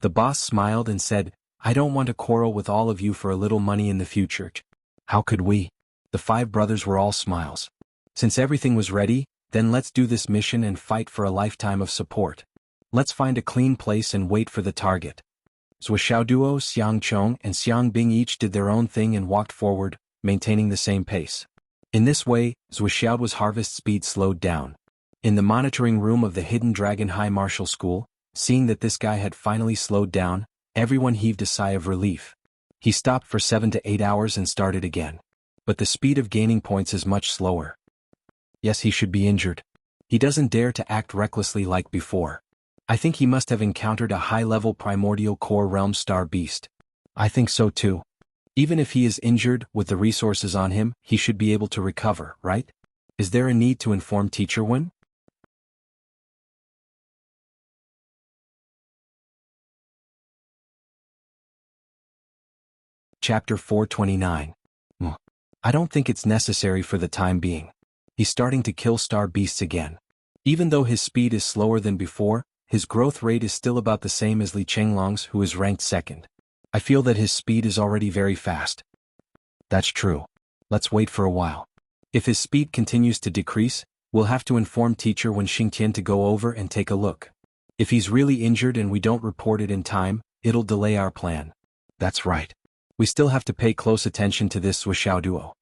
The boss smiled and said, I don't want to quarrel with all of you for a little money in the future. How could we? The 5 brothers were all smiles. Since everything was ready, then let's do this mission and fight for a lifetime of support. Let's find a clean place and wait for the target. Zhuoxiao Duo, Xiang Chong, and Xiang Bing each did their own thing and walked forward, maintaining the same pace. In this way, Zhuoxiao's harvest speed slowed down. In the monitoring room of the Hidden Dragon High Martial School, seeing that this guy had finally slowed down, everyone heaved a sigh of relief. He stopped for 7 to 8 hours and started again. But the speed of gaining points is much slower. Yes, he should be injured. He doesn't dare to act recklessly like before. I think he must have encountered a high-level primordial core realm star beast. I think so too. Even if he is injured, with the resources on him, he should be able to recover, right? Is there a need to inform Teacher Wen? Chapter 429. I don't think it's necessary for the time being. He's starting to kill star beasts again. Even though his speed is slower than before, his growth rate is still about the same as Li Chenglong's, who is ranked 2nd. I feel that his speed is already very fast. That's true. Let's wait for a while. If his speed continues to decrease, we'll have to inform Teacher Wen Xingtian to go over and take a look. If he's really injured and we don't report it in time, it'll delay our plan. That's right. We still have to pay close attention to this Zhuoxiao Duo.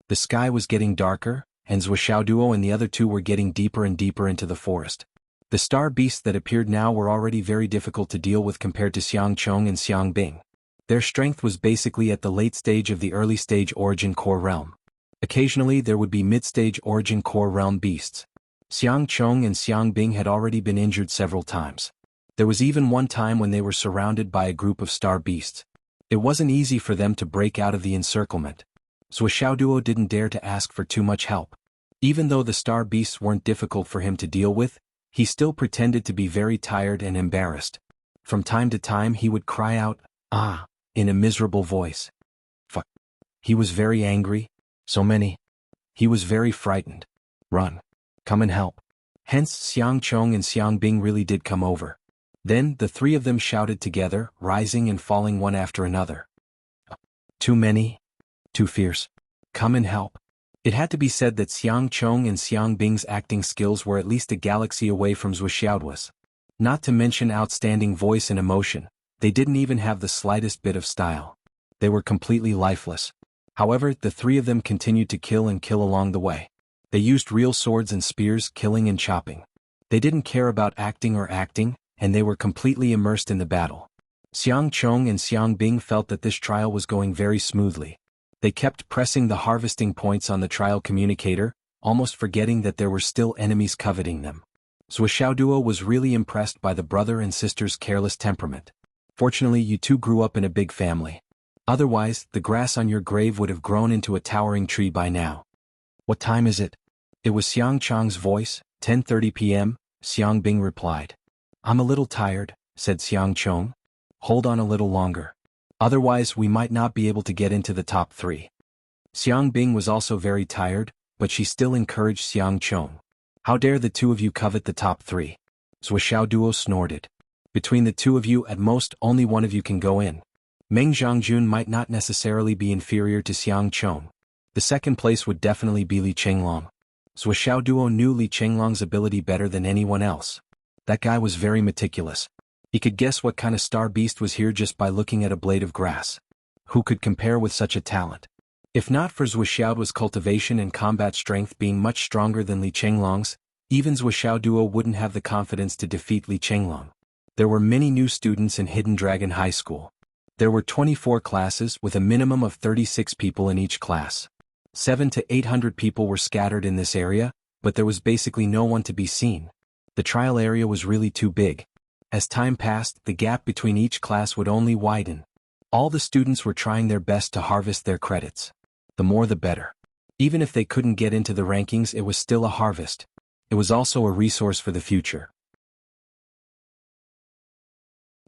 The sky was getting darker, and Zhuoxiao Duo and the other 2 were getting deeper and deeper into the forest. The star beasts that appeared now were already very difficult to deal with compared to Xiang Chong and Xiang Bing. Their strength was basically at the late stage of the early stage origin core realm. Occasionally there would be mid-stage origin core realm beasts. Xiang Chong and Xiang Bing had already been injured several times. There was even one time when they were surrounded by a group of star beasts. It wasn't easy for them to break out of the encirclement. Zhuoxiao Duo didn't dare to ask for too much help. Even though the star beasts weren't difficult for him to deal with, he still pretended to be very tired and embarrassed. From time to time he would cry out, "Ah," in a miserable voice. He was very angry. So many. He was very frightened. Run. Come and help. Hence Xiang Chong and Xiang Bing really did come over. Then the three of them shouted together, rising and falling one after another. Too many. Too fierce. Come and help. It had to be said that Xiang Chong and Xiang Bing's acting skills were at least a galaxy away from Zhuxiaodua's. Not to mention outstanding voice and emotion, they didn't even have the slightest bit of style. They were completely lifeless. However, the three of them continued to kill and kill along the way. They used real swords and spears, killing and chopping. They didn't care about acting, and they were completely immersed in the battle. Xiang Chong and Xiang Bing felt that this trial was going very smoothly. They kept pressing the harvesting points on the trial communicator, almost forgetting that there were still enemies coveting them. Zhuxiaoduo was really impressed by the brother and sister's careless temperament. Fortunately, you two grew up in a big family. Otherwise, the grass on your grave would have grown into a towering tree by now. What time is it? It was Xiang Chong's voice. 10:30 p.m., Xiang Bing replied. I'm a little tired, said Xiang Chong. Hold on a little longer. Otherwise we might not be able to get into the top 3. Xiang Bing was also very tired, but she still encouraged Xiang Chong. How dare the two of you covet the top 3? Zhuxiaoduo snorted. Between the two of you, at most only one of you can go in. Meng Zhongjun might not necessarily be inferior to Xiang Chong. The second place would definitely be Li Chenglong. Zhuxiaoduo knew Li Chenglong's ability better than anyone else. That guy was very meticulous. He could guess what kind of star beast was here just by looking at a blade of grass. Who could compare with such a talent? If not for Zhuxiaoduo's cultivation and combat strength being much stronger than Li Chenglong's, even Zhuxiaoduo wouldn't have the confidence to defeat Li Chenglong. There were many new students in Hidden Dragon High School. There were 24 classes with a minimum of 36 people in each class. 700 to 800 people were scattered in this area, but there was basically no one to be seen. The trial area was really too big. As time passed, the gap between each class would only widen. All the students were trying their best to harvest their credits. The more the better. Even if they couldn't get into the rankings, it was still a harvest. It was also a resource for the future.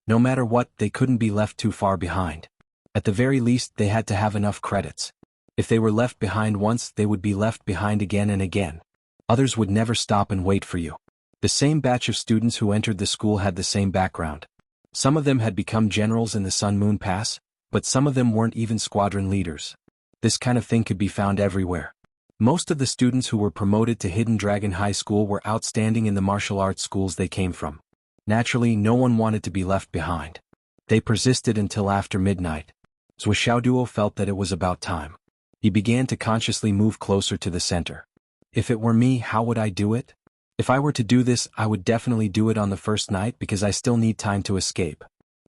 No matter what, they couldn't be left too far behind. At the very least, they had to have enough credits. If they were left behind once, they would be left behind again and again. Others would never stop and wait for you. The same batch of students who entered the school had the same background. Some of them had become generals in the Sun Moon Pass, but some of them weren't even squadron leaders. This kind of thing could be found everywhere. Most of the students who were promoted to Hidden Dragon High School were outstanding in the martial arts schools they came from. Naturally, no one wanted to be left behind. They persisted until after midnight. Zhuxiaoduo felt that it was about time. He began to consciously move closer to the center. If it were me, how would I do it? If I were to do this, I would definitely do it on the first night because I still need time to escape.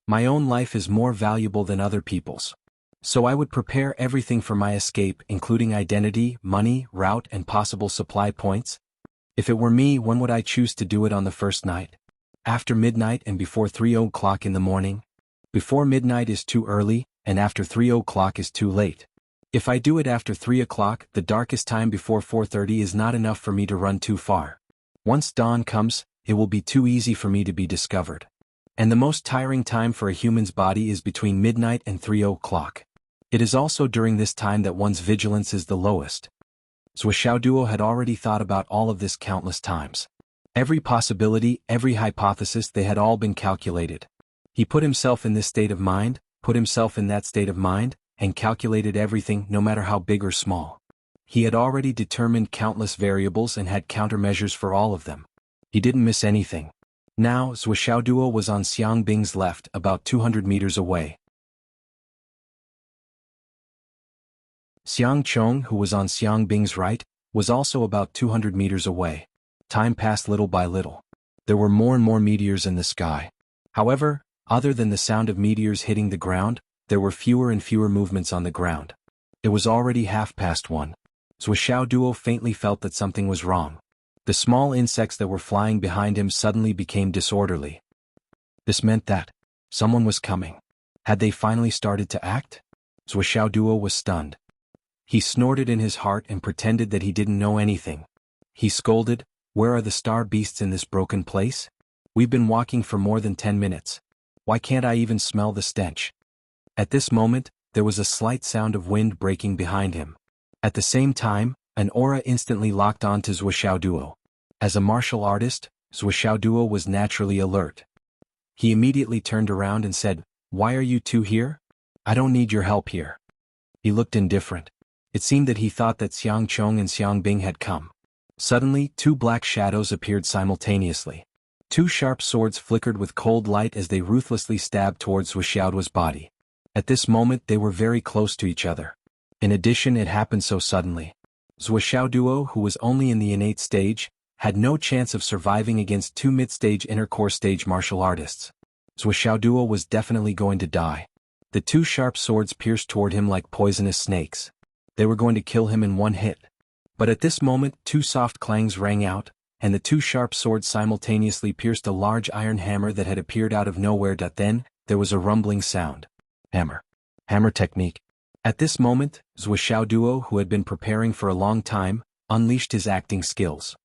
My own life is more valuable than other people's. So I would prepare everything for my escape, including identity, money, route, and possible supply points. If it were me, when would I choose to do it on the first night? After midnight and before 3 o'clock in the morning? Before midnight is too early, and after 3 o'clock is too late. If I do it after 3 o'clock, the darkest time before 4:30 is not enough for me to run too far. Once dawn comes, it will be too easy for me to be discovered. And the most tiring time for a human's body is between midnight and 3 o'clock. It is also during this time that one's vigilance is the lowest. Zhuxiaoduo had already thought about all of this countless times. Every possibility, every hypothesis, they had all been calculated. He put himself in this state of mind, put himself in that state of mind, and calculated everything, no matter how big or small. He had already determined countless variables and had countermeasures for all of them. He didn't miss anything. Now, Zhuxiaoduo was on Xiang Bing's left, about 200 meters away. Xiang Chong, who was on Xiang Bing's right, was also about 200 meters away. Time passed little by little. There were more and more meteors in the sky. However, other than the sound of meteors hitting the ground, there were fewer and fewer movements on the ground. It was already 1:30. Zhuxiaoduo faintly felt that something was wrong. The small insects that were flying behind him suddenly became disorderly. This meant that someone was coming. Had they finally started to act? Zhuxiaoduo was stunned. He snorted in his heart and pretended that he didn't know anything. He scolded, "Where are the star beasts in this broken place? We've been walking for more than 10 minutes. Why can't I even smell the stench?" At this moment, there was a slight sound of wind breaking behind him. At the same time, an aura instantly locked on to Zhuoxiaoduo. As a martial artist, Zhuoxiaoduo was naturally alert. He immediately turned around and said, "Why are you two here? I don't need your help here." He looked indifferent. It seemed that he thought that Xiang Chong and Xiang Bing had come. Suddenly, two black shadows appeared simultaneously. Two sharp swords flickered with cold light as they ruthlessly stabbed towards Zhuoxiaoduo's body. At this moment they were very close to each other. In addition, it happened so suddenly. Zhuoxiaoduo, who was only in the innate stage, had no chance of surviving against two mid-stage inner core stage martial artists. Zhuoxiaoduo was definitely going to die. The two sharp swords pierced toward him like poisonous snakes. They were going to kill him in one hit. But at this moment, two soft clangs rang out, and the two sharp swords simultaneously pierced a large iron hammer that had appeared out of nowhere. Then, there was a rumbling sound. Hammer technique. At this moment, Zhuoxiaoduo, who had been preparing for a long time, unleashed his acting skills.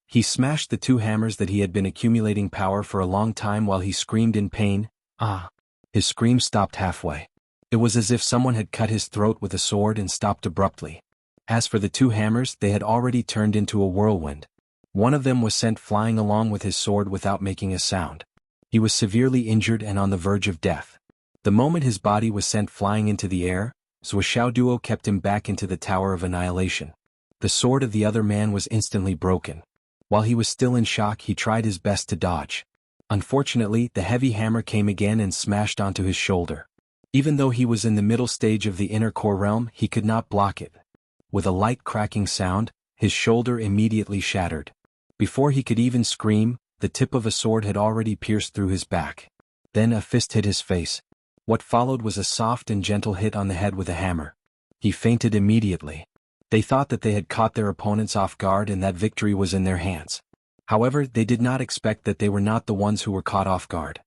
He smashed the two hammers that he had been accumulating power for a long time while he screamed in pain, "Ah!" His scream stopped halfway. It was as if someone had cut his throat with a sword and stopped abruptly. As for the two hammers, they had already turned into a whirlwind. One of them was sent flying along with his sword without making a sound. He was severely injured and on the verge of death. The moment his body was sent flying into the air, Zhuoxiaoduo kept him back into the Tower of Annihilation. The sword of the other man was instantly broken. While he was still in shock, he tried his best to dodge. Unfortunately, the heavy hammer came again and smashed onto his shoulder. Even though he was in the middle stage of the inner core realm, he could not block it. With a light cracking sound, his shoulder immediately shattered. Before he could even scream, the tip of a sword had already pierced through his back. Then a fist hit his face. What followed was a soft and gentle hit on the head with a hammer. He fainted immediately. They thought that they had caught their opponents off guard and that victory was in their hands. However, they did not expect that they were not the ones who were caught off guard.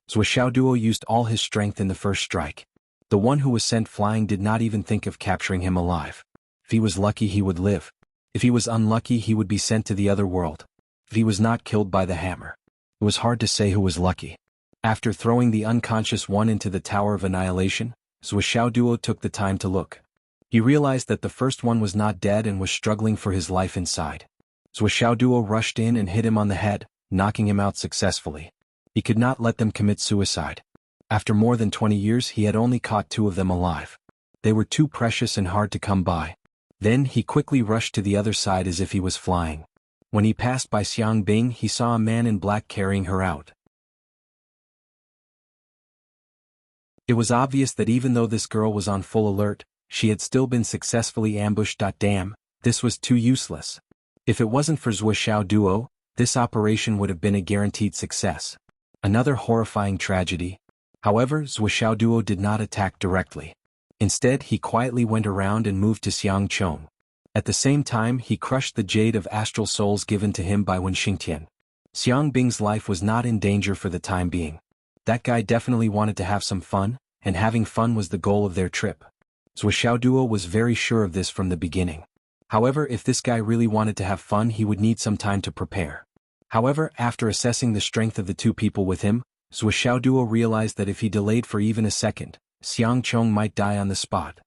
Zhuoxiaoduo used all his strength in the first strike. The one who was sent flying did not even think of capturing him alive. If he was lucky, he would live. If he was unlucky, he would be sent to the other world. If he was not killed by the hammer. It was hard to say who was lucky. After throwing the unconscious one into the Tower of Annihilation, Zhuoxiaoduo took the time to look. He realized that the first one was not dead and was struggling for his life inside. Zhuoxiaoduo rushed in and hit him on the head, knocking him out successfully. He could not let them commit suicide. After more than 20 years, he had only caught two of them alive. They were too precious and hard to come by. Then he quickly rushed to the other side as if he was flying. When he passed by Xiang Bing, he saw a man in black carrying her out. It was obvious that even though this girl was on full alert, she had still been successfully ambushed. Damn, this was too useless. If it wasn't for Zhuoxiaoduo, this operation would have been a guaranteed success. Another horrifying tragedy. However, Zhuoxiaoduo did not attack directly. Instead, he quietly went around and moved to Xiang Chong. At the same time, he crushed the jade of astral souls given to him by Wen Xingtian. Xiang Bing's life was not in danger for the time being. That guy definitely wanted to have some fun, and having fun was the goal of their trip. Zhuoxiaoduo was very sure of this from the beginning. However, if this guy really wanted to have fun, he would need some time to prepare. However, after assessing the strength of the two people with him, Zhuoxiaoduo realized that if he delayed for even a second, Xiang Chong might die on the spot.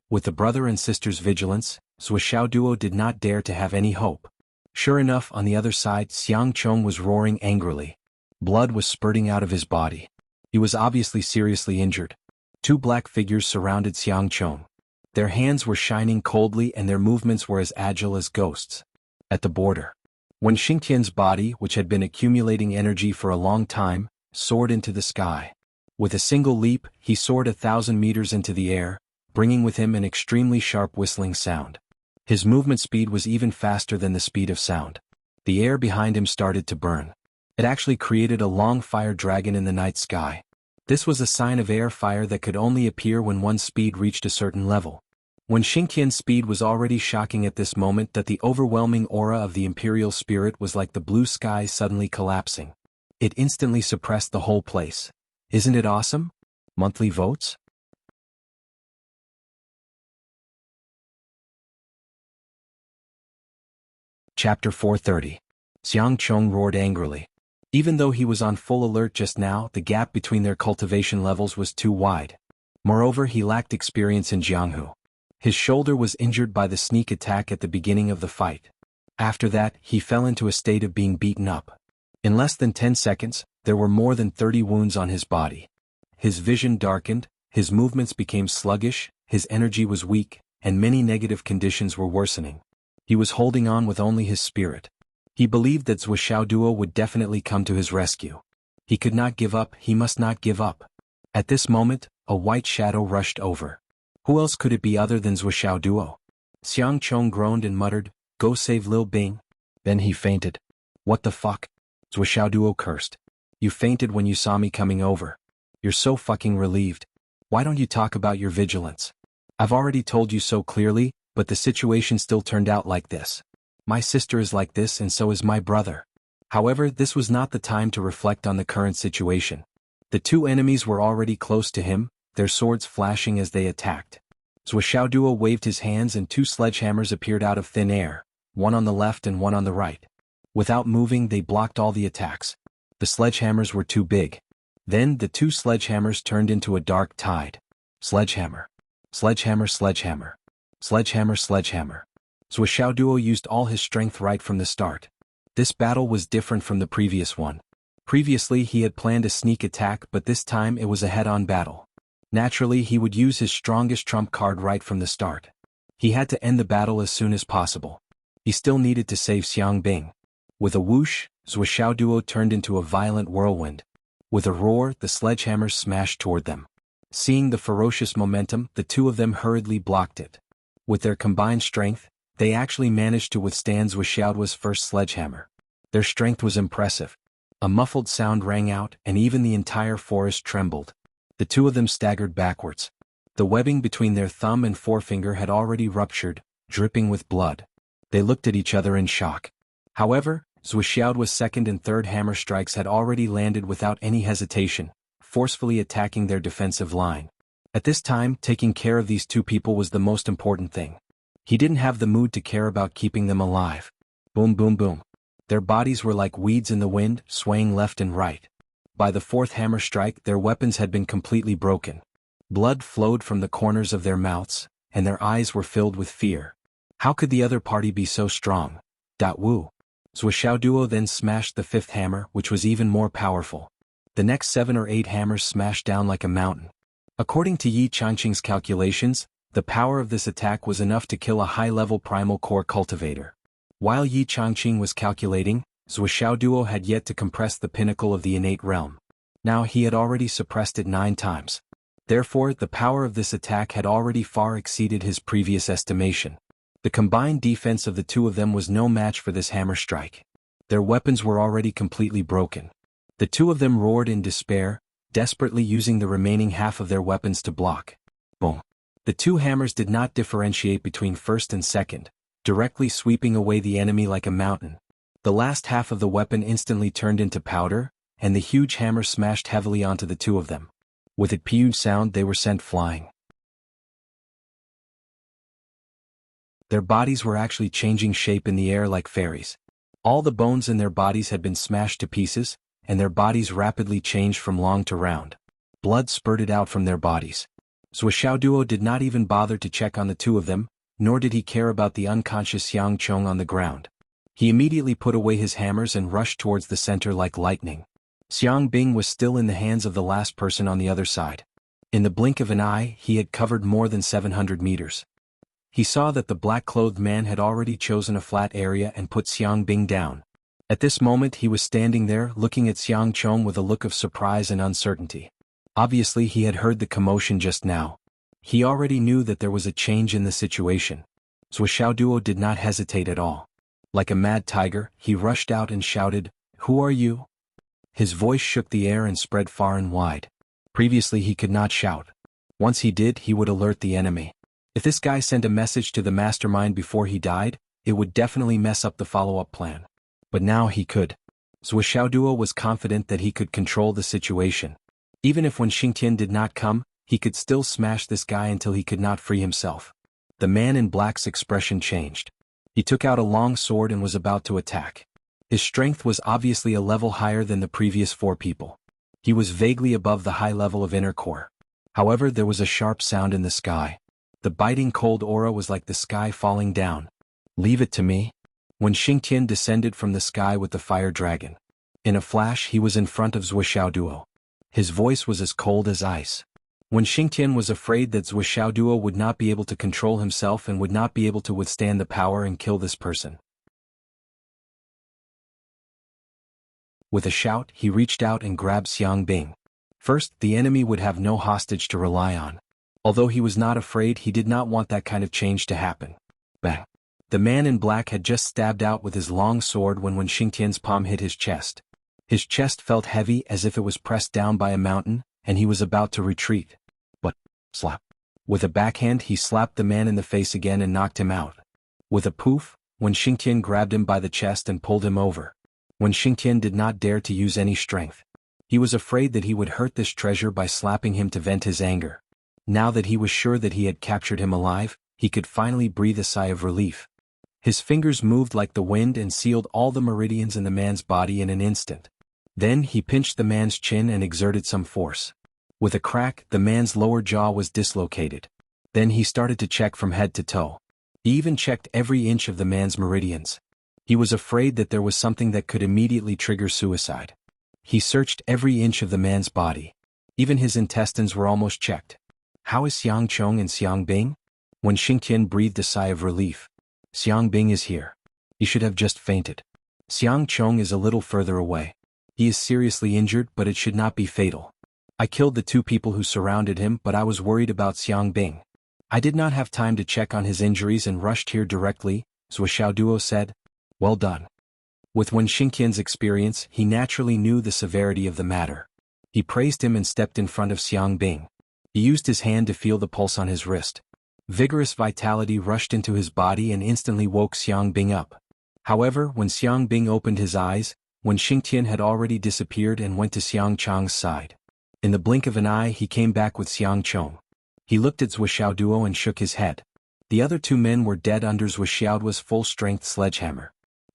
With the brother and sister's vigilance, Zhuoxiaoduo did not dare to have any hope. Sure enough, on the other side, Xiang Chong was roaring angrily. Blood was spurting out of his body. He was obviously seriously injured. Two black figures surrounded Xiang Chong. Their hands were shining coldly and their movements were as agile as ghosts. At the border, Wen Xingtian's body, which had been accumulating energy for a long time, soared into the sky. With a single leap, he soared 1,000 meters into the air, bringing with him an extremely sharp whistling sound. His movement speed was even faster than the speed of sound. The air behind him started to burn. It actually created a long fire dragon in the night sky. This was a sign of air fire that could only appear when one's speed reached a certain level. When Xingtian's speed was already shocking at this moment that the overwhelming aura of the imperial spirit was like the blue sky suddenly collapsing. It instantly suppressed the whole place. Isn't it awesome? Monthly votes? Chapter 430. Xiang Chong roared angrily. Even though he was on full alert just now, the gap between their cultivation levels was too wide. Moreover, he lacked experience in jianghu. His shoulder was injured by the sneak attack at the beginning of the fight. After that, he fell into a state of being beaten up. In less than 10 seconds, there were more than 30 wounds on his body. His vision darkened, his movements became sluggish, his energy was weak, and many negative conditions were worsening. He was holding on with only his spirit. He believed that Zhou Xiaoduo would definitely come to his rescue. He could not give up, he must not give up. At this moment, a white shadow rushed over. Who else could it be other than Zhou Xiaoduo? Xiang Chong groaned and muttered, "Go save Lil Bing." Then he fainted. "What the fuck?" Zhou Xiaoduo cursed. "You fainted when you saw me coming over. You're so fucking relieved. Why don't you talk about your vigilance? I've already told you so clearly, but the situation still turned out like this. My sister is like this and so is my brother." However, this was not the time to reflect on the current situation. The two enemies were already close to him, their swords flashing as they attacked. Zhou Xiaoduo waved his hands and two sledgehammers appeared out of thin air, one on the left and one on the right. Without moving, they blocked all the attacks. The sledgehammers were too big. Then the two sledgehammers turned into a dark tide. Sledgehammer. Sledgehammer, sledgehammer. Sledgehammer, sledgehammer. Zhou Xiaoduo used all his strength right from the start. This battle was different from the previous one. Previously he had planned a sneak attack, but this time it was a head-on battle. Naturally, he would use his strongest trump card right from the start. He had to end the battle as soon as possible. He still needed to save Xiang Bing. With a whoosh, Zhou Xiaoduo turned into a violent whirlwind. With a roar, the sledgehammers smashed toward them. Seeing the ferocious momentum, the two of them hurriedly blocked it. With their combined strength, they actually managed to withstand Zhou Xiaoduo's first sledgehammer. Their strength was impressive. A muffled sound rang out, and even the entire forest trembled. The two of them staggered backwards. The webbing between their thumb and forefinger had already ruptured, dripping with blood. They looked at each other in shock. However, Zhou Xiaoduo's second and third hammer strikes had already landed without any hesitation, forcefully attacking their defensive line. At this time, taking care of these two people was the most important thing. He didn't have the mood to care about keeping them alive. Boom, boom, boom. Their bodies were like weeds in the wind, swaying left and right. By the fourth hammer strike, their weapons had been completely broken. Blood flowed from the corners of their mouths, and their eyes were filled with fear. How could the other party be so strong? Woo. Zhou Xiaoduo then smashed the fifth hammer, which was even more powerful. The next 7 or 8 hammers smashed down like a mountain. According to Yi Changqing's calculations, the power of this attack was enough to kill a high-level primal core cultivator. While Yi Changqing was calculating, Zhou Xiaoduo had yet to compress the pinnacle of the innate realm. Now he had already suppressed it 9 times. Therefore, the power of this attack had already far exceeded his previous estimation. The combined defense of the two of them was no match for this hammer strike. Their weapons were already completely broken. The two of them roared in despair, desperately using the remaining half of their weapons to block. Boom. The two hammers did not differentiate between first and second, directly sweeping away the enemy like a mountain. The last half of the weapon instantly turned into powder, and the huge hammer smashed heavily onto the two of them. With a huge sound, they were sent flying. Their bodies were actually changing shape in the air like fairies. All the bones in their bodies had been smashed to pieces, and their bodies rapidly changed from long to round. Blood spurted out from their bodies. Zhou Xiaoduo did not even bother to check on the two of them, nor did he care about the unconscious Xiang Chong on the ground. He immediately put away his hammers and rushed towards the center like lightning. Xiang Bing was still in the hands of the last person on the other side. In the blink of an eye, he had covered more than 700 meters. He saw that the black-clothed man had already chosen a flat area and put Xiang Bing down. At this moment he was standing there looking at Xiang Chong with a look of surprise and uncertainty. Obviously he had heard the commotion just now. He already knew that there was a change in the situation. Zhou Xiaoduo did not hesitate at all. Like a mad tiger, he rushed out and shouted, "Who are you?" His voice shook the air and spread far and wide. Previously he could not shout. Once he did, he would alert the enemy. If this guy sent a message to the mastermind before he died, it would definitely mess up the follow-up plan. But now he could. Zhou Xiaoduo was confident that he could control the situation. Even if when Xingtian did not come, he could still smash this guy until he could not free himself. The man in black's expression changed. He took out a long sword and was about to attack. His strength was obviously a level higher than the previous 4 people. He was vaguely above the high level of inner core. However, there was a sharp sound in the sky. The biting cold aura was like the sky falling down. Leave it to me. When Xingtian descended from the sky with the fire dragon. In a flash he was in front of Zhuoxiaoduo. His voice was as cold as ice. When Xingtian was afraid that Zhuoxiaoduo would not be able to control himself and would not be able to withstand the power and kill this person. With a shout, he reached out and grabbed Xiang Bing. First, the enemy would have no hostage to rely on. Although he was not afraid, he did not want that kind of change to happen. Bang! The man in black had just stabbed out with his long sword when Xingtian's palm hit his chest. His chest felt heavy as if it was pressed down by a mountain, and he was about to retreat. But, slap. With a backhand he slapped the man in the face again and knocked him out. With a poof, Xingtian grabbed him by the chest and pulled him over. Xingtian did not dare to use any strength. He was afraid that he would hurt this treasure by slapping him to vent his anger. Now that he was sure that he had captured him alive, he could finally breathe a sigh of relief. His fingers moved like the wind and sealed all the meridians in the man's body in an instant. Then he pinched the man's chin and exerted some force. With a crack, the man's lower jaw was dislocated. Then he started to check from head to toe. He even checked every inch of the man's meridians. He was afraid that there was something that could immediately trigger suicide. He searched every inch of the man's body. Even his intestines were almost checked. How is Xiang Chong and Xiang Bing? Xingtian breathed a sigh of relief. Xiang Bing is here. He should have just fainted. Xiang Chong is a little further away. He is seriously injured, but it should not be fatal. I killed the two people who surrounded him, but I was worried about Xiang Bing. I did not have time to check on his injuries and rushed here directly, Zhuoxiaoduo said. Well done. With Xingtian's experience, he naturally knew the severity of the matter. He praised him and stepped in front of Xiang Bing. He used his hand to feel the pulse on his wrist. Vigorous vitality rushed into his body and instantly woke Xiang Bing up. However, when Xiang Bing opened his eyes, Xingtian had already disappeared and went to Xiang Chong's side. In the blink of an eye he came back with Xiang Chong. He looked at Zhuoxiaoduo and shook his head. The other two men were dead under Zhuoxiaoduo's full-strength sledgehammer.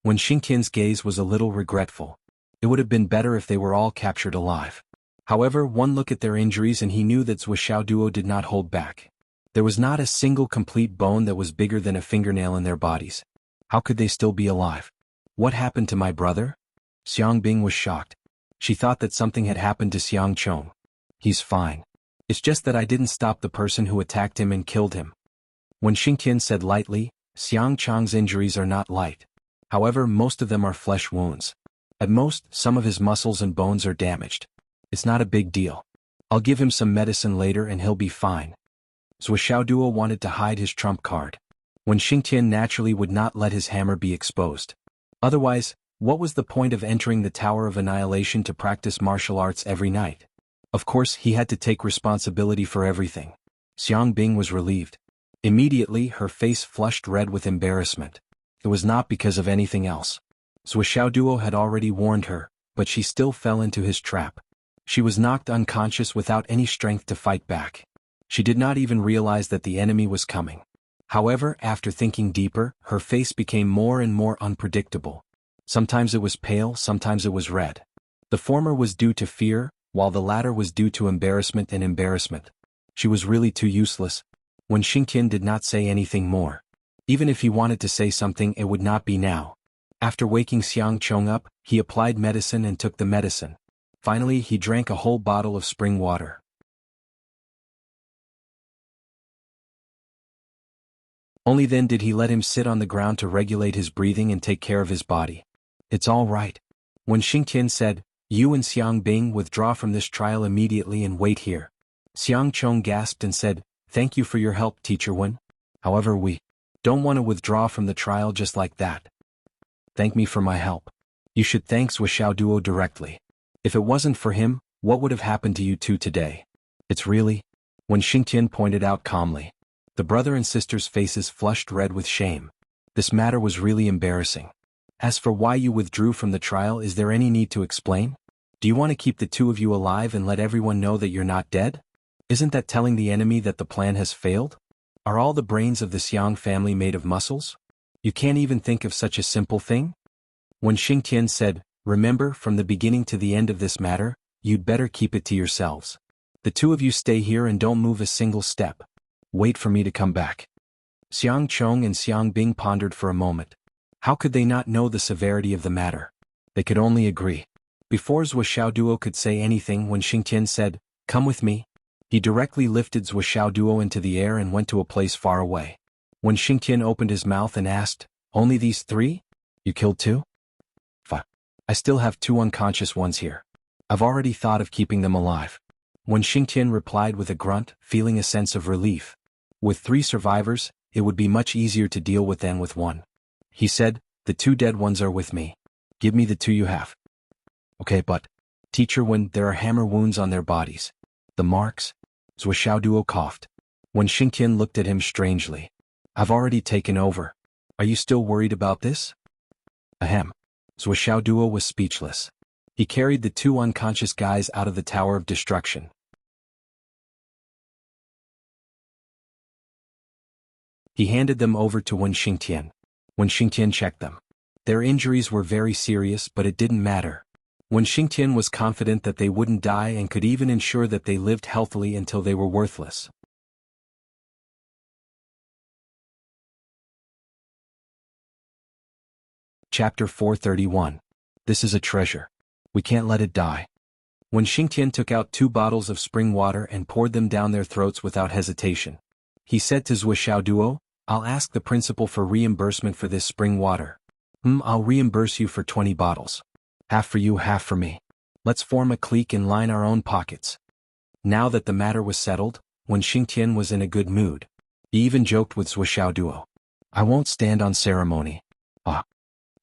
Xingtian's gaze was a little regretful. It would have been better if they were all captured alive. However, one look at their injuries and he knew that Zhuoxiaoduo did not hold back. There was not a single complete bone that was bigger than a fingernail in their bodies. How could they still be alive? What happened to my brother? Xiang Bing was shocked. She thought that something had happened to Xiang Chong. He's fine. It's just that I didn't stop the person who attacked him and killed him. Xingtian said lightly, Xiang Chong's injuries are not light. However, most of them are flesh wounds. At most, some of his muscles and bones are damaged. It's not a big deal. I'll give him some medicine later and he'll be fine. Zhuoxiaoduo wanted to hide his trump card. Xingtian naturally would not let his hammer be exposed. Otherwise, what was the point of entering the Tower of Annihilation to practice martial arts every night? Of course, he had to take responsibility for everything. Xiang Bing was relieved. Immediately, her face flushed red with embarrassment. It was not because of anything else. Zhuoxiaoduo had already warned her, but she still fell into his trap. She was knocked unconscious without any strength to fight back. She did not even realize that the enemy was coming. However, after thinking deeper, her face became more and more unpredictable. Sometimes it was pale, sometimes it was red. The former was due to fear, while the latter was due to embarrassment and embarrassment. She was really too useless. Xingtian did not say anything more. Even if he wanted to say something, it would not be now. After waking Xiang Chong up, he applied medicine and took the medicine. Finally, he drank a whole bottle of spring water. Only then did he let him sit on the ground to regulate his breathing and take care of his body. It's all right. Xingtian said, you and Xiang Bing withdraw from this trial immediately and wait here. Xiang Chong gasped and said, thank you for your help, Teacher Wen. However, we don't want to withdraw from the trial just like that. Thank me for my help. You should thank Zhuoxiaoduo directly. If it wasn't for him, what would have happened to you two today? It's really? Xingtian pointed out calmly. The brother and sister's faces flushed red with shame. This matter was really embarrassing. As for why you withdrew from the trial, is there any need to explain? Do you want to keep the two of you alive and let everyone know that you're not dead? Isn't that telling the enemy that the plan has failed? Are all the brains of the Xiang family made of muscles? You can't even think of such a simple thing? Xingtian said, remember, from the beginning to the end of this matter, you'd better keep it to yourselves. The two of you stay here and don't move a single step. Wait for me to come back. Xiang Chong and Xiang Bing pondered for a moment. How could they not know the severity of the matter? They could only agree. Before Zhou Xiaoduo could say anything, when Xingtian said, "Come with me," he directly lifted Zhou Xiaoduo into the air and went to a place far away. When Xingtian opened his mouth and asked, "Only these three? You killed two?" "Fuck. I still have two unconscious ones here. I've already thought of keeping them alive." When Xingtian replied with a grunt, feeling a sense of relief. With 3 survivors, it would be much easier to deal with than with one. He said, "The 2 dead ones are with me. Give me the 2 you have." "Okay, but, teacher, when there are hammer wounds on their bodies, the marks?" Zhou Xiaoduo coughed. When Xingtian looked at him strangely. "I've already taken over. Are you still worried about this?" Ahem. Zhou Xiaoduo was speechless. He carried the 2 unconscious guys out of the Tower of Destruction. He handed them over to Wen Xingtian. When Xingtian checked them, their injuries were very serious, but it didn't matter. When Xingtian was confident that they wouldn't die and could even ensure that they lived healthily until they were worthless. Chapter 431. This is a treasure. We can't let it die. When Xingtian took out 2 bottles of spring water and poured them down their throats without hesitation, he said to Zhou Xiaoduo, "I'll ask the principal for reimbursement for this spring water. I'll reimburse you for 20 bottles. Half for you, half for me. Let's form a clique and line our own pockets." Now that the matter was settled, when Xingtian was in a good mood, he even joked with Zhou Xiaoduo, "I won't stand on ceremony." Ah.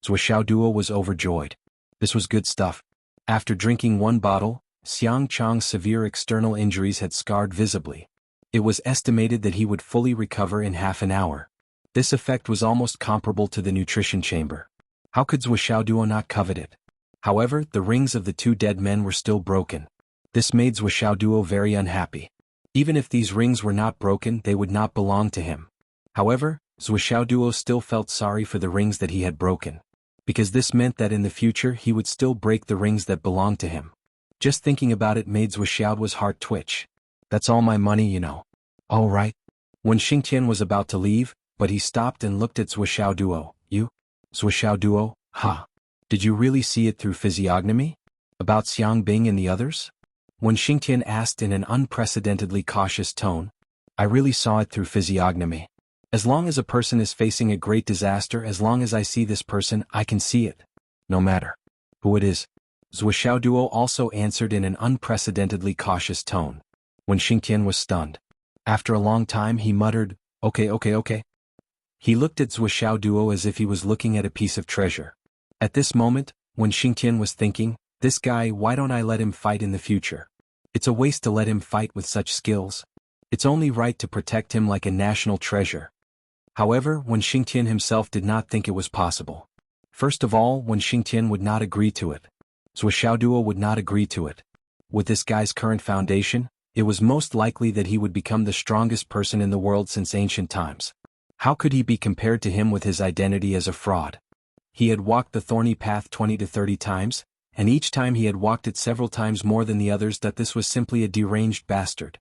Zhou Xiaoduo was overjoyed. This was good stuff. After drinking 1 bottle, Xiang Chong's severe external injuries had scarred visibly. It was estimated that he would fully recover in half an hour. This effect was almost comparable to the nutrition chamber. How could Zhou Xiaoduo not covet it? However, the rings of the 2 dead men were still broken. This made Zhou Xiaoduo very unhappy. Even if these rings were not broken, they would not belong to him. However, Zhou Xiaoduo still felt sorry for the rings that he had broken, because this meant that in the future he would still break the rings that belonged to him. Just thinking about it made Zhou Xiaoduo's heart twitch. "That's all my money, you know." "All right." When Xingtian was about to leave, but he stopped and looked at Zhou Xiaoduo. "You?" Zhou Xiaoduo, "Ha. Did you really see it through physiognomy? About Xiang Bing and the others?" When Xingtian asked in an unprecedentedly cautious tone, "I really saw it through physiognomy. As long as a person is facing a great disaster, as long as I see this person, I can see it. No matter who it is." Zhou Xiaoduo also answered in an unprecedentedly cautious tone. When Xingtian was stunned. After a long time he muttered, Okay. He looked at Zhou Xiaoduo as if he was looking at a piece of treasure. At this moment, when Xingtian was thinking, "This guy, why don't I let him fight in the future? It's a waste to let him fight with such skills. It's only right to protect him like a national treasure." However, when Xingtian himself did not think it was possible. First of all, when Xingtian would not agree to it. Zhou Xiaoduo would not agree to it. With this guy's current foundation, it was most likely that he would become the strongest person in the world since ancient times. How could he be compared to him with his identity as a fraud? He had walked the thorny path 20 to 30 times, and each time he had walked it several times more than the others. That this was simply a deranged bastard.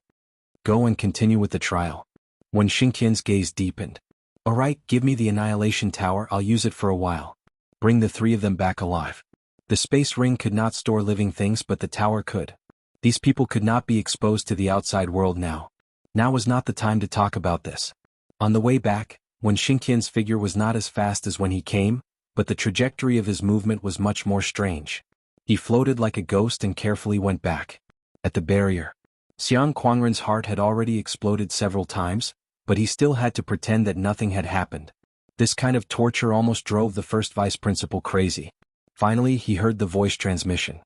Go and continue with the trial. When Xingtian's gaze deepened. "All right, give me the Annihilation Tower, I'll use it for a while. Bring the 3 of them back alive." The space ring could not store living things, but the tower could. These people could not be exposed to the outside world now. Now was not the time to talk about this. On the way back, when Xingtian's figure was not as fast as when he came, but the trajectory of his movement was much more strange. He floated like a ghost and carefully went back. At the barrier, Xiang Quangren's heart had already exploded several times, but he still had to pretend that nothing had happened. This kind of torture almost drove the first vice principal crazy. Finally, he heard the voice transmission.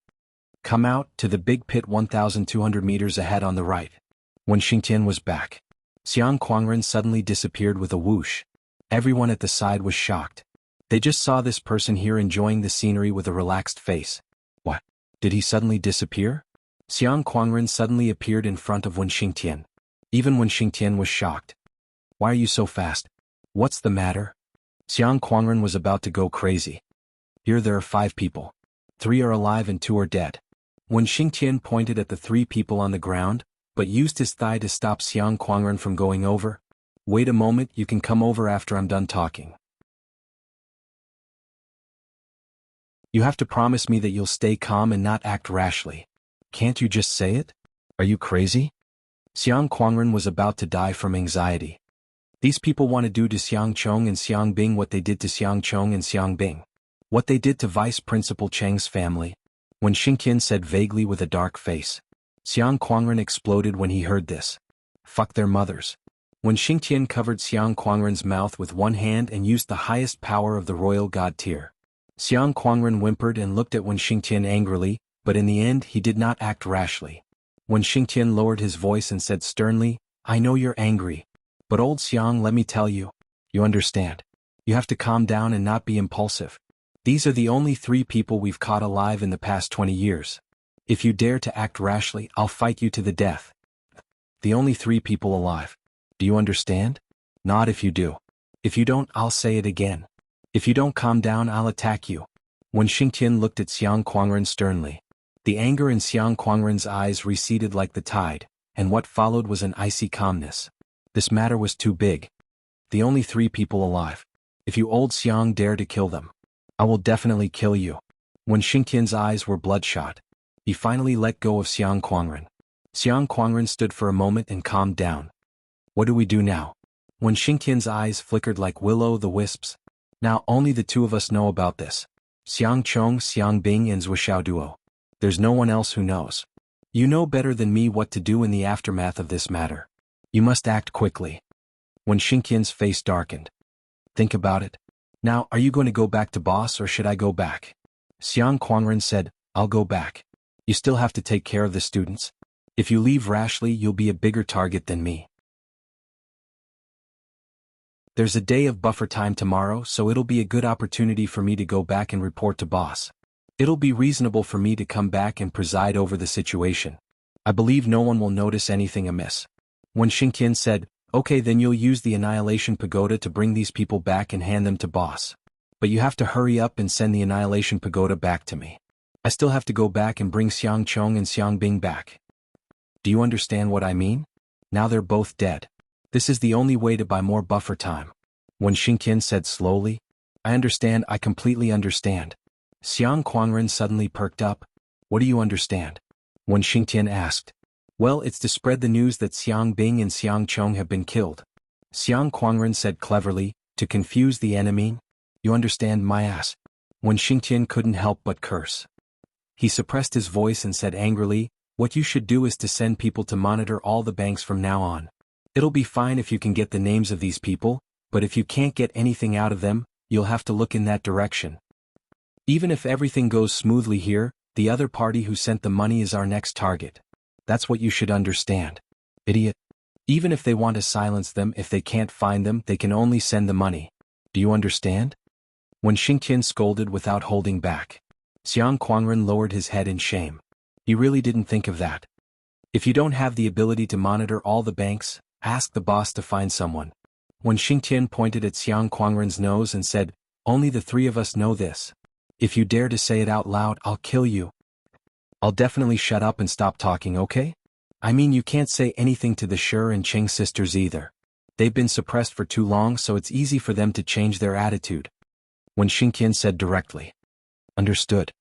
"Come out to the big pit 1,200 meters ahead on the right." When Xingtian was back, Xiang Quangren suddenly disappeared with a whoosh. Everyone at the side was shocked. They just saw this person here enjoying the scenery with a relaxed face. What? Did he suddenly disappear? Xiang Quangren suddenly appeared in front of Wen Xingtian. Even Wen Xingtian was shocked. "Why are you so fast? What's the matter?" Xiang Quangren was about to go crazy. "Here there are 5 people. 3 are alive and 2 are dead." When Xingtian pointed at the 3 people on the ground, but used his thigh to stop Xiang Kuangren from going over. Wait a moment, you can come over after I'm done talking. You have to promise me that you'll stay calm and not act rashly. Can't you just say it? Are you crazy? Xiang Kuangren was about to die from anxiety. These people want to do to Xiang Chong and Xiang Bing what they did to Xiang Chong and Xiang Bing. What they did to Vice Principal Cheng's family. When Xingqian said vaguely with a dark face. Xiang Kuangren exploded when he heard this. Fuck their mothers. When Xingqian covered Xiang Kuangren's mouth with one hand and used the highest power of the royal god tier. Xiang Kuangren whimpered and looked at Wen Xingqian angrily, but in the end he did not act rashly. Wen Xingqian lowered his voice and said sternly, I know you're angry. But old Xiang, let me tell you. You understand. You have to calm down and not be impulsive. These are the only 3 people we've caught alive in the past 20 years. If you dare to act rashly, I'll fight you to the death. The only 3 people alive. Do you understand? Not if you do. If you don't, I'll say it again. If you don't calm down, I'll attack you. When Xingqian looked at Xiang Kuangren sternly. The anger in Xiang Kuangren's eyes receded like the tide, and what followed was an icy calmness. This matter was too big. The only 3 people alive. If you old Xiang dare to kill them, I will definitely kill you. When Xingqian's eyes were bloodshot, he finally let go of Xiang Kuangren. Xiang Kuangren stood for a moment and calmed down. What do we do now? When Xingqian's eyes flickered like will-o'-the-wisps. Now only the 2 of us know about this. Xiang Chong, Xiang Bing and Zhuoxiao Duo. There's no one else who knows. You know better than me what to do in the aftermath of this matter. You must act quickly. When Xingqian's face darkened. Think about it. Now are you going to go back to boss or should I go back? Xiang Kuangren said, I'll go back. You still have to take care of the students. If you leave rashly, you'll be a bigger target than me. There's a day of buffer time tomorrow, so it'll be a good opportunity for me to go back and report to boss. It'll be reasonable for me to come back and preside over the situation. I believe no one will notice anything amiss. When Xingqian said, okay, then you'll use the Annihilation Pagoda to bring these people back and hand them to boss. But you have to hurry up and send the Annihilation Pagoda back to me. I still have to go back and bring Xiang Chong and Xiang Bing back. Do you understand what I mean? Now they're both dead. This is the only way to buy more buffer time. When Xingqian said slowly, I understand, I completely understand. Xiang Kuangren suddenly perked up. What do you understand? When Xingqian asked. Well, it's to spread the news that Xiang Bing and Xiang Chong have been killed. Xiang Kuangren said cleverly, to confuse the enemy. You understand my ass? When Xingqian couldn't help but curse. He suppressed his voice and said angrily, what you should do is to send people to monitor all the banks from now on. It'll be fine if you can get the names of these people, but if you can't get anything out of them, you'll have to look in that direction. Even if everything goes smoothly here, the other party who sent the money is our next target. That's what you should understand. Idiot. Even if they want to silence them, if they can't find them, they can only send the money. Do you understand? When Xingqian scolded without holding back. Xiang Kuangren lowered his head in shame. He really didn't think of that. If you don't have the ability to monitor all the banks, ask the boss to find someone. When Xingqian pointed at Xiang Kuangren's nose and said, only the 3 of us know this. If you dare to say it out loud, I'll kill you. I'll definitely shut up and stop talking, okay? I mean, you can't say anything to the Shi and Cheng sisters either. They've been suppressed for too long, so it's easy for them to change their attitude. When Xingqian said directly. Understood.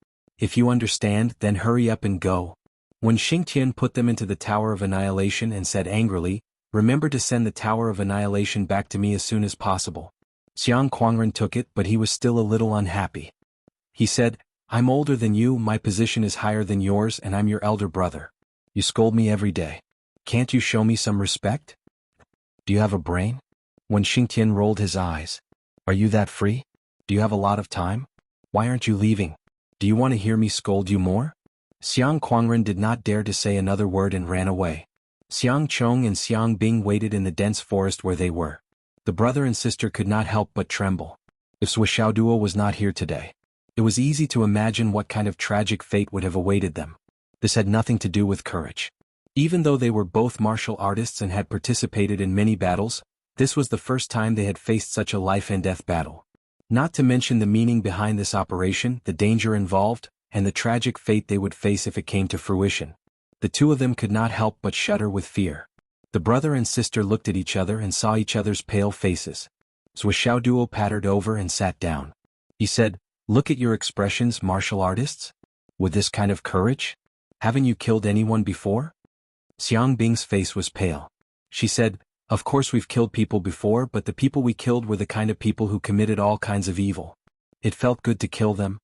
If you understand, then hurry up and go. When Xingqian put them into the Tower of Annihilation and said angrily, remember to send the Tower of Annihilation back to me as soon as possible. Xiang Kuangren took it, but he was still a little unhappy. He said, I'm older than you, my position is higher than yours, and I'm your elder brother. You scold me every day. Can't you show me some respect? Do you have a brain? When Xingqian rolled his eyes. Are you that free? Do you have a lot of time? Why aren't you leaving? Do you want to hear me scold you more? Xiang Kuangren did not dare to say another word and ran away. Xiang Chong and Xiang Bing waited in the dense forest where they were. The brother and sister could not help but tremble. If Zhuoxiao Duo was not here today, it was easy to imagine what kind of tragic fate would have awaited them. This had nothing to do with courage. Even though they were both martial artists and had participated in many battles, this was the first time they had faced such a life-and-death battle. Not to mention the meaning behind this operation, the danger involved, and the tragic fate they would face if it came to fruition. The two of them could not help but shudder with fear. The brother and sister looked at each other and saw each other's pale faces. Zhuoxiaoduo pattered over and sat down. He said, "Look at your expressions, martial artists. With this kind of courage? Haven't you killed anyone before?" Xiang Bing's face was pale. She said, "Of course we've killed people before, but the people we killed were the kind of people who committed all kinds of evil. It felt good to kill them."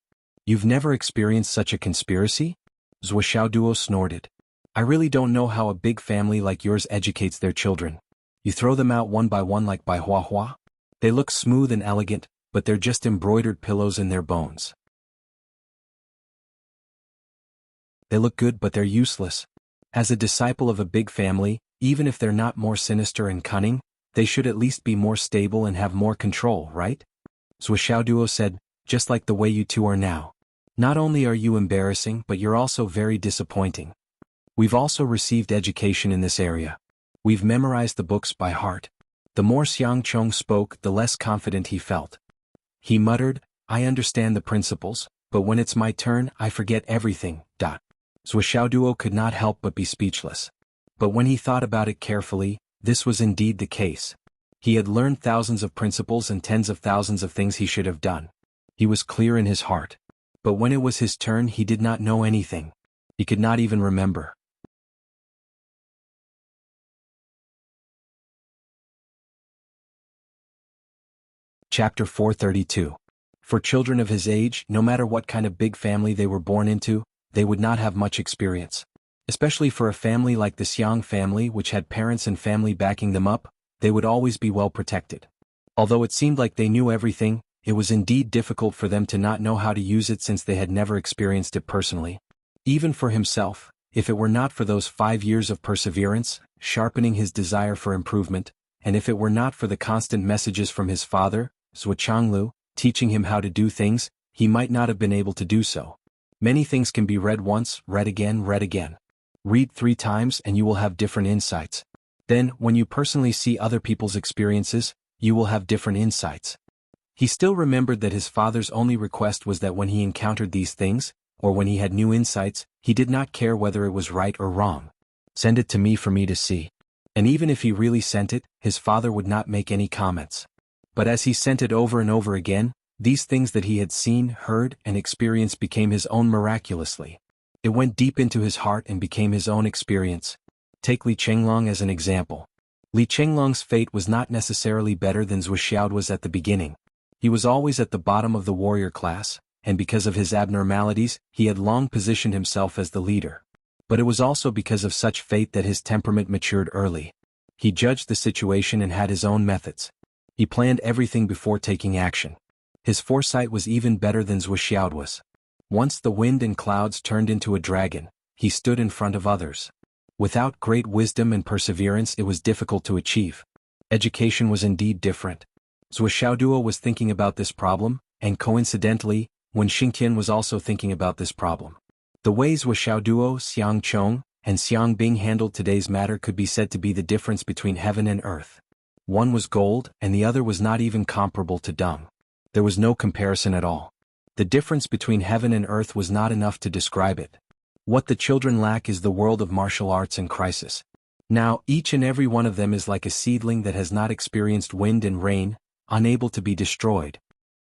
"You've never experienced such a conspiracy?" Zhuoxiaoduo snorted. "I really don't know how a big family like yours educates their children. You throw them out one by one like by Hua Hua? They look smooth and elegant, but they're just embroidered pillows in their bones. They look good but they're useless. As a disciple of a big family, even if they're not more sinister and cunning, they should at least be more stable and have more control, right?" Zhuoxiaoduo said, "Just like the way you two are now. Not only are you embarrassing but you're also very disappointing. We've also received education in this area. We've memorized the books by heart." The more Xiang Chong spoke, the less confident he felt. He muttered, "I understand the principles, but when it's my turn, I forget everything." Zhuoxiaoduo could not help but be speechless. But when he thought about it carefully, this was indeed the case. He had learned thousands of principles and tens of thousands of things he should have done. He was clear in his heart. But when it was his turn, he did not know anything. He could not even remember. Chapter 432. For children of his age, no matter what kind of big family they were born into, they would not have much experience. Especially for a family like the Xiang family, which had parents and family backing them up, they would always be well protected. Although it seemed like they knew everything, it was indeed difficult for them to not know how to use it since they had never experienced it personally. Even for himself, if it were not for those 5 years of perseverance, sharpening his desire for improvement, and if it were not for the constant messages from his father, Zhuochanglu, teaching him how to do things, he might not have been able to do so. Many things can be read once, read again, read again. Read 3 times and you will have different insights. Then, when you personally see other people's experiences, you will have different insights. He still remembered that his father's only request was that when he encountered these things, or when he had new insights, he did not care whether it was right or wrong. "Send it to me for me to see." And even if he really sent it, his father would not make any comments. But as he sent it over and over again, these things that he had seen, heard, and experienced became his own miraculously. It went deep into his heart and became his own experience. Take Li Chenglong as an example. Li Chenglong's fate was not necessarily better than Zhuoxiaoduo's at the beginning. He was always at the bottom of the warrior class, and because of his abnormalities, he had long positioned himself as the leader. But it was also because of such fate that his temperament matured early. He judged the situation and had his own methods. He planned everything before taking action. His foresight was even better than Zhuoxiaoduo's. Once the wind and clouds turned into a dragon, he stood in front of others. Without great wisdom and perseverance, it was difficult to achieve. Education was indeed different. Zhuoxiaoduo was thinking about this problem, and coincidentally, Wen Xingtian was also thinking about this problem. The ways Zhuoxiaoduo, Xiang Chong, and Xiang Bing handled today's matter could be said to be the difference between heaven and earth. One was gold, and the other was not even comparable to dung. There was no comparison at all. The difference between heaven and earth was not enough to describe it. What the children lack is the world of martial arts in crisis. Now, each and every one of them is like a seedling that has not experienced wind and rain, unable to be destroyed.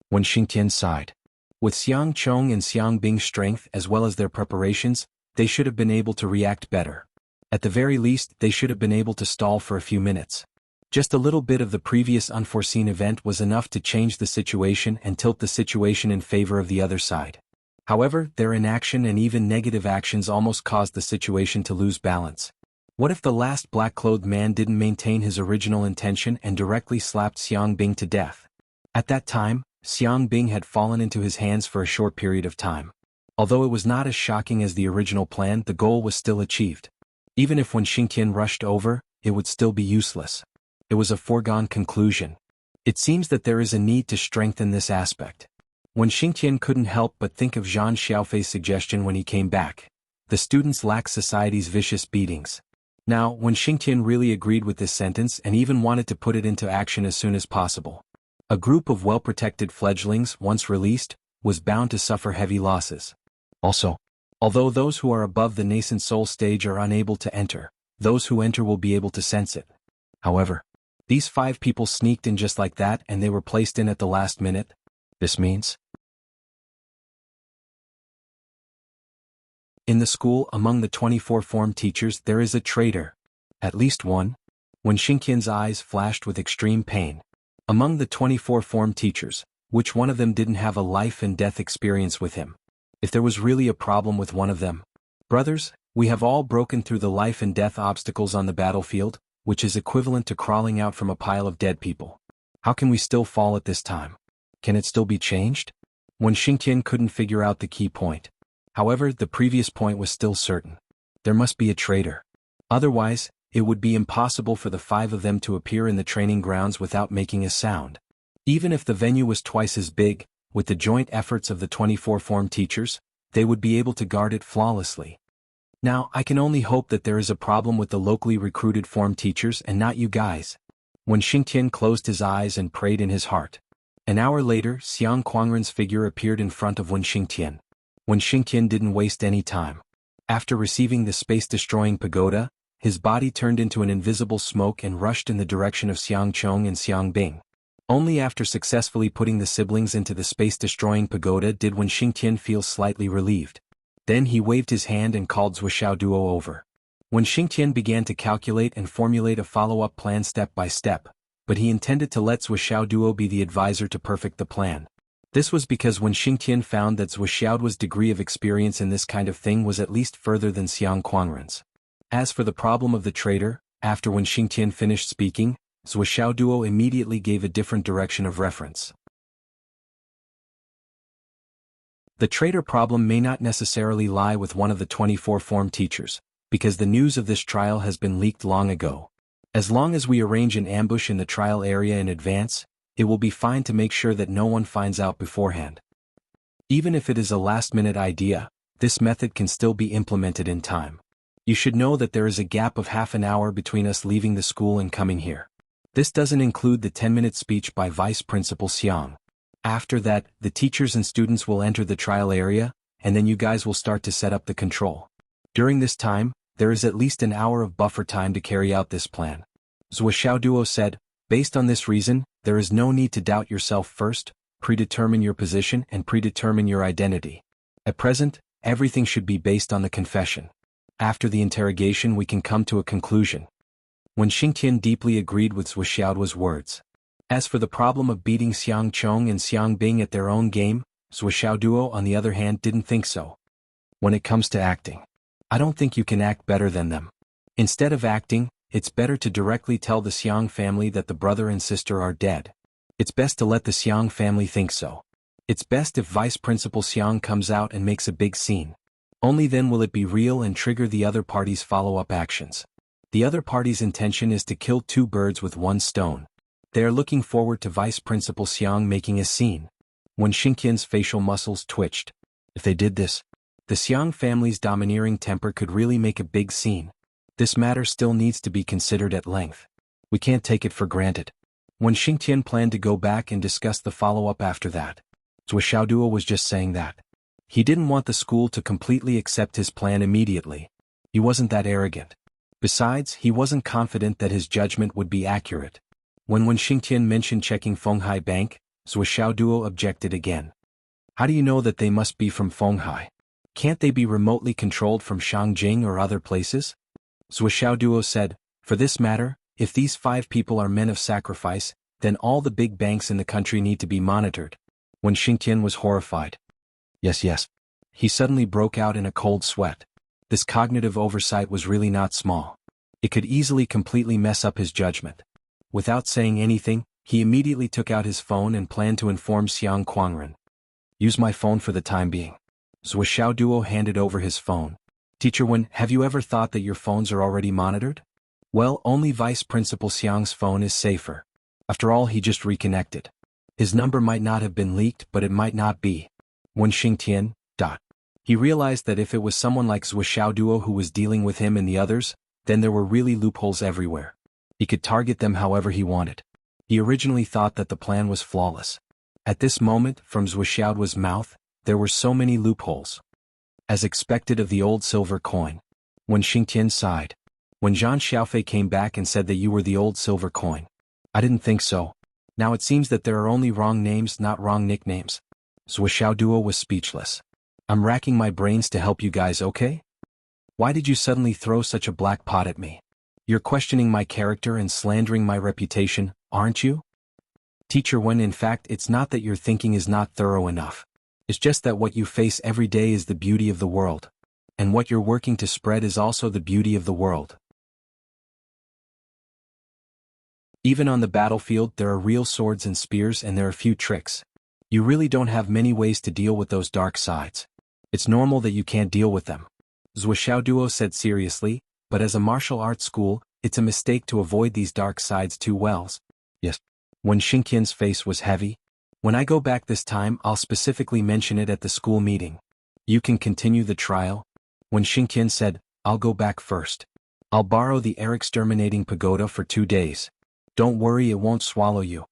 Wen Xingtian sighed. With Xiang Chong and Xiang Bing's strength as well as their preparations, they should have been able to react better. At the very least, they should have been able to stall for a few minutes. Just a little bit of the previous unforeseen event was enough to change the situation and tilt the situation in favor of the other side. However, their inaction and even negative actions almost caused the situation to lose balance. What if the last black-clothed man didn't maintain his original intention and directly slapped Xiang Bing to death? At that time, Xiang Bing had fallen into his hands for a short period of time. Although it was not as shocking as the original plan, the goal was still achieved. Even if Wen Xingtian rushed over, it would still be useless. It was a foregone conclusion. It seems that there is a need to strengthen this aspect. Wen Xingtian couldn't help but think of Zhang Xiaofei's suggestion when he came back. The students lack society's vicious beatings. Now, Wen Xingtian really agreed with this sentence and even wanted to put it into action as soon as possible. A group of well-protected fledglings, once released, was bound to suffer heavy losses. Also, Although those who are above the nascent soul stage are unable to enter, those who enter will be able to sense it. However, these 5 people sneaked in just like that and they were placed in at the last minute. This means, in the school among the 24 form teachers there is a traitor. At least one. When Xingqian's eyes flashed with extreme pain. Among the 24 form teachers, which one of them didn't have a life and death experience with him? If there was really a problem with one of them. Brothers, we have all broken through the life and death obstacles on the battlefield, which is equivalent to crawling out from a pile of dead people. How can we still fall at this time? Can it still be changed? When Xingqian couldn't figure out the key point. However, the previous point was still certain. There must be a traitor. Otherwise, it would be impossible for the 5 of them to appear in the training grounds without making a sound. Even if the venue was twice as big, with the joint efforts of the 24 form teachers, they would be able to guard it flawlessly. Now, I can only hope that there is a problem with the locally recruited form teachers and not you guys. When Xingqian closed his eyes and prayed in his heart. An hour later, Xiang Quangren's figure appeared in front of Wen Xingqian. Wen Xingqian didn't waste any time. After receiving the space-destroying pagoda, his body turned into an invisible smoke and rushed in the direction of Xiang Chong and Xiang Bing. Only after successfully putting the siblings into the space-destroying pagoda did Wen Xingqian feel slightly relieved. Then he waved his hand and called Zhuoxiao Duo over. Wen Xingqian began to calculate and formulate a follow-up plan step by step, but he intended to let Zhuoxiao Duo be the advisor to perfect the plan. This was because Wen Xingqian found that Zhuoxiao's degree of experience in this kind of thing was at least further than Xiang Quangren's. As for the problem of the traitor, after Wen Xingqian finished speaking, Zhuoxiao Duo immediately gave a different direction of reference. The traitor problem may not necessarily lie with one of the 24 form teachers, because the news of this trial has been leaked long ago. As long as we arrange an ambush in the trial area in advance, it will be fine to make sure that no one finds out beforehand. Even if it is a last-minute idea, this method can still be implemented in time. You should know that there is a gap of half an hour between us leaving the school and coming here. This doesn't include the 10-minute speech by Vice Principal Xiang. After that, the teachers and students will enter the trial area, and then you guys will start to set up the control. During this time, there is at least an hour of buffer time to carry out this plan. Zhuoxiao Duo said, based on this reason, there is no need to doubt yourself first, predetermine your position and predetermine your identity. At present, everything should be based on the confession. After the interrogation we can come to a conclusion. When Xingqian deeply agreed with Zhuoxiao's words. As for the problem of beating Xiang Chong and Xiang Bing at their own game, Zhuoxiao Duo on the other hand didn't think so. When it comes to acting, I don't think you can act better than them. Instead of acting, it's better to directly tell the Xiang family that the brother and sister are dead. It's best to let the Xiang family think so. It's best if Vice Principal Xiang comes out and makes a big scene. Only then will it be real and trigger the other party's follow-up actions. The other party's intention is to kill 2 birds with 1 stone. They are looking forward to Vice Principal Xiang making a scene. When Xingqian's facial muscles twitched. If they did this, the Xiang family's domineering temper could really make a big scene. This matter still needs to be considered at length. We can't take it for granted. When Xingqian planned to go back and discuss the follow-up after that, Zhuoxiao Duo was just saying that. He didn't want the school to completely accept his plan immediately. He wasn't that arrogant. Besides, he wasn't confident that his judgment would be accurate. When Xingqian mentioned checking Fenghai Bank, Zhuoxiao Duo objected again. How do you know that they must be from Fenghai? Can't they be remotely controlled from Shangjing or other places? Zhuoxiao Duo said, for this matter, if these 5 people are men of sacrifice, then all the big banks in the country need to be monitored. When Xingqian was horrified. Yes. He suddenly broke out in a cold sweat. This cognitive oversight was really not small. It could easily completely mess up his judgment. Without saying anything, he immediately took out his phone and planned to inform Xiang Quangren. Use my phone for the time being. Zhuoxiao Duo handed over his phone. Teacher Wen, have you ever thought that your phones are already monitored? Well, only Vice Principal Xiang's phone is safer. After all, he just reconnected. His number might not have been leaked, but it might not be. When Xingqian. He realized that if it was someone like Zhuoxiao Duo who was dealing with him and the others, then there were really loopholes everywhere. He could target them however he wanted. He originally thought that the plan was flawless. At this moment, from Zhuoxiao's mouth, there were so many loopholes. as expected of the old silver coin. When Xingtian sighed. When Zhang Xiaofei came back and said that you were the old silver coin. I didn't think so. Now it seems that there are only wrong names, not wrong nicknames. Zhuo Duo was speechless. I'm racking my brains to help you guys, okay? Why did you suddenly throw such a black pot at me? You're questioning my character and slandering my reputation, aren't you? Teacher, when in fact it's not that your thinking is not thorough enough. It's just that what you face every day is the beauty of the world. And what you're working to spread is also the beauty of the world. Even on the battlefield there are real swords and spears and there are few tricks. You really don't have many ways to deal with those dark sides. It's normal that you can't deal with them. Zhuo Duo said seriously, but as a martial arts school, it's a mistake to avoid these dark sides too well. Yes. When Xingtian's face was heavy. When I go back this time I'll specifically mention it at the school meeting. You can continue the trial. When Xingtian said, I'll go back first. I'll borrow the air exterminating pagoda for 2 days. Don't worry, it won't swallow you.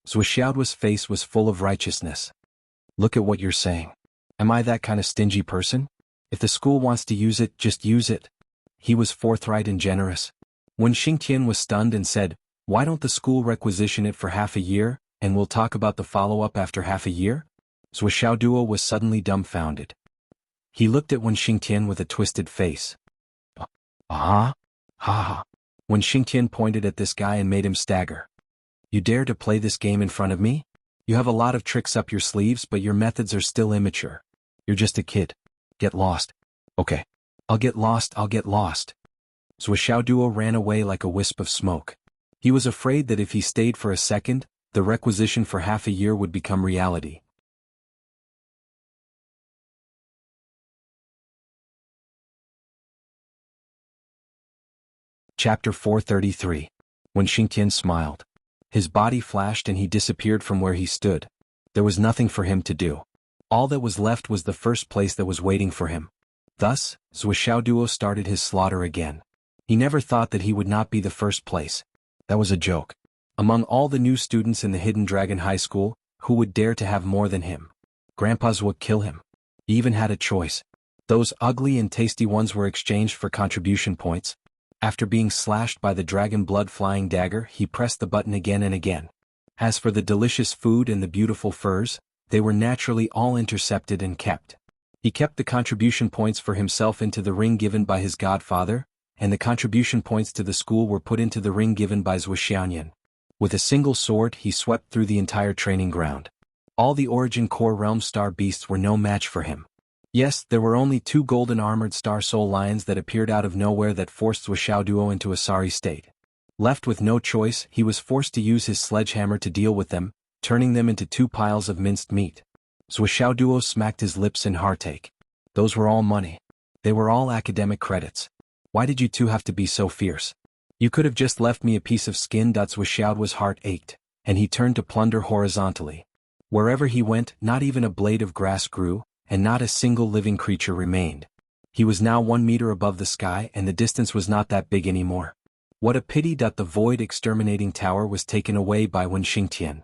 Zhuo's face was full of righteousness. Look at what you're saying. Am I that kind of stingy person? If the school wants to use it, just use it. He was forthright and generous. When Xingtian was stunned and said, why don't the school requisition it for half a year, and we'll talk about the follow-up after half a year? Zhuo Duo was suddenly dumbfounded. He looked at Wen Xingtian with a twisted face. Ha ha. When Xingtian pointed at this guy and made him stagger. You dare to play this game in front of me? You have a lot of tricks up your sleeves but your methods are still immature. You're just a kid. Get lost. Okay. I'll get lost. Zhuo Duo ran away like a wisp of smoke. He was afraid that if he stayed for a second, the requisition for half a year would become reality. Chapter 433. When Xingtian smiled. His body flashed and he disappeared from where he stood. There was nothing for him to do. All that was left was the first place that was waiting for him. Thus, Zhuo Duo started his slaughter again. He never thought that he would not be the first place. That was a joke. Among all the new students in the Hidden Dragon High School, who would dare to have more than him? Grandpa's would kill him. He even had a choice. Those ugly and tasty ones were exchanged for contribution points. After being slashed by the dragon blood flying dagger, he pressed the button again and again. As for the delicious food and the beautiful furs, they were naturally all intercepted and kept. He kept the contribution points for himself into the ring given by his godfather, and the contribution points to the school were put into the ring given by Zhuo. With a single sword he swept through the entire training ground. All the Origin Core Realm Star Beasts were no match for him. Yes, there were only 2 golden armored Star Soul Lions that appeared out of nowhere that forced Zhuo Duo into a sorry state. Left with no choice, he was forced to use his sledgehammer to deal with them, turning them into 2 piles of minced meat. Zhuo Duo smacked his lips in heartache. Those were all money. They were all academic credits. Why did you two have to be so fierce? You could have just left me a piece of skin. Zhuo's heart ached, and he turned to plunder horizontally. Wherever he went, not even a blade of grass grew, and not a single living creature remained. He was now 1 meter above the sky and the distance was not that big anymore. What a pity that the void exterminating tower was taken away by Wen Xingtian.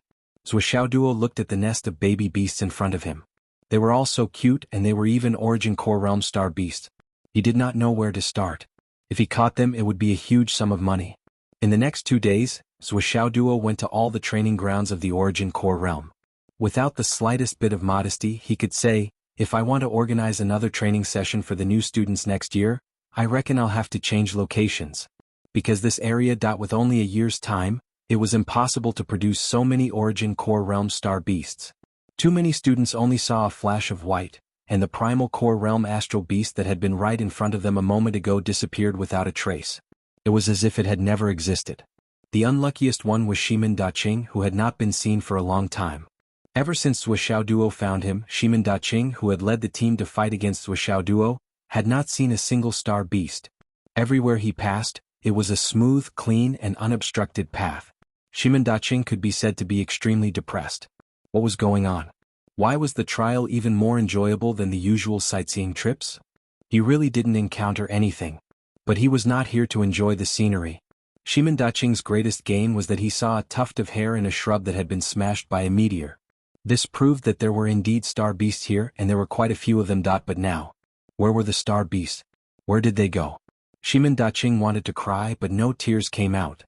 Zhuo Duo looked at the nest of baby beasts in front of him. They were all so cute and they were even Origin Core Realm Star Beasts. He did not know where to start. If he caught them it would be a huge sum of money. In the next 2 days, Zhuo Duo went to all the training grounds of the Origin Core Realm. Without the slightest bit of modesty he could say, if I want to organize another training session for the new students next year, I reckon I'll have to change locations. Because this area. With only a year's time, it was impossible to produce so many Origin Core Realm Star Beasts. Too many students only saw a flash of white, and the Primal Core Realm Astral Beast that had been right in front of them a moment ago disappeared without a trace. It was as if it had never existed. The unluckiest one was Shimin Daqing, who had not been seen for a long time. Ever since Zhuo Duo found him, Shimin Daqing, who had led the team to fight against Zhuo Duo, had not seen a single star beast. Everywhere he passed, it was a smooth, clean and unobstructed path. Shimin Daqing could be said to be extremely depressed. What was going on? Why was the trial even more enjoyable than the usual sightseeing trips? He really didn't encounter anything. But he was not here to enjoy the scenery. Shimin Daqing's greatest gain was that he saw a tuft of hair in a shrub that had been smashed by a meteor. This proved that there were indeed star beasts here and there were quite a few of them. But now, Where were the star beasts? Where did they go? Shimin Daqing wanted to cry, but no tears came out.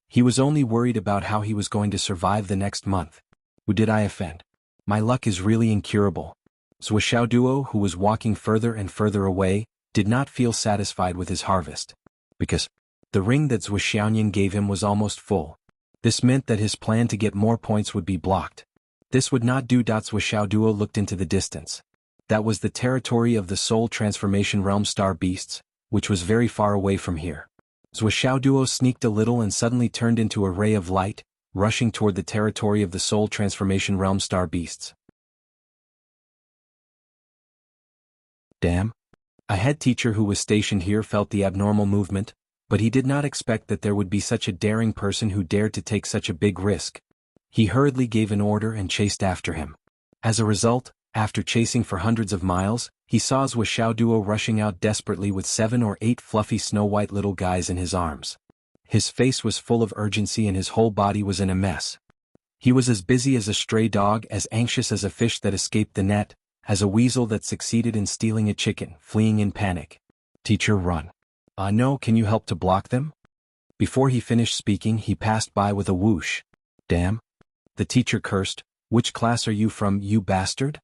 He was only worried about how he was going to survive the next month. Who did I offend? My luck is really incurable. Zhou Xiaoduo, who was walking further and further away, did not feel satisfied with his harvest. Because the ring that Zhou Xiaoyan gave him was almost full. This meant that his plan to get more points would be blocked. This would not do. Zhou Xiaoduo looked into the distance. That was the territory of the Soul Transformation Realm Star Beasts, which was very far away from here. Zhou Xiaoduo sneaked a little and suddenly turned into a ray of light, rushing toward the territory of the Soul Transformation Realm Star Beasts. Damn. A head teacher who was stationed here felt the abnormal movement, but he did not expect that there would be such a daring person who dared to take such a big risk. He hurriedly gave an order and chased after him. As a result, after chasing for hundreds of miles, he saw Zhou Xiaoduo rushing out desperately with 7 or 8 fluffy snow-white little guys in his arms. His face was full of urgency and his whole body was in a mess. He was as busy as a stray dog, as anxious as a fish that escaped the net, as a weasel that succeeded in stealing a chicken, fleeing in panic. Teacher, run. No, can you help to block them? Before he finished speaking, he passed by with a whoosh. Damn. The teacher cursed. Which class are you from, you bastard?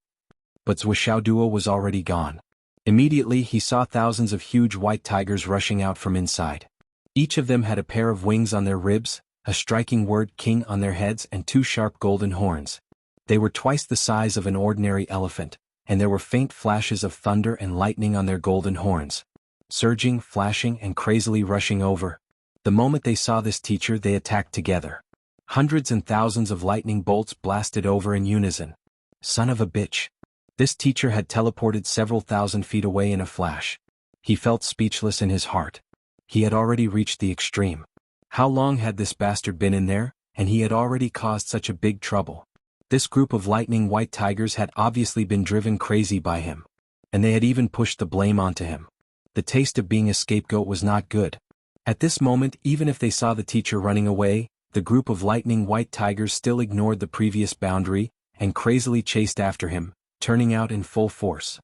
But Zhou Xiaoduo was already gone. Immediately he saw thousands of huge white tigers rushing out from inside. Each of them had a pair of wings on their ribs, a striking word king on their heads and 2 sharp golden horns. They were twice the size of an ordinary elephant, and there were faint flashes of thunder and lightning on their golden horns. Surging, flashing and crazily rushing over. The moment they saw this teacher, they attacked together. Hundreds and thousands of lightning bolts blasted over in unison. Son of a bitch. This teacher had teleported several thousand feet away in a flash. He felt speechless in his heart. He had already reached the extreme. How long had this bastard been in there, and he had already caused such a big trouble? This group of lightning white tigers had obviously been driven crazy by him. And they had even pushed the blame onto him. The taste of being a scapegoat was not good. At this moment, even if they saw the teacher running away, the group of lightning white tigers still ignored the previous boundary, and crazily chased after him, turning out in full force.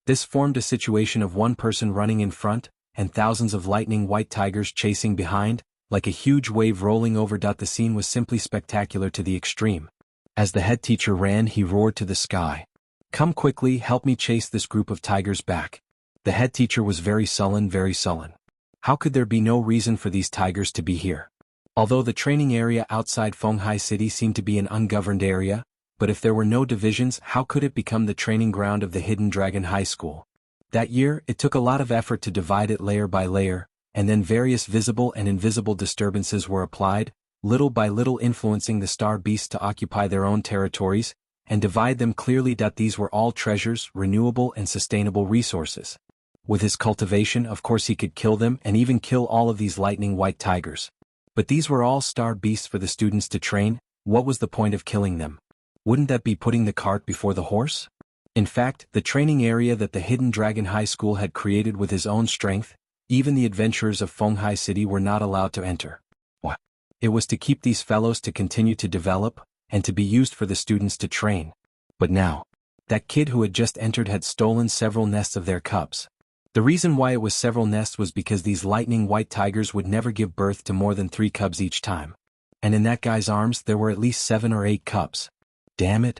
This formed a situation of one person running in front, and thousands of lightning white tigers chasing behind, like a huge wave rolling over. The scene was simply spectacular to the extreme. As the head teacher ran, he roared to the sky. Come quickly, help me chase this group of tigers back. The head teacher was very sullen, very sullen. How could there be no reason for these tigers to be here? Although the training area outside Fenghai City seemed to be an ungoverned area, but if there were no divisions, how could it become the training ground of the Hidden Dragon High School? That year, it took a lot of effort to divide it layer by layer, and then various visible and invisible disturbances were applied, little by little influencing the star beasts to occupy their own territories, and divide them clearly. These were all treasures, renewable and sustainable resources. With his cultivation, of course he could kill them and even kill all of these lightning white tigers. But these were all star beasts for the students to train. What was the point of killing them? Wouldn't that be putting the cart before the horse? In fact, the training area that the Hidden Dragon High School had created with his own strength, even the adventurers of Fenghai City were not allowed to enter. What? It was to keep these fellows to continue to develop, and to be used for the students to train. But now, that kid who had just entered had stolen several nests of their cubs. The reason why it was several nests was because these lightning white tigers would never give birth to more than 3 cubs each time. And in that guy's arms there were at least 7 or 8 cubs. Damn it.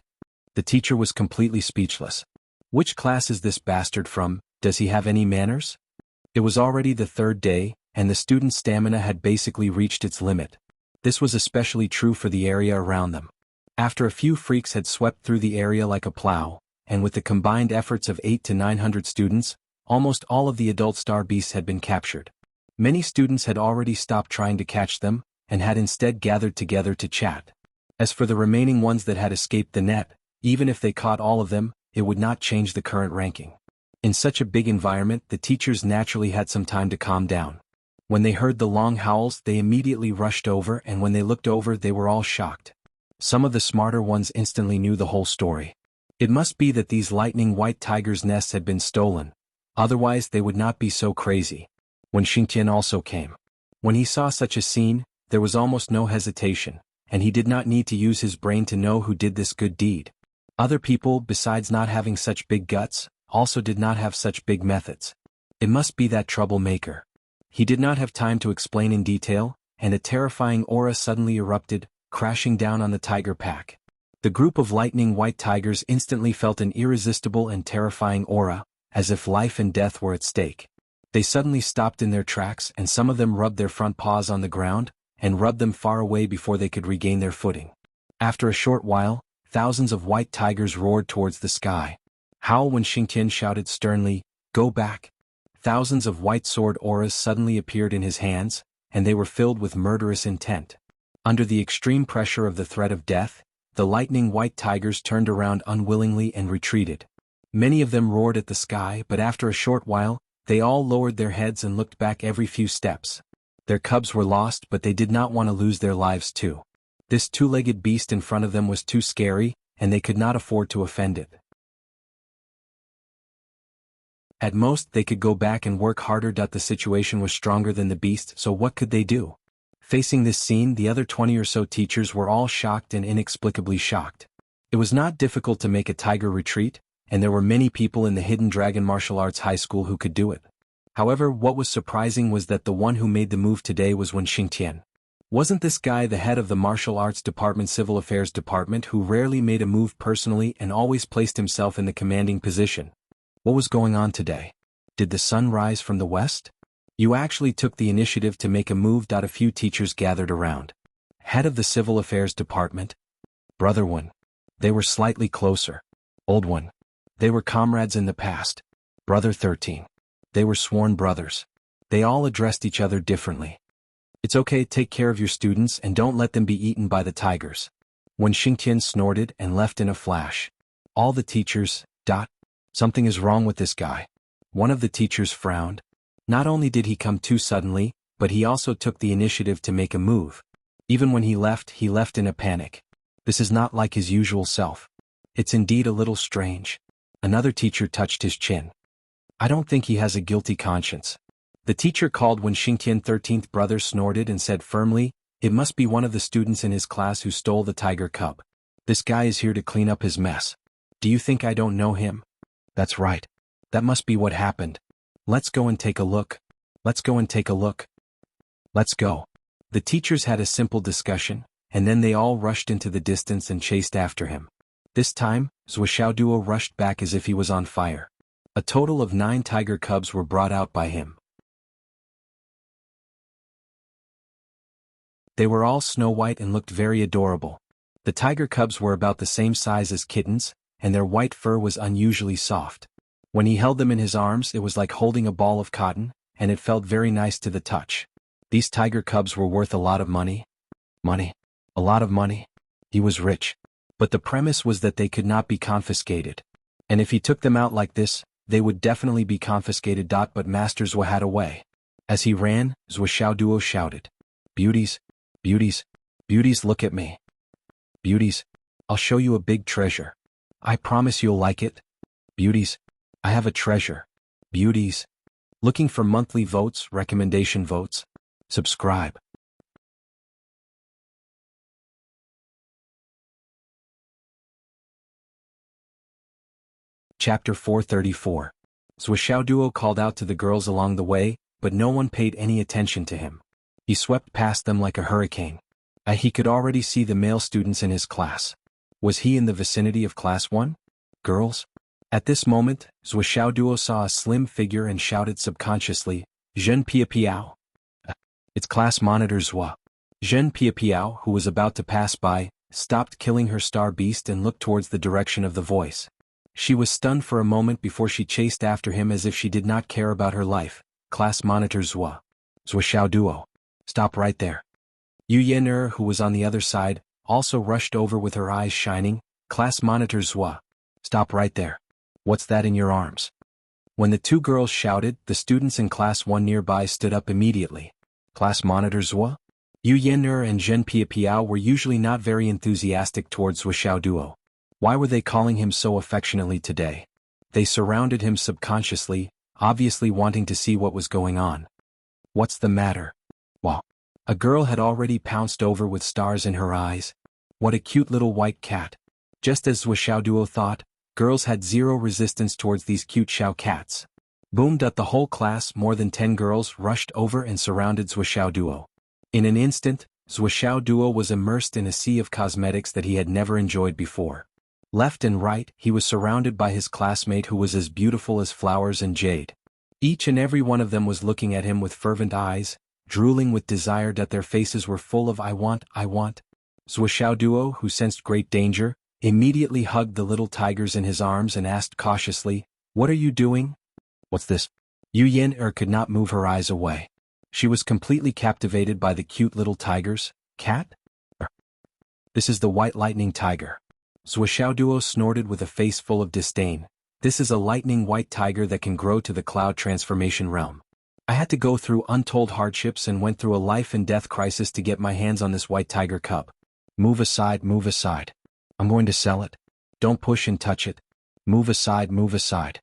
The teacher was completely speechless. Which class is this bastard from? Does he have any manners? It was already the 3rd day, and the students' stamina had basically reached its limit. This was especially true for the area around them. After a few freaks had swept through the area like a plow, and with the combined efforts of 800 to 900 students, almost all of the adult star beasts had been captured. Many students had already stopped trying to catch them, and had instead gathered together to chat. As for the remaining ones that had escaped the net, even if they caught all of them, it would not change the current ranking. In such a big environment, the teachers naturally had some time to calm down. When they heard the long howls, they immediately rushed over, and when they looked over, they were all shocked. Some of the smarter ones instantly knew the whole story. It must be that these lightning white tigers' nests had been stolen. Otherwise they would not be so crazy. When Xingtian also came. When he saw such a scene, there was almost no hesitation, and he did not need to use his brain to know who did this good deed. Other people, besides not having such big guts, also did not have such big methods. It must be that troublemaker. He did not have time to explain in detail, and a terrifying aura suddenly erupted, crashing down on the tiger pack. The group of lightning white tigers instantly felt an irresistible and terrifying aura, as if life and death were at stake. They suddenly stopped in their tracks, and some of them rubbed their front paws on the ground, and rubbed them far away before they could regain their footing. After a short while, thousands of white tigers roared towards the sky. Howl when Xingtian shouted sternly, "Go back!" Thousands of white sword auras suddenly appeared in his hands, and they were filled with murderous intent. Under the extreme pressure of the threat of death, the lightning white tigers turned around unwillingly and retreated. Many of them roared at the sky, but after a short while, they all lowered their heads and looked back every few steps. Their cubs were lost, but they did not want to lose their lives too. This two-legged beast in front of them was too scary, and they could not afford to offend it. At most, they could go back and work harder. The situation was stronger than the beast, so what could they do? Facing this scene, the other 20 or so teachers were all shocked and inexplicably shocked. It was not difficult to make a tiger retreat, and there were many people in the Hidden Dragon Martial Arts High School who could do it. However, what was surprising was that the one who made the move today was Wen Xingtian. Wasn't this guy the head of the Martial Arts Department Civil Affairs Department who rarely made a move personally and always placed himself in the commanding position? What was going on today? Did the sun rise from the west? You actually took the initiative to make a move. A few teachers gathered around. Head of the Civil Affairs Department? Brother One. They were slightly closer. Old One. They were comrades in the past. Brother 13. They were sworn brothers. They all addressed each other differently. It's okay, take care of your students and don't let them be eaten by the tigers. When Xingtian snorted and left in a flash. All the teachers, Something is wrong with this guy. One of the teachers frowned. Not only did he come too suddenly, but he also took the initiative to make a move. Even when he left in a panic. This is not like his usual self. It's indeed a little strange. Another teacher touched his chin. I don't think he has a guilty conscience. The teacher called when Xingtian 13th brother snorted and said firmly, it must be one of the students in his class who stole the tiger cub. This guy is here to clean up his mess. Do you think I don't know him? That's right. That must be what happened. Let's go and take a look. Let's go and take a look. Let's go. The teachers had a simple discussion, and then they all rushed into the distance and chased after him. This time, Zhuoxiaoduo rushed back as if he was on fire. A total of 9 tiger cubs were brought out by him. They were all snow white and looked very adorable. The tiger cubs were about the same size as kittens, and their white fur was unusually soft. When he held them in his arms, it was like holding a ball of cotton, and it felt very nice to the touch. These tiger cubs were worth a lot of money. Money. A lot of money. He was rich. But the premise was that they could not be confiscated. And if he took them out like this, they would definitely be confiscated. But Master Zhua had a way. As he ran, Zhuoxiaoduo shouted, Beauties, beauties, beauties, look at me. Beauties, I'll show you a big treasure. I promise you'll like it. Beauties, I have a treasure. Beauties. Looking for monthly votes, recommendation votes? Subscribe. Chapter 434. Zhuoxiaoduo called out to the girls along the way, but no one paid any attention to him. He swept past them like a hurricane. He could already see the male students in his class. Was he in the vicinity of Class 1? Girls? At this moment, Zhuoxiaoduo saw a slim figure and shouted subconsciously, Zhen Piapiao. It's class monitor Zhua. Zhen Piapiao, who was about to pass by, stopped killing her star beast and looked towards the direction of the voice. She was stunned for a moment before she chased after him as if she did not care about her life. Class monitor Zhua. Zhuoxiaoduo. Stop right there. Yu Yan'er, who was on the other side, also rushed over with her eyes shining. Class monitor Zhua. Stop right there. What's that in your arms? When the two girls shouted, the students in Class 1 nearby stood up immediately. Class monitor Zhua? Yu Yan'er and Zhen Piapiao were usually not very enthusiastic towards Zhuoxiaoduo. Why were they calling him so affectionately today? They surrounded him subconsciously, obviously wanting to see what was going on. What's the matter? Wow. A girl had already pounced over with stars in her eyes. What a cute little white cat. Just as Zhuo thought, girls had zero resistance towards these cute Xiao cats. Boomed at the whole class, more than 10 girls rushed over and surrounded Zhuo. In an instant, Zhuo was immersed in a sea of cosmetics that he had never enjoyed before. Left and right, he was surrounded by his classmate who was as beautiful as flowers and jade. Each and every one of them was looking at him with fervent eyes, drooling with desire that their faces were full of I want. Zhuo, who sensed great danger, immediately hugged the little tigers in his arms and asked cautiously, "What are you doing?" "What's this?" Yu Yin could not move her eyes away. She was completely captivated by the cute little tigers. "Cat? This is the white lightning tiger." Zhuo snorted with a face full of disdain. "This is a lightning white tiger that can grow to the cloud transformation realm. I had to go through untold hardships and went through a life and death crisis to get my hands on this white tiger cub. Move aside, move aside. I'm going to sell it. Don't push and touch it. Move aside, move aside.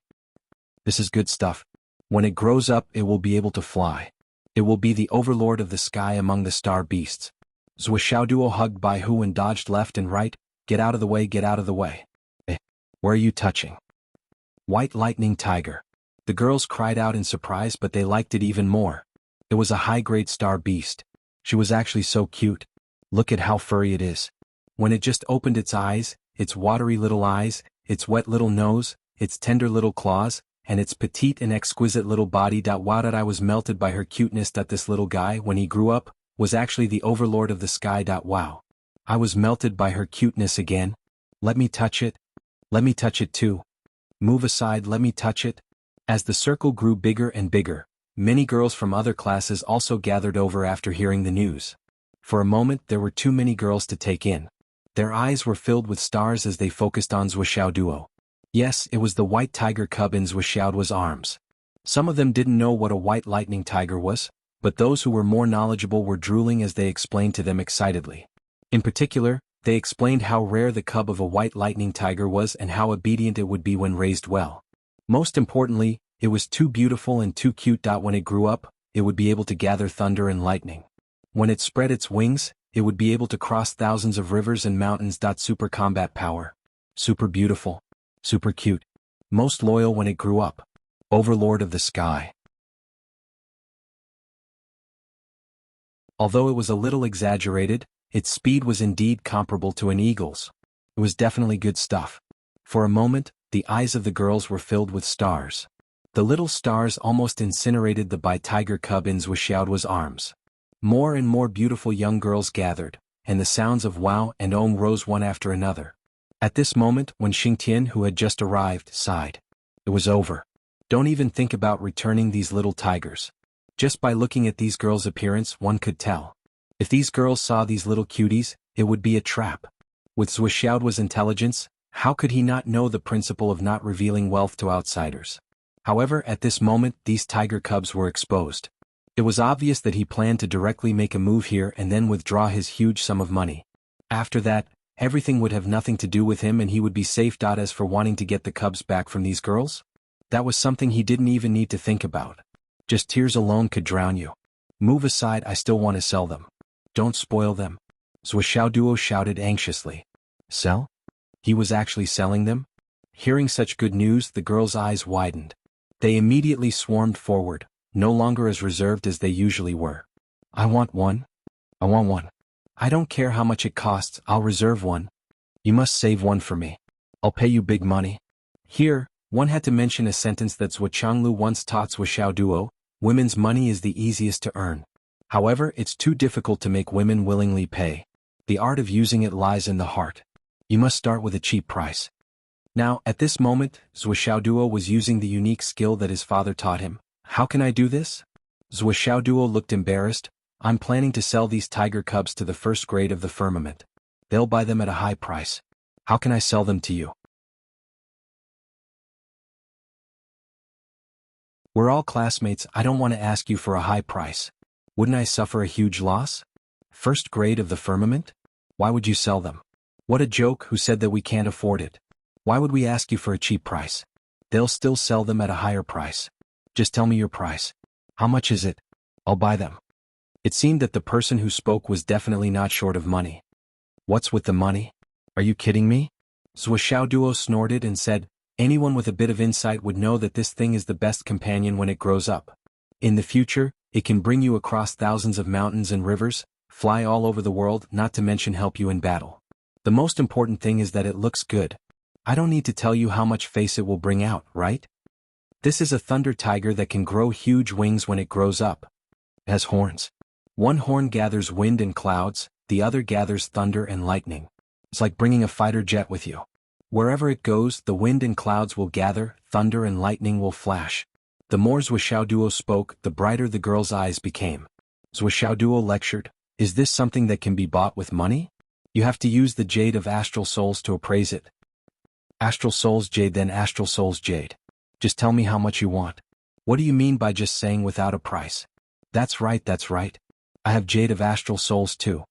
This is good stuff. When it grows up, it will be able to fly. It will be the overlord of the sky among the star beasts." Zhuo hugged Bai Hu and dodged left and right. "Get out of the way, get out of the way." Where are you touching?" "White lightning tiger." The girls cried out in surprise, but they liked it even more. It was a high-grade star beast. She was actually so cute. Look at how furry it is. When it just opened its eyes, its watery little eyes, its wet little nose, its tender little claws, and its petite and exquisite little body. Wow, that I was melted by her cuteness. That this little guy, when he grew up, was actually the overlord of the sky. Wow. I was melted by her cuteness again. Let me touch it. Let me touch it too. Move aside, let me touch it. As the circle grew bigger and bigger, many girls from other classes also gathered over after hearing the news. For a moment there were too many girls to take in. Their eyes were filled with stars as they focused on Zhuo. Yes, it was the white tiger cub in Zhuo's arms. Some of them didn't know what a white lightning tiger was, but those who were more knowledgeable were drooling as they explained to them excitedly. In particular, they explained how rare the cub of a white lightning tiger was and how obedient it would be when raised well. Most importantly, it was too beautiful and too cute. When it grew up, it would be able to gather thunder and lightning. When it spread its wings, it would be able to cross thousands of rivers and mountains. Super combat power. Super beautiful. Super cute. Most loyal when it grew up. Overlord of the sky. Although it was a little exaggerated, its speed was indeed comparable to an eagle's. It was definitely good stuff. For a moment, the eyes of the girls were filled with stars. The little stars almost incinerated the tiger cub in Zhuo's arms. More and more beautiful young girls gathered, and the sounds of wow and rose one after another. At this moment, when Xingtian, who had just arrived, sighed. It was over. Don't even think about returning these little tigers. Just by looking at these girls' appearance, one could tell. If these girls saw these little cuties, it would be a trap. With Zhuo's intelligence, how could he not know the principle of not revealing wealth to outsiders? However, at this moment, these tiger cubs were exposed. It was obvious that he planned to directly make a move here and then withdraw his huge sum of money. After that, everything would have nothing to do with him and he would be safe. As for wanting to get the cubs back from these girls? That was something he didn't even need to think about. Just tears alone could drown you. Move aside, I still want to sell them. Don't spoil them. Zhuo shouted anxiously. Sell? He was actually selling them? Hearing such good news, the girls' eyes widened. They immediately swarmed forward, no longer as reserved as they usually were. I want one. I want one. I don't care how much it costs, I'll reserve one. You must save one for me. I'll pay you big money. Here, one had to mention a sentence that Zhuo Changlu once taught Zhuo: women's money is the easiest to earn. However, it's too difficult to make women willingly pay. The art of using it lies in the heart. You must start with a cheap price. Now, at this moment, Zhuo was using the unique skill that his father taught him. How can I do this? Zhuo looked embarrassed. I'm planning to sell these tiger cubs to the first grade of the firmament. They'll buy them at a high price. How can I sell them to you? We're all classmates, I don't want to ask you for a high price. Wouldn't I suffer a huge loss? First grade of the firmament? Why would you sell them? What a joke, who said that we can't afford it? Why would we ask you for a cheap price? They'll still sell them at a higher price. Just tell me your price. How much is it? I'll buy them. It seemed that the person who spoke was definitely not short of money. What's with the money? Are you kidding me? Zhuoxiao Duo snorted and said, anyone with a bit of insight would know that this thing is the best companion when it grows up. In the future, it can bring you across thousands of mountains and rivers, fly all over the world, not to mention help you in battle. The most important thing is that it looks good. I don't need to tell you how much face it will bring out, right? This is a thunder tiger that can grow huge wings when it grows up. It has horns. One horn gathers wind and clouds, the other gathers thunder and lightning. It's like bringing a fighter jet with you. Wherever it goes, the wind and clouds will gather, thunder and lightning will flash. The more Zhuoxiao Duo spoke, the brighter the girl's eyes became. Zhuoxiao Duo lectured, is this something that can be bought with money? You have to use the jade of astral souls to appraise it. Astral souls jade, then astral souls jade. Just tell me how much you want. What do you mean by just saying without a price? That's right, that's right. I have jade of astral souls too.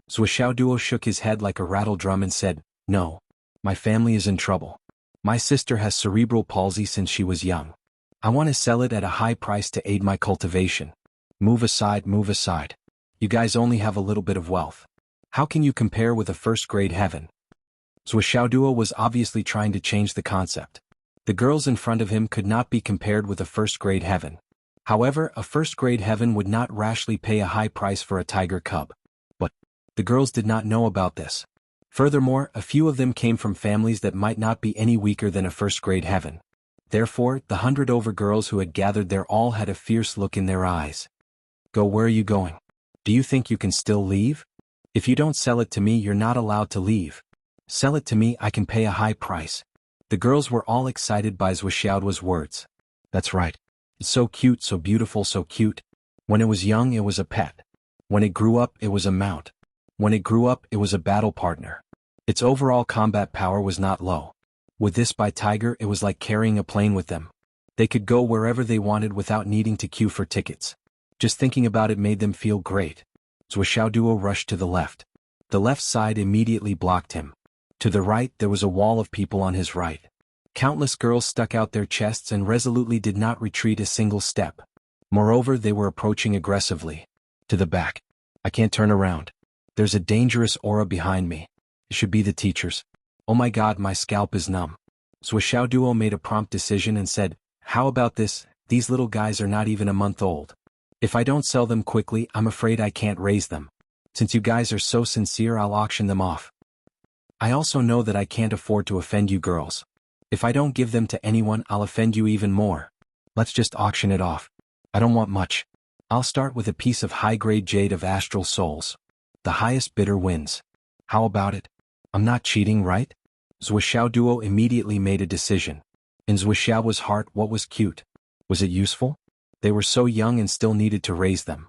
Zhuoxiao Duo shook his head like a rattle drum and said, no. My family is in trouble. My sister has cerebral palsy since she was young. I want to sell it at a high price to aid my cultivation. Move aside, move aside. You guys only have a little bit of wealth. How can you compare with a first-grade heaven? Zhuoxiao Duo was obviously trying to change the concept. The girls in front of him could not be compared with a first-grade heaven. However, a first-grade heaven would not rashly pay a high price for a tiger cub. But the girls did not know about this. Furthermore, a few of them came from families that might not be any weaker than a first-grade heaven. Therefore, the 100 over girls who had gathered there all had a fierce look in their eyes. Go, where are you going? Do you think you can still leave? If you don't sell it to me, you're not allowed to leave. Sell it to me, I can pay a high price. The girls were all excited by Zhuoxiao's words. That's right. It's so cute, so beautiful, so cute. When it was young, it was a pet. When it grew up, it was a mount. When it grew up, it was a battle partner. Its overall combat power was not low. With this by tiger, it was like carrying a plane with them. They could go wherever they wanted without needing to queue for tickets. Just thinking about it made them feel great. Zhuoxiao Duo rushed to the left. The left side immediately blocked him. To the right, there was a wall of people on his right. Countless girls stuck out their chests and resolutely did not retreat a single step. Moreover, they were approaching aggressively. To the back. I can't turn around. There's a dangerous aura behind me. It should be the teachers. Oh my god, my scalp is numb. Zhuoxiao Duo made a prompt decision and said, how about this? These little guys are not even a month old. If I don't sell them quickly, I'm afraid I can't raise them. Since you guys are so sincere, I'll auction them off. I also know that I can't afford to offend you girls. If I don't give them to anyone, I'll offend you even more. Let's just auction it off. I don't want much. I'll start with a piece of high-grade jade of astral souls. The highest bidder wins. How about it? I'm not cheating, right? Zhuoxiao Duo immediately made a decision. In Zhuoxiao's heart, what was cute? Was it useful? They were so young and still needed to raise them.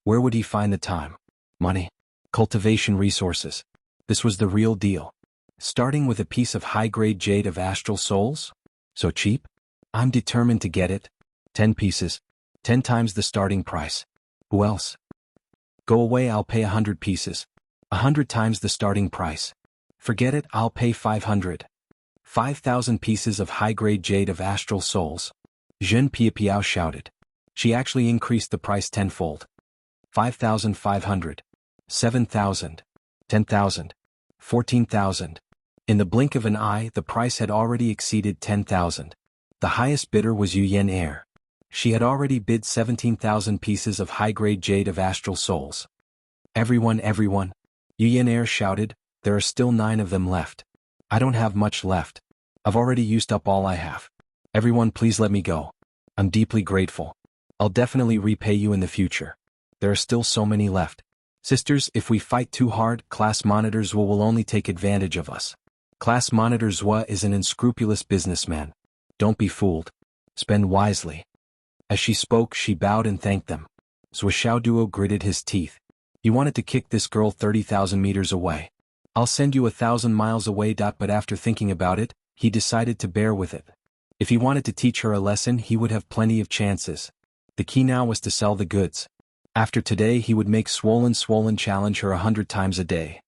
Where would he find the time? Money. Cultivation resources. This was the real deal. Starting with a piece of high-grade jade of astral souls? So cheap? I'm determined to get it. 10 pieces. 10 times the starting price. Who else? Go away, I'll pay 100 pieces. 100 times the starting price. Forget it, I'll pay 500. 5,000 pieces of high-grade jade of astral souls. Zhen Piapiao shouted. She actually increased the price tenfold. 5,500. 7,000. 10,000. 14,000. In the blink of an eye, the price had already exceeded 10,000. The highest bidder was Yu Yen Air. She had already bid 17,000 pieces of high-grade jade of astral souls. Everyone, everyone. Yu Yen Air shouted, there are still 9 of them left. I don't have much left. I've already used up all I have. Everyone, please let me go. I'm deeply grateful. I'll definitely repay you in the future. There are still so many left. Sisters, if we fight too hard, Class Monitor Zhua will only take advantage of us. Class Monitor Zhua is an unscrupulous businessman. Don't be fooled. Spend wisely. As she spoke, she bowed and thanked them. Zhuoxiao Duo gritted his teeth. He wanted to kick this girl 30,000 meters away. I'll send you 1,000 miles away. But after thinking about it, he decided to bear with it. If he wanted to teach her a lesson, he would have plenty of chances. The key now was to sell the goods. After today, he would make Swollen challenge her 100 times a day.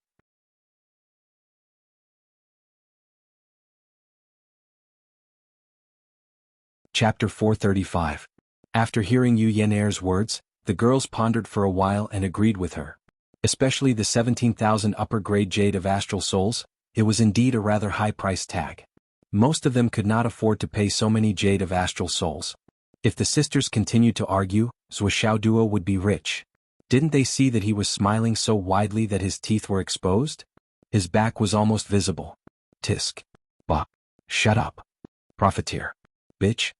Chapter 435. After hearing Yu Yen Air's words, the girls pondered for a while and agreed with her. Especially the 17,000 upper-grade jade of astral souls, it was indeed a rather high price tag. Most of them could not afford to pay so many jade of astral souls. If the sisters continued to argue, Zhuo would be rich. Didn't they see that he was smiling so widely that his teeth were exposed? His back was almost visible. Tisk. Bah. Shut up. Profiteer. Bitch.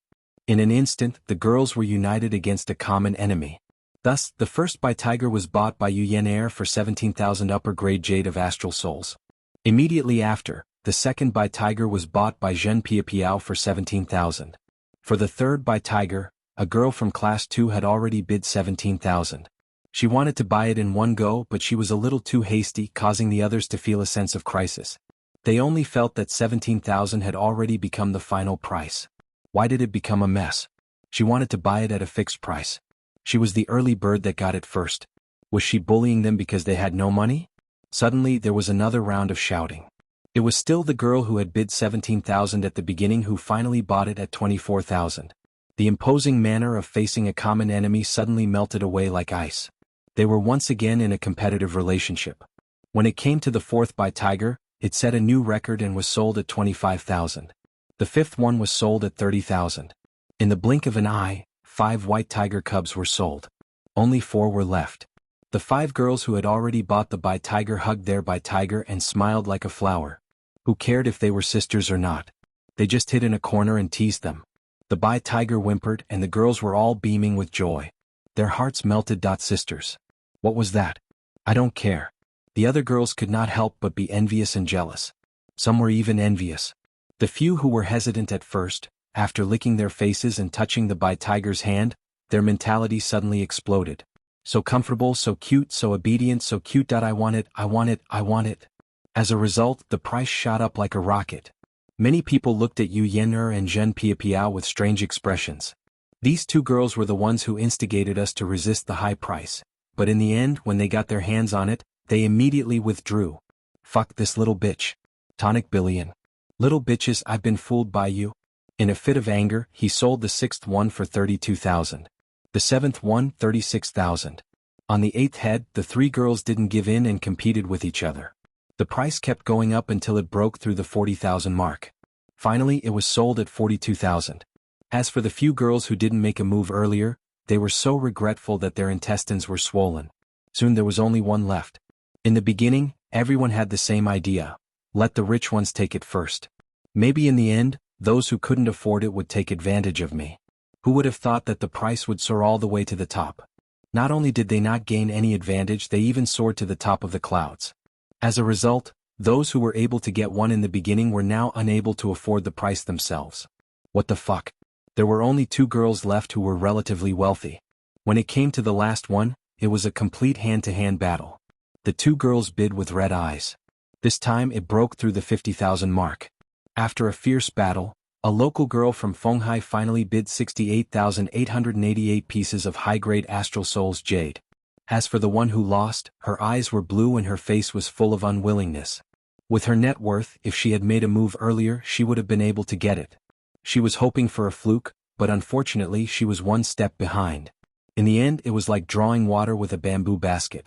In an instant, the girls were united against a common enemy. Thus, the first Bai Tiger was bought by Yu Yan'er for 17,000 upper-grade jade of astral souls. Immediately after, the second Bai Tiger was bought by Zhen Piapiao for 17,000. For the third Bai Tiger, a girl from class 2 had already bid 17,000. She wanted to buy it in one go, but she was a little too hasty, causing the others to feel a sense of crisis. They only felt that 17,000 had already become the final price. Why did it become a mess? She wanted to buy it at a fixed price. She was the early bird that got it first. Was she bullying them because they had no money? Suddenly there was another round of shouting. It was still the girl who had bid 17,000 at the beginning who finally bought it at 24,000. The imposing manner of facing a common enemy suddenly melted away like ice. They were once again in a competitive relationship. When it came to the fourth Bai Tiger, it set a new record and was sold at 25,000. The fifth one was sold at 30,000. In the blink of an eye, 5 white tiger cubs were sold. Only 4 were left. The 5 girls who had already bought the Bai Tiger hugged their Bai Tiger and smiled like a flower. Who cared if they were sisters or not? They just hid in a corner and teased them. The Bai Tiger whimpered and the girls were all beaming with joy. Their hearts melted. Sisters. What was that? I don't care. The other girls could not help but be envious and jealous. Some were even envious. The few who were hesitant at first, after licking their faces and touching the Bai Tiger's hand, their mentality suddenly exploded. So comfortable, so cute, so obedient, so cute. I want it, I want it, I want it. As a result, the price shot up like a rocket. Many people looked at Yu Yan'er and Zhen Piapiao with strange expressions. These 2 girls were the ones who instigated us to resist the high price, but in the end, when they got their hands on it, they immediately withdrew. Fuck this little bitch. Tonic billion. Little bitches, I've been fooled by you. In a fit of anger, he sold the 6th one for 32,000. The 7th one, 36,000. On the 8th head, the 3 girls didn't give in and competed with each other. The price kept going up until it broke through the 40,000 mark. Finally, it was sold at 42,000. As for the few girls who didn't make a move earlier, they were so regretful that their intestines were swollen. Soon there was only one left. In the beginning, everyone had the same idea. Let the rich ones take it first. Maybe in the end, those who couldn't afford it would take advantage of me. Who would have thought that the price would soar all the way to the top? Not only did they not gain any advantage, they even soared to the top of the clouds. As a result, those who were able to get one in the beginning were now unable to afford the price themselves. What the fuck? There were only 2 girls left who were relatively wealthy. When it came to the last one, it was a complete hand-to-hand battle. The 2 girls bid with red eyes. This time it broke through the 50,000 mark. After a fierce battle, a local girl from Fenghai finally bid 68,888 pieces of high-grade Astral Souls jade. As for the one who lost, her eyes were blue and her face was full of unwillingness. With her net worth, if she had made a move earlier, she would have been able to get it. She was hoping for a fluke, but unfortunately she was one step behind. In the end, it was like drawing water with a bamboo basket.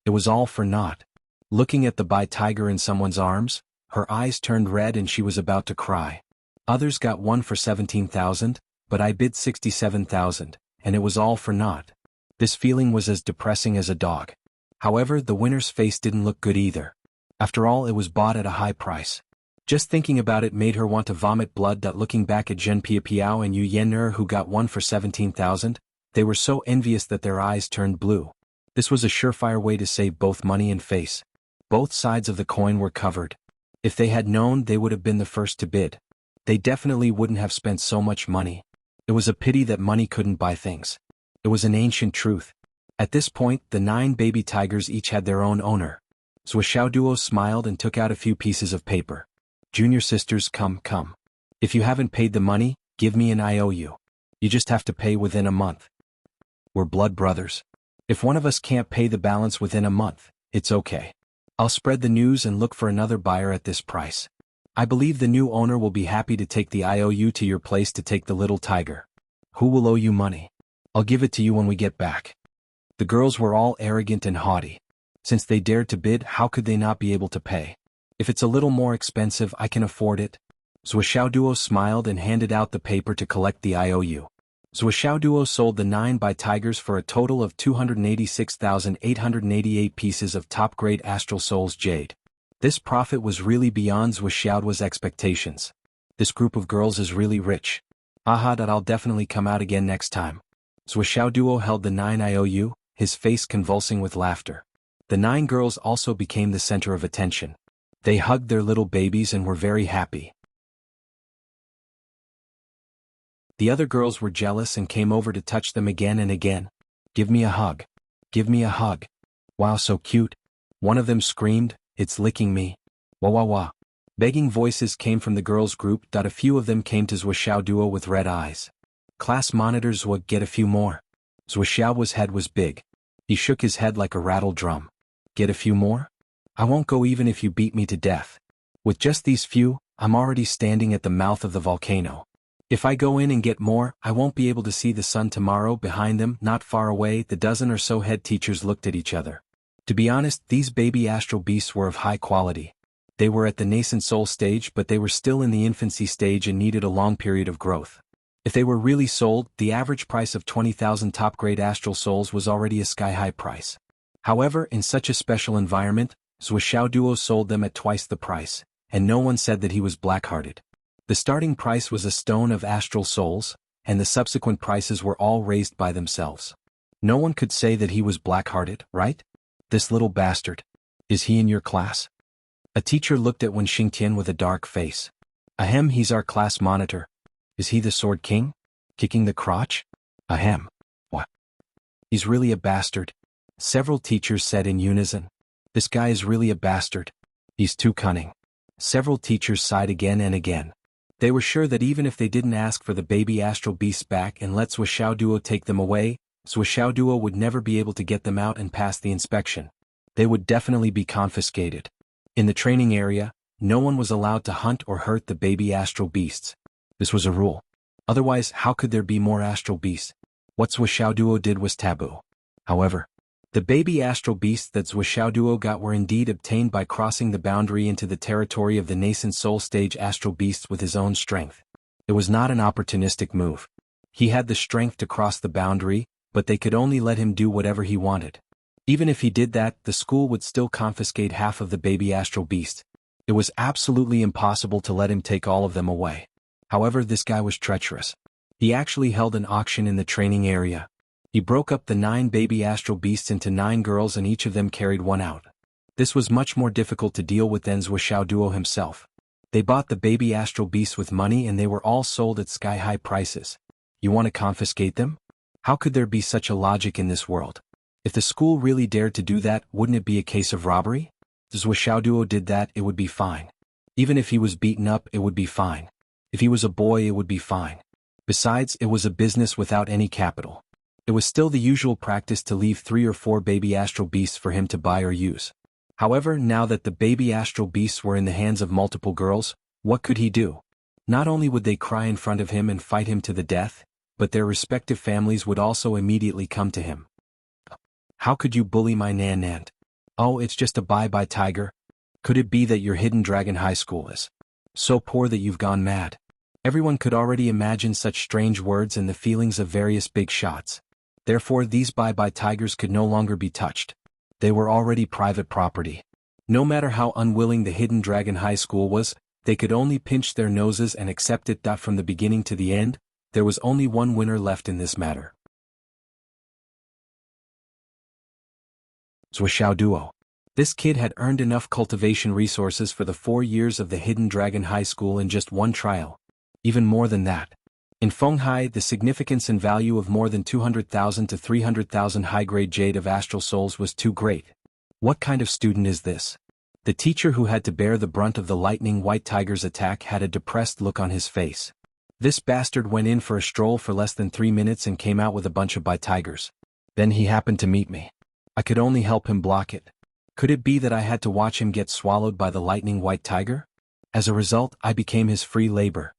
It was all for naught. Looking at the Bai Tiger in someone's arms, her eyes turned red and she was about to cry. Others got one for 17,000, but I bid 67,000, and it was all for naught. This feeling was as depressing as a dog. However, the winner's face didn't look good either. After all, it was bought at a high price. Just thinking about it made her want to vomit blood. Looking back at Zhen Piapiao and Yu Yan'er who got one for 17,000, they were so envious that their eyes turned blue. This was a surefire way to save both money and face. Both sides of the coin were covered. If they had known, they would have been the first to bid. They definitely wouldn't have spent so much money. It was a pity that money couldn't buy things. It was an ancient truth. At this point, the 9 baby tigers each had their own owner. Zhuo smiled and took out a few pieces of paper. Junior sisters, come. If you haven't paid the money, give me an IOU. You just have to pay within a month. We're blood brothers. If one of us can't pay the balance within a month, it's okay. I'll spread the news and look for another buyer at this price. I believe the new owner will be happy to take the IOU to your place to take the little tiger. Who will owe you money? I'll give it to you when we get back. The girls were all arrogant and haughty. Since they dared to bid, how could they not be able to pay? If it's a little more expensive, I can afford it. Zhuoxiaoduo smiled and handed out the paper to collect the IOU. Zhuoxiaoduo sold the 9 by tigers for a total of 286,888 pieces of top-grade Astral Souls jade. This profit was really beyond Zhuoxiaoduo's expectations. This group of girls is really rich. Aha, that I'll definitely come out again next time. Zhuoxiaoduo held the 9 IOU, his face convulsing with laughter. The 9 girls also became the center of attention. They hugged their little babies and were very happy. The other girls were jealous and came over to touch them again and again. Give me a hug. Give me a hug. Wow, so cute. One of them screamed, it's licking me. Wah wah wah. Begging voices came from the girls' group. A few of them came to Zhuoxiaoduo with red eyes. Class monitors would get a few more. Zhuoxiaoduo's head was big. He shook his head like a rattled drum. Get a few more? I won't go even if you beat me to death. With just these few, I'm already standing at the mouth of the volcano. If I go in and get more, I won't be able to see the sun tomorrow. Behind them, not far away, the dozen or so head teachers looked at each other. To be honest, these baby astral beasts were of high quality. They were at the nascent soul stage, but they were still in the infancy stage and needed a long period of growth. If they were really sold, the average price of 20,000 top-grade astral souls was already a sky-high price. However, in such a special environment, Zhuoxiaoduo sold them at twice the price, and no one said that he was black-hearted. The starting price was a stone of astral souls, and the subsequent prices were all raised by themselves. No one could say that he was black-hearted, right? This little bastard. Is he in your class? A teacher looked at Wen Xingtian with a dark face. Ahem, he's our class monitor. Is he the Sword King? Kicking the crotch? Ahem. What? He's really a bastard. Several teachers said in unison. This guy is really a bastard. He's too cunning. Several teachers sighed again and again. They were sure that even if they didn't ask for the baby astral beasts back and let Zhuoxiaoduo take them away, Zhuoxiaoduo would never be able to get them out and pass the inspection. They would definitely be confiscated. In the training area, no one was allowed to hunt or hurt the baby astral beasts. This was a rule. Otherwise, how could there be more astral beasts? What Zhuoxiaoduo did was taboo. However, the baby astral beasts that Zhuoxiaoduo got were indeed obtained by crossing the boundary into the territory of the nascent soul stage astral beasts with his own strength. It was not an opportunistic move. He had the strength to cross the boundary, but they could only let him do whatever he wanted. Even if he did that, the school would still confiscate half of the baby astral beast. It was absolutely impossible to let him take all of them away. However, this guy was treacherous. He actually held an auction in the training area. He broke up the 9 baby astral beasts into 9 girls and each of them carried one out. This was much more difficult to deal with than Zhuoxiaoduo himself. They bought the baby astral beasts with money and they were all sold at sky-high prices. You want to confiscate them? How could there be such a logic in this world? If the school really dared to do that, wouldn't it be a case of robbery? If Zhuoxiaoduo did that, it would be fine. Even if he was beaten up, it would be fine. If he was a boy, it would be fine. Besides, it was a business without any capital. It was still the usual practice to leave 3 or 4 baby astral beasts for him to buy or use. However, now that the baby astral beasts were in the hands of multiple girls, what could he do? Not only would they cry in front of him and fight him to the death, but their respective families would also immediately come to him. How could you bully my Nan? Oh, it's just a bye-bye tiger. Could it be that your hidden dragon high school is so poor that you've gone mad? Everyone could already imagine such strange words and the feelings of various big shots. Therefore, these bye-bye tigers could no longer be touched. They were already private property. No matter how unwilling the hidden dragon high school was, they could only pinch their noses and accept it. That from the beginning to the end, there was only one winner left in this matter. Zhuoxiaoduo. This kid had earned enough cultivation resources for the 4 years of the hidden dragon high school in just one trial. Even more than that. In Fenghai, the significance and value of more than 200,000 to 300,000 high-grade jade of astral souls was too great. What kind of student is this? The teacher who had to bear the brunt of the lightning white tiger's attack had a depressed look on his face. This bastard went in for a stroll for less than 3 minutes and came out with a bunch of bye tigers. Then he happened to meet me. I could only help him block it. Could it be that I had to watch him get swallowed by the lightning white tiger? As a result, I became his free labor.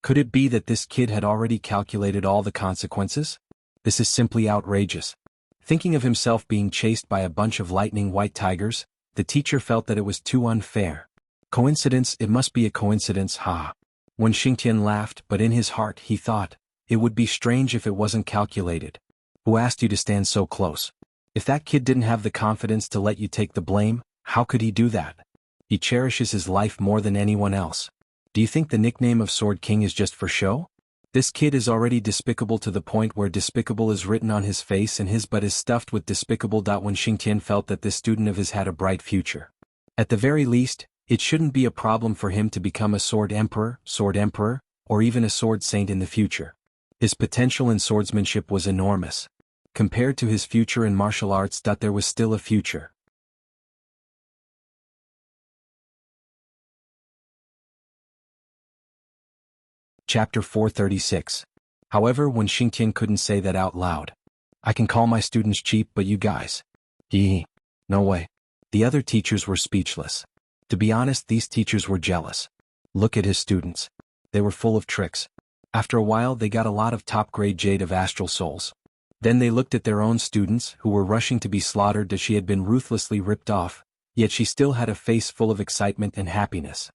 Could it be that this kid had already calculated all the consequences? This is simply outrageous. Thinking of himself being chased by a bunch of lightning white tigers, the teacher felt that it was too unfair. Coincidence, it must be a coincidence, ha. When Xingtian laughed, but in his heart he thought, it would be strange if it wasn't calculated. Who asked you to stand so close? If that kid didn't have the confidence to let you take the blame, how could he do that? He cherishes his life more than anyone else. Do you think the nickname of Sword King is just for show? This kid is already despicable to the point where despicable is written on his face and his butt is stuffed with despicable. When Xingtian felt that this student of his had a bright future. At the very least, it shouldn't be a problem for him to become a sword emperor, or even a sword saint in the future. His potential in swordsmanship was enormous. Compared to his future in martial arts, there was still a future. Chapter 436. However, when Xingtian couldn't say that out loud. I can call my students cheap, but you guys. No way. The other teachers were speechless. To be honest, these teachers were jealous. Look at his students. They were full of tricks. After a while they got a lot of top-grade jade of astral souls. Then they looked at their own students, who were rushing to be slaughtered as she had been ruthlessly ripped off, yet she still had a face full of excitement and happiness.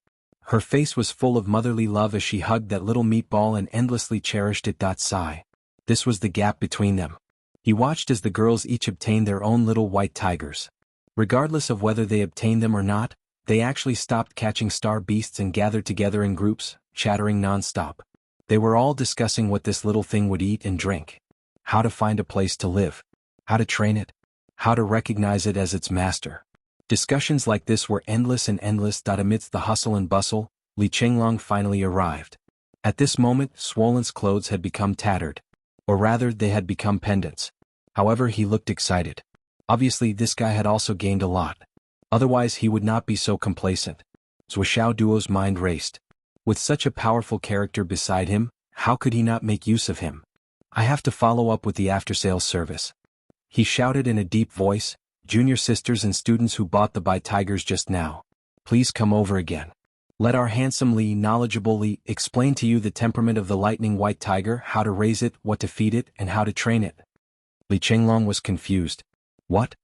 Her face was full of motherly love as she hugged that little meatball and endlessly cherished it. Sigh. This was the gap between them. He watched as the girls each obtained their own little white tigers. Regardless of whether they obtained them or not, they actually stopped catching star beasts and gathered together in groups, chattering non-stop. They were all discussing what this little thing would eat and drink. How to find a place to live. How to train it. How to recognize it as its master. Discussions like this were endless and endless. Amidst the hustle and bustle, Li Chenglong finally arrived. At this moment, Swollen's clothes had become tattered. Or rather, they had become pendants. However, he looked excited. Obviously, this guy had also gained a lot. Otherwise, he would not be so complacent. Zhuoxiao Duo's mind raced. With such a powerful character beside him, how could he not make use of him? I have to follow up with the after-sales service. He shouted in a deep voice, junior sisters and students who bought the buy tigers just now. Please come over again. Let our handsome Li knowledgeably explain to you the temperament of the lightning white tiger, how to raise it, what to feed it, and how to train it. Li Chenglong was confused. What?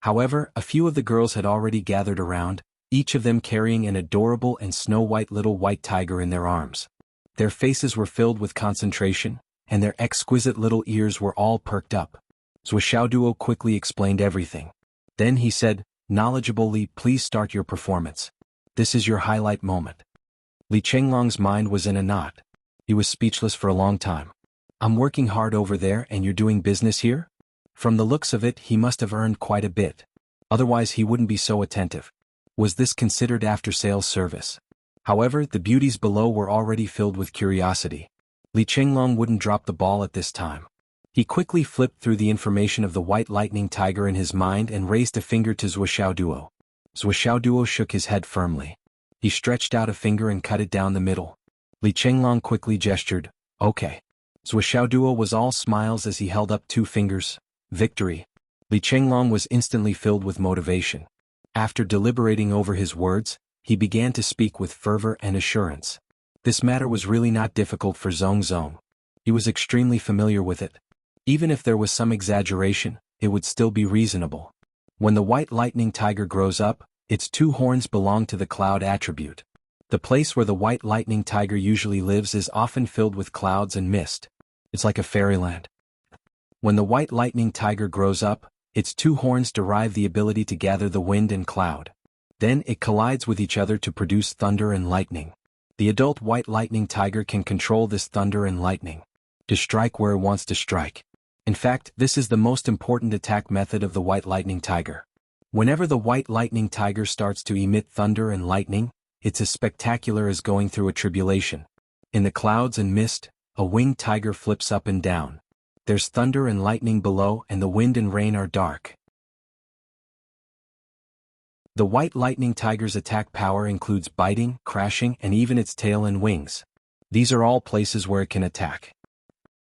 However, a few of the girls had already gathered around, each of them carrying an adorable and snow-white little white tiger in their arms. Their faces were filled with concentration, and their exquisite little ears were all perked up. Zhuoxiao Duo quickly explained everything. Then he said, knowledgeably, please start your performance. This is your highlight moment. Li Chenglong's mind was in a knot. He was speechless for a long time. I'm working hard over there and you're doing business here? From the looks of it, he must have earned quite a bit. Otherwise he wouldn't be so attentive. Was this considered after-sales service? However, the beauties below were already filled with curiosity. Li Chenglong wouldn't drop the ball at this time. He quickly flipped through the information of the white lightning tiger in his mind and raised a finger to Zhuoxiao Duo. Zhuoxiao Duo shook his head firmly. He stretched out a finger and cut it down the middle. Li Chenglong quickly gestured, okay. Zhuoxiao Duo was all smiles as he held up 2 fingers. Victory. Li Chenglong was instantly filled with motivation. After deliberating over his words, he began to speak with fervor and assurance. This matter was really not difficult for Zong. He was extremely familiar with it. Even if there was some exaggeration, it would still be reasonable. When the white lightning tiger grows up, its 2 horns belong to the cloud attribute. The place where the white lightning tiger usually lives is often filled with clouds and mist. It's like a fairyland. When the white lightning tiger grows up, its 2 horns derive the ability to gather the wind and cloud. Then it collides with each other to produce thunder and lightning. The adult white lightning tiger can control this thunder and lightning to strike where it wants to strike. In fact, this is the most important attack method of the white lightning tiger. Whenever the white lightning tiger starts to emit thunder and lightning, it's as spectacular as going through a tribulation. In the clouds and mist, a winged tiger flips up and down. There's thunder and lightning below and the wind and rain are dark. The white lightning tiger's attack power includes biting, crashing, and even its tail and wings. These are all places where it can attack.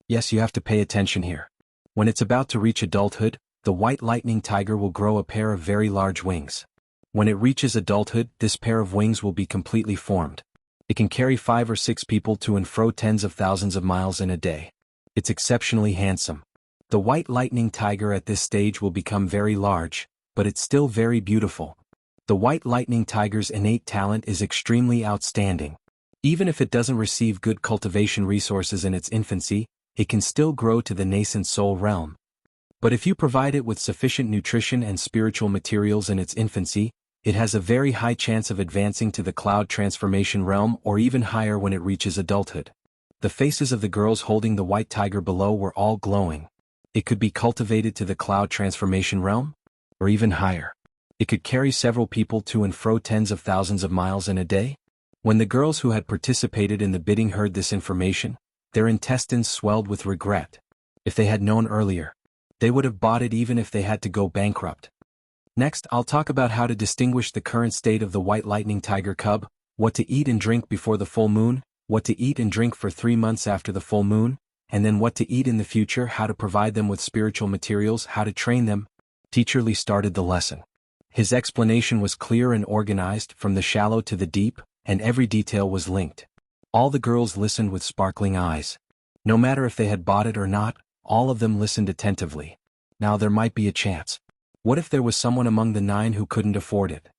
Yes, you have to pay attention here. When it's about to reach adulthood, the white lightning tiger will grow a pair of very large wings. When it reaches adulthood, this pair of wings will be completely formed. It can carry 5 or 6 people to and fro tens of thousands of miles in a day. It's exceptionally handsome. The white lightning tiger at this stage will become very large, but it's still very beautiful. The white lightning tiger's innate talent is extremely outstanding. Even if it doesn't receive good cultivation resources in its infancy, it can still grow to the nascent soul realm. But if you provide it with sufficient nutrition and spiritual materials in its infancy, it has a very high chance of advancing to the cloud transformation realm or even higher when it reaches adulthood. The faces of the girls holding the white tiger below were all glowing. It could be cultivated to the cloud transformation realm, or even higher. It could carry several people to and fro tens of thousands of miles in a day. When the girls who had participated in the bidding heard this information, their intestines swelled with regret. If they had known earlier, they would have bought it even if they had to go bankrupt. Next, I'll talk about how to distinguish the current state of the white lightning tiger cub, what to eat and drink before the full moon, what to eat and drink for 3 months after the full moon, and then what to eat in the future, how to provide them with spiritual materials, how to train them. Teacher Lee started the lesson. His explanation was clear and organized, from the shallow to the deep, and every detail was linked. All the girls listened with sparkling eyes. No matter if they had bought it or not, all of them listened attentively. Now there might be a chance. What if there was someone among the 9 who couldn't afford it?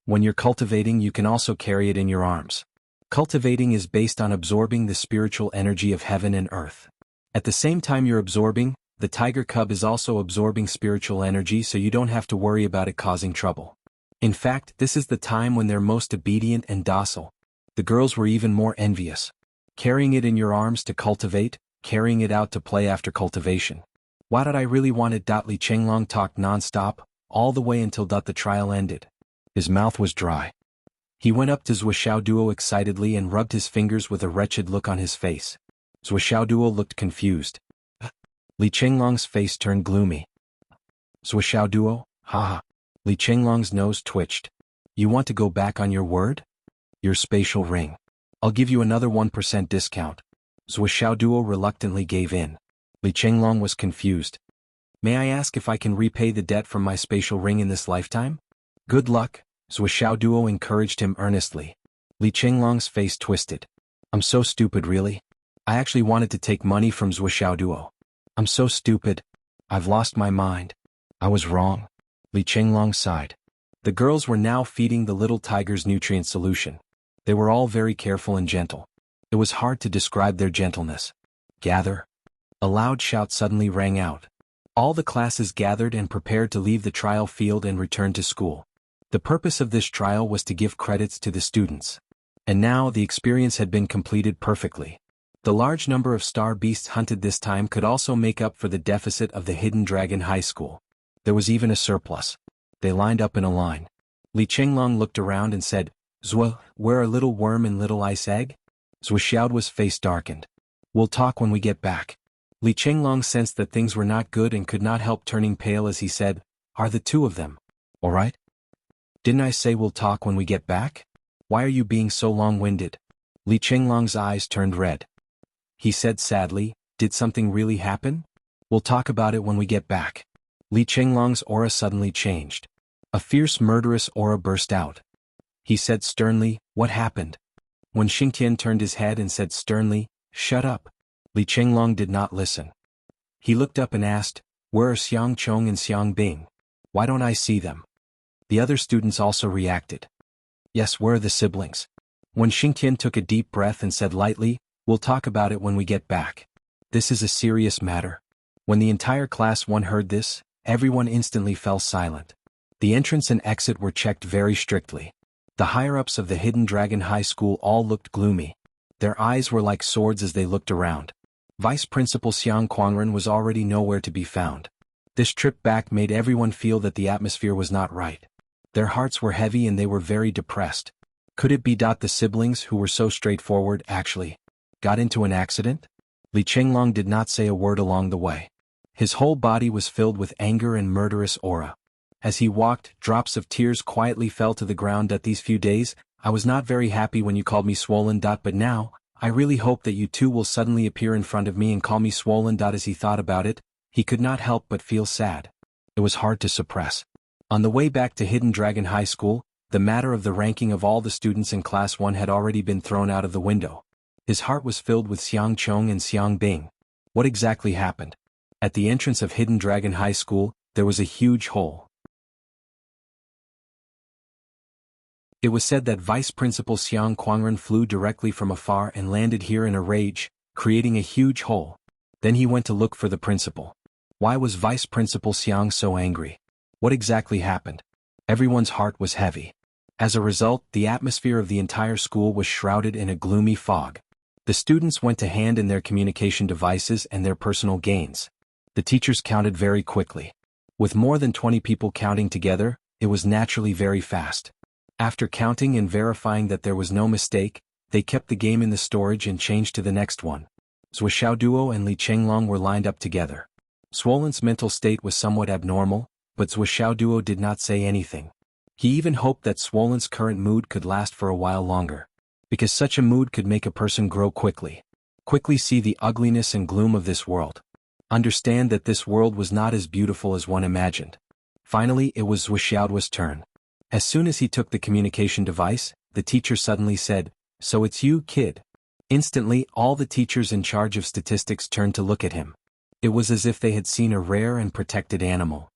When you're cultivating, you can also carry it in your arms. Cultivating is based on absorbing the spiritual energy of heaven and earth. At the same time you're absorbing, the tiger cub is also absorbing spiritual energy, so you don't have to worry about it causing trouble. In fact, this is the time when they're most obedient and docile. The girls were even more envious. Carrying it in your arms to cultivate, carrying it out to play after cultivation. Why did I really want it? Li Chenglong talked non-stop, all the way until the trial ended. His mouth was dry. He went up to Zhuoxiaoduo excitedly and rubbed his fingers with a wretched look on his face. Zhuoxiaoduo looked confused. Li Chenglong's face turned gloomy. Zhuoxiaoduo, haha. Li Chenglong's nose twitched. You want to go back on your word? Your spatial ring. I'll give you another 1% discount. Zhuoxiaoduo reluctantly gave in. Li Chenglong was confused. May I ask if I can repay the debt from my spatial ring in this lifetime? Good luck, Zhuoxiaoduo encouraged him earnestly. Li Chenglong's face twisted. I'm so stupid, really? I actually wanted to take money from Zhuoxiaoduo. I'm so stupid. I've lost my mind. I was wrong. Li Chenglong sighed. The girls were now feeding the little tiger's nutrient solution. They were all very careful and gentle. It was hard to describe their gentleness. Gather. A loud shout suddenly rang out. All the classes gathered and prepared to leave the trial field and return to school. The purpose of this trial was to give credits to the students. And now the experience had been completed perfectly. The large number of star beasts hunted this time could also make up for the deficit of the Hidden Dragon High School. There was even a surplus. They lined up in a line. Li Chenglong looked around and said, Zhuo, where are Little Worm and Little Ice Egg? Zhuoxiaoduo's face darkened. We'll talk when we get back. Li Chenglong sensed that things were not good and could not help turning pale as he said, Are the 2 of them all right? Didn't I say we'll talk when we get back? Why are you being so long-winded? Li Chenglong's eyes turned red. He said sadly, Did something really happen? We'll talk about it when we get back. Li Chenglong's aura suddenly changed. A fierce murderous aura burst out. He said sternly, What happened? When Xingtian turned his head and said sternly, Shut up. Li Chenglong did not listen. He looked up and asked, Where are Xiang Chong and Xiang Bing? Why don't I see them? The other students also reacted. Yes, where are the siblings? When Xingtian took a deep breath and said lightly, We'll talk about it when we get back. This is a serious matter. When the entire class 1 heard this, everyone instantly fell silent. The entrance and exit were checked very strictly. The higher-ups of the Hidden Dragon High School all looked gloomy. Their eyes were like swords as they looked around. Vice Principal Xiang Quangren was already nowhere to be found. This trip back made everyone feel that the atmosphere was not right. Their hearts were heavy and they were very depressed. Could it be the siblings who were so straightforward actually got into an accident? Li Chenglong did not say a word along the way. His whole body was filled with anger and murderous aura. As he walked, drops of tears quietly fell to the ground. These few days, I was not very happy when you called me swollen. But now, I really hope that you 2 will suddenly appear in front of me and call me swollen. As he thought about it, he could not help but feel sad. It was hard to suppress. On the way back to Hidden Dragon High School, the matter of the ranking of all the students in Class 1 had already been thrown out of the window. His heart was filled with Xiang Chong and Xiang Bing. What exactly happened? At the entrance of Hidden Dragon High School, there was a huge hole. It was said that Vice Principal Xiang Quangren flew directly from afar and landed here in a rage, creating a huge hole. Then he went to look for the principal. Why was Vice Principal Xiang so angry? What exactly happened? Everyone's heart was heavy. As a result, the atmosphere of the entire school was shrouded in a gloomy fog. The students went to hand in their communication devices and their personal gains. The teachers counted very quickly. With more than 20 people counting together, it was naturally very fast. After counting and verifying that there was no mistake, they kept the game in the storage and changed to the next one. Zhuo Duo and Li Chenglong were lined up together. Swollen's mental state was somewhat abnormal, but Zhuo Duo did not say anything. He even hoped that Swollen's current mood could last for a while longer. Because such a mood could make a person grow quickly. Quickly see the ugliness and gloom of this world. Understand that this world was not as beautiful as one imagined. Finally, it was Zhuo Duo's turn. As soon as he took the communication device, the teacher suddenly said, "So it's you, kid." Instantly, all the teachers in charge of statistics turned to look at him. It was as if they had seen a rare and protected animal.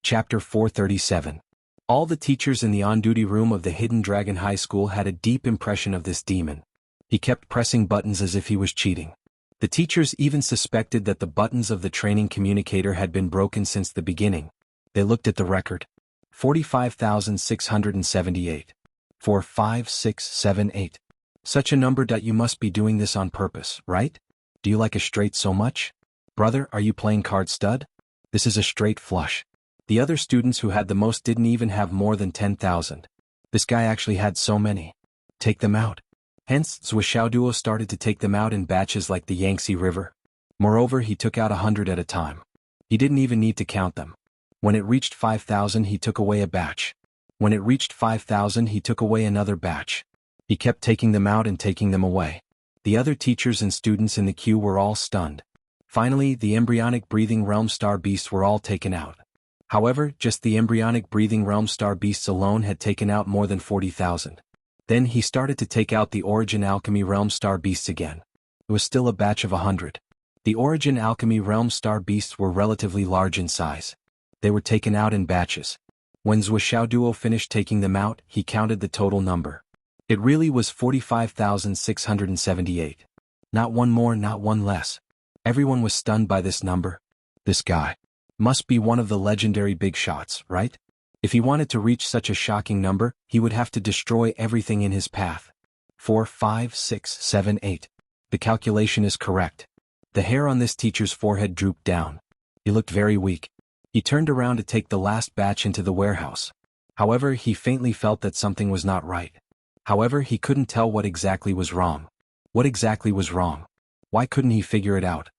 Chapter 437. All the teachers in the on-duty room of the Hidden Dragon High School had a deep impression of this demon. He kept pressing buttons as if he was cheating. The teachers even suspected that the buttons of the training communicator had been broken since the beginning. They looked at the record. 45,678. 4, 5, 6, 7, 8. Such a number that you must be doing this on purpose, right? Do you like a straight so much? Brother, are you playing card stud? This is a straight flush. The other students who had the most didn't even have more than 10,000. This guy actually had so many. Take them out. Hence, Zhuo Duo started to take them out in batches like the Yangtze River. Moreover, he took out 100 at a time. He didn't even need to count them. When it reached 5,000, he took away a batch. When it reached 5,000, he took away another batch. He kept taking them out and taking them away. The other teachers and students in the queue were all stunned. Finally, the embryonic breathing realm star beasts were all taken out. However, just the embryonic breathing realm star beasts alone had taken out more than 40,000. Then he started to take out the origin alchemy realm star beasts again. It was still a batch of 100. The origin alchemy realm star beasts were relatively large in size. They were taken out in batches. When Zhuo Duo finished taking them out, he counted the total number. It really was 45,678. Not one more, not one less. Everyone was stunned by this number. This guy must be one of the legendary big shots, right? If he wanted to reach such a shocking number, he would have to destroy everything in his path. 4, 5, 6, 7, 8. The calculation is correct. The hair on this teacher's forehead drooped down. He looked very weak. He turned around to take the last batch into the warehouse. However, he faintly felt that something was not right. However, he couldn't tell what exactly was wrong. What exactly was wrong? Why couldn't he figure it out?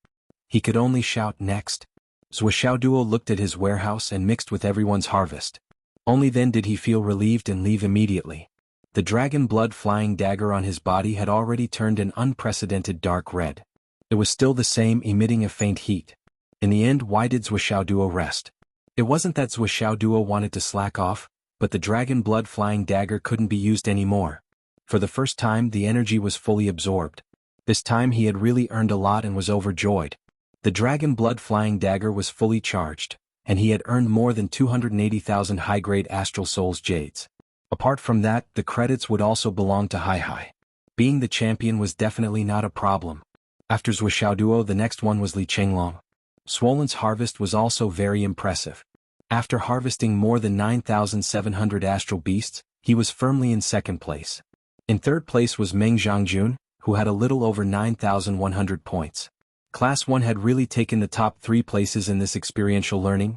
He could only shout next. Zhuo Duo looked at his warehouse and mixed with everyone's harvest. Only then did he feel relieved and leave immediately. The dragon blood flying dagger on his body had already turned an unprecedented dark red. It was still the same, emitting a faint heat. In the end, why did Zhuo Duo rest? It wasn't that Zhuo Duo wanted to slack off, but the dragon blood flying dagger couldn't be used anymore. For the first time, the energy was fully absorbed. This time he had really earned a lot and was overjoyed. The dragon blood flying dagger was fully charged, and he had earned more than 280,000 high-grade astral souls jades. Apart from that, the credits would also belong to Hai. Being the champion was definitely not a problem. After Zhuo Duo, the next one was Li Chenglong. Swollen's harvest was also very impressive. After harvesting more than 9,700 astral beasts, he was firmly in second place. In third place was Meng Zhangjun, who had a little over 9,100 points. Class 1 had really taken the top 3 places in this experiential learning.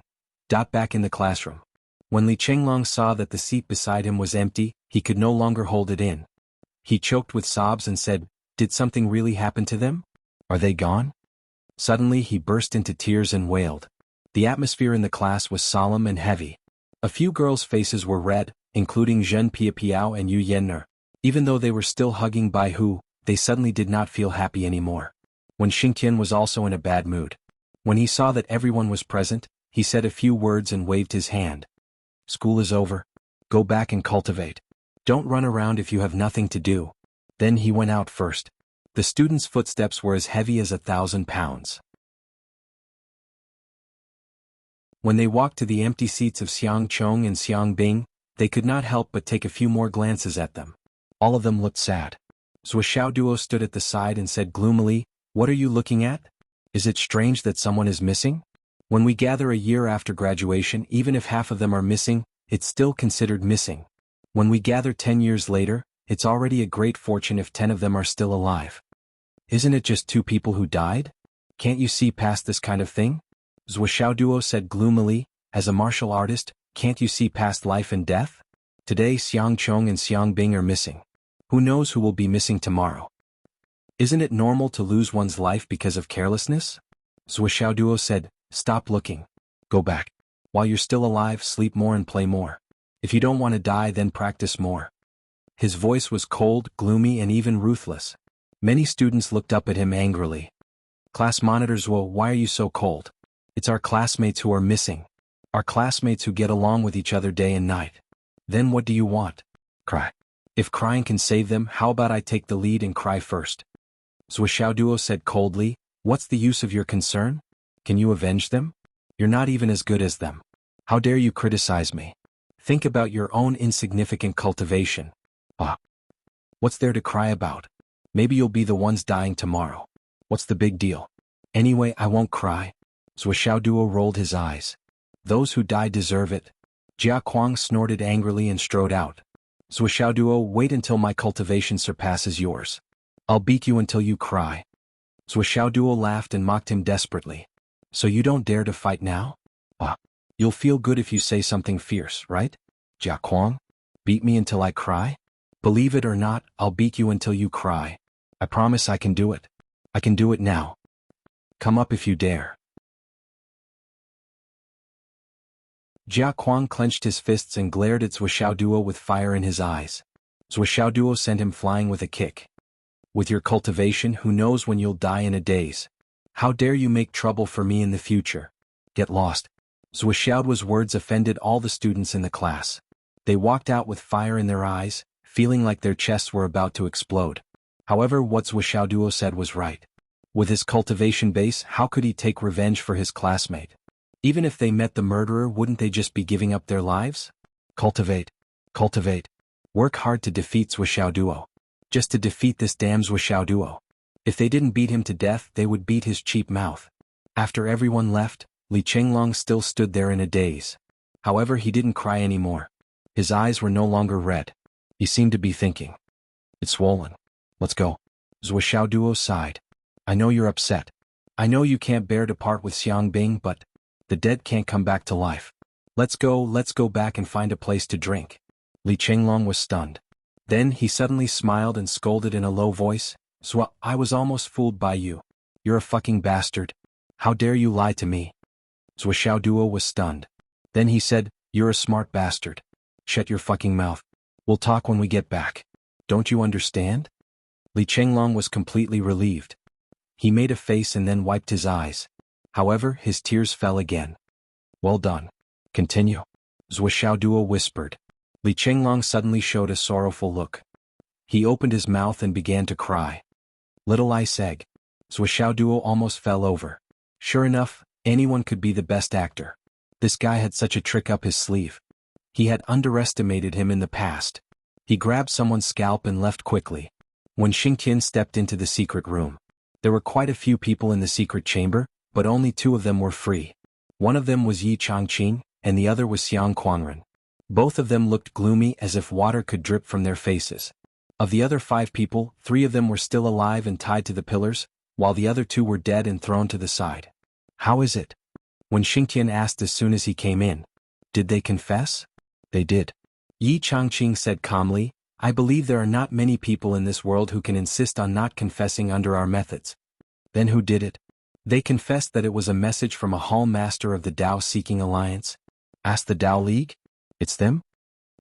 Back in the classroom. When Li Chenglong saw that the seat beside him was empty, he could no longer hold it in. He choked with sobs and said, "Did something really happen to them? Are they gone?" Suddenly he burst into tears and wailed. The atmosphere in the class was solemn and heavy. A few girls' faces were red, including Zhen Piapiao and Yu Yenner. Even though they were still hugging Bai Hu, they suddenly did not feel happy anymore. When Xingtian was also in a bad mood. When he saw that everyone was present, he said a few words and waved his hand. "School is over. Go back and cultivate." Don't run around if you have nothing to do. Then he went out first. The students' footsteps were as heavy as 1,000 pounds. When they walked to the empty seats of Xiang Chong and Xiang Bing, they could not help but take a few more glances at them. All of them looked sad. Zuoxiao Duo stood at the side and said gloomily, "What are you looking at? Is it strange that someone is missing? When we gather a year after graduation, even if half of them are missing, it's still considered missing. When we gather 10 years later, it's already a great fortune if 10 of them are still alive. Isn't it just 2 people who died? Can't you see past this kind of thing?" Zuoxiao Duo said gloomily, "As a martial artist, can't you see past life and death? Today Xiang Chong and Xiang Bing are missing. Who knows who will be missing tomorrow? Isn't it normal to lose one's life because of carelessness?" Zuoxiao Duo said, "Stop looking. Go back. While you're still alive, sleep more and play more. If you don't want to die, then practice more." His voice was cold, gloomy, and even ruthless. Many students looked up at him angrily. "Class monitor Zuo, why are you so cold? It's our classmates who are missing. Our classmates who get along with each other day and night. Then what do you want? Cry. If crying can save them, how about I take the lead and cry first?" Zuoxiao Duo said coldly, "What's the use of your concern? Can you avenge them? You're not even as good as them. How dare you criticize me? Think about your own insignificant cultivation. Ah. What's there to cry about? Maybe you'll be the ones dying tomorrow. What's the big deal? Anyway, I won't cry." Zuoxiao Duo rolled his eyes. "Those who die deserve it." Jia Kuang snorted angrily and strode out. "Zuoxiao Duo, wait until my cultivation surpasses yours. I'll beat you until you cry." Zuoxiao Duo laughed and mocked him desperately. "So you don't dare to fight now? Ah. You'll feel good if you say something fierce, right? Jia Kuang? Beat me until I cry? Believe it or not, I'll beat you until you cry. I promise I can do it. I can do it now. Come up if you dare." Jia Kuang clenched his fists and glared at Zuoxiao Duo with fire in his eyes. Zuoxiao Duo sent him flying with a kick. "With your cultivation, who knows when you'll die in a daze? How dare you make trouble for me in the future? Get lost." Zuoxiao's words offended all the students in the class. They walked out with fire in their eyes, feeling like their chests were about to explode. However, what Zuoxiao Duo said was right. With his cultivation base, how could he take revenge for his classmate? Even if they met the murderer, wouldn't they just be giving up their lives? Cultivate. Cultivate. Work hard to defeat Zuoxiao Duo. Just to defeat this damn Zuoxiao Duo. If they didn't beat him to death, they would beat his cheap mouth. After everyone left, Li Chenglong still stood there in a daze. However, he didn't cry anymore. His eyes were no longer red. He seemed to be thinking. "It's swollen. Let's go." Zuoxiao Duo sighed. "I know you're upset. I know you can't bear to part with Xiang Bing, but the dead can't come back to life. Let's go back and find a place to drink." Li Chenglong was stunned. Then he suddenly smiled and scolded in a low voice, "Zua, I was almost fooled by you. You're a fucking bastard. How dare you lie to me?" Zuoxiao Duo was stunned. Then he said, "You're a smart bastard. Shut your fucking mouth. We'll talk when we get back. Don't you understand?" Li Chenglong was completely relieved. He made a face and then wiped his eyes. However, his tears fell again. "Well done. Continue," Zuoxiao Duo whispered. Li Chenglong suddenly showed a sorrowful look. He opened his mouth and began to cry. "Little ice egg." Zuoxiao Duo almost fell over. Sure enough, anyone could be the best actor. This guy had such a trick up his sleeve. He had underestimated him in the past. He grabbed someone's scalp and left quickly. When Xingtian stepped into the secret room, there were quite a few people in the secret chamber, but only 2 of them were free. One of them was Yi Changqing, and the other was Xiang Kuangren. Both of them looked gloomy as if water could drip from their faces. Of the other 5 people, 3 of them were still alive and tied to the pillars, while the other 2 were dead and thrown to the side. "How is it?" When Xingtian asked as soon as he came in. "Did they confess?" "They did." Yi Changqing said calmly, "I believe there are not many people in this world who can insist on not confessing under our methods." "Then who did it?" "They confessed that it was a message from a hall master of the Tao-seeking alliance." "Asked the Tao League? It's them?"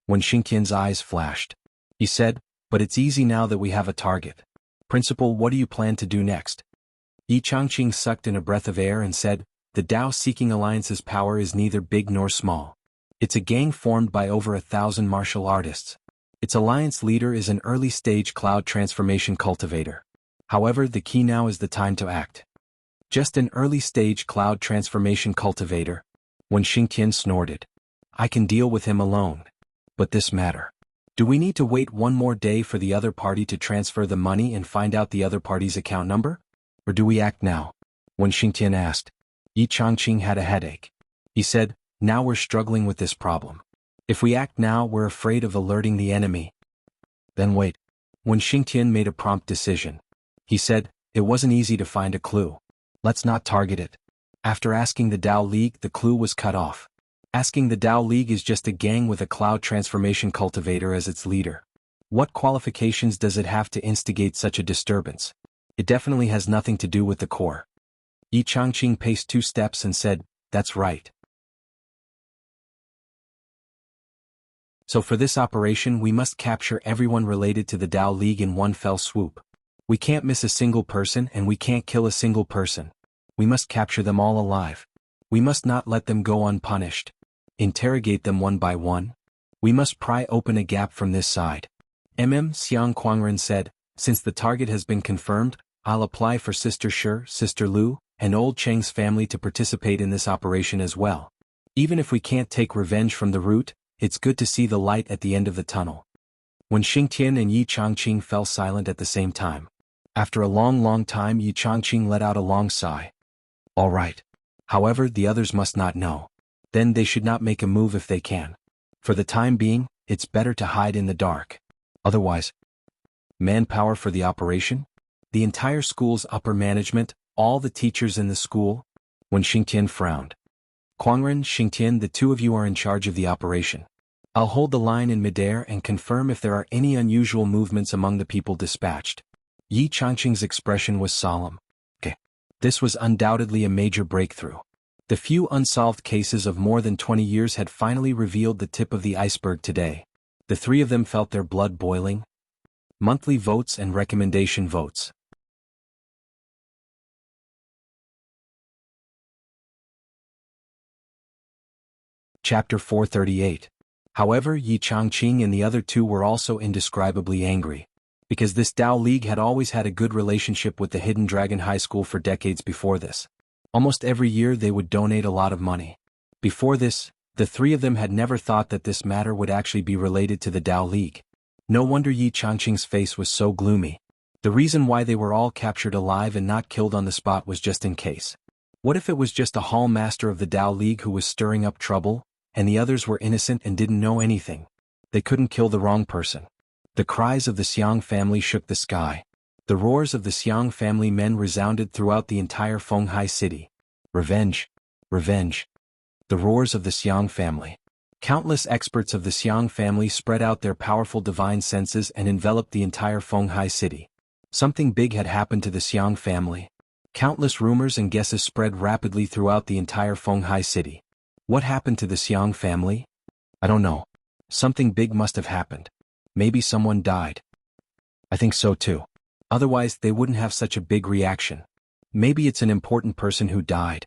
When Xingtian's eyes flashed. He said, "But it's easy now that we have a target. Principal, what do you plan to do next?" Yi Changqing sucked in a breath of air and said, "The Tao-seeking alliance's power is neither big nor small. It's a gang formed by over 1,000 martial artists. Its alliance leader is an early-stage cloud transformation cultivator. However, the key now is the time to act. Just an early-stage cloud transformation cultivator. When Xingtian snorted. I can deal with him alone. But this matter. Do we need to wait one more day for the other party to transfer the money and find out the other party's account number? Or do we act now? When Xingtian asked. Yi Changqing had a headache. He said, now we're struggling with this problem. If we act now, we're afraid of alerting the enemy. Then wait. When Xingtian made a prompt decision. He said, it wasn't easy to find a clue. Let's not target it. After asking the Dao League, the clue was cut off. Asking the Dao League is just a gang with a cloud transformation cultivator as its leader. What qualifications does it have to instigate such a disturbance? It definitely has nothing to do with the core. Yi Changqing paced 2 steps and said, that's right. So for this operation we must capture everyone related to the Dao League in one fell swoop. We can't miss a single person and we can't kill a single person. We must capture them all alive. We must not let them go unpunished. Interrogate them one by one. We must pry open a gap from this side. Xiang Quangren said, since the target has been confirmed, I'll apply for Sister Shi, Sister Lu, and Old Cheng's family to participate in this operation as well. Even if we can't take revenge from the root, it's good to see the light at the end of the tunnel. When Xingtian and Yi Changqing fell silent at the same time. After a long time Yi Changqing let out a long sigh. All right. However, the others must not know. Then they should not make a move if they can. For the time being, it's better to hide in the dark. Otherwise, manpower for the operation? The entire school's upper management, all the teachers in the school? When Xingtian frowned. Quangren, Xingtian, the 2 of you are in charge of the operation. I'll hold the line in midair and confirm if there are any unusual movements among the people dispatched. Yi Changqing's expression was solemn. Okay. This was undoubtedly a major breakthrough. The few unsolved cases of more than 20 years had finally revealed the tip of the iceberg today. The 3 of them felt their blood boiling. Monthly votes and recommendation votes. Chapter 438. However, Yi Changqing and the other 2 were also indescribably angry. Because this Dao League had always had a good relationship with the Hidden Dragon High School for decades before this. Almost every year they would donate a lot of money. Before this, the 3 of them had never thought that this matter would actually be related to the Dao League. No wonder Yi Changqing's face was so gloomy. The reason why they were all captured alive and not killed on the spot was just in case. What if it was just a hall master of the Dao League who was stirring up trouble, and the others were innocent and didn't know anything? They couldn't kill the wrong person. The cries of the Xiang family shook the sky. The roars of the Xiang family men resounded throughout the entire Fenghai city. Revenge. Revenge. The roars of the Xiang family. Countless experts of the Xiang family spread out their powerful divine senses and enveloped the entire Fenghai city. Something big had happened to the Xiang family. Countless rumors and guesses spread rapidly throughout the entire Fenghai city. What happened to the Xiang family? I don't know. Something big must have happened. Maybe someone died. I think so too. Otherwise they wouldn't have such a big reaction. Maybe it's an important person who died.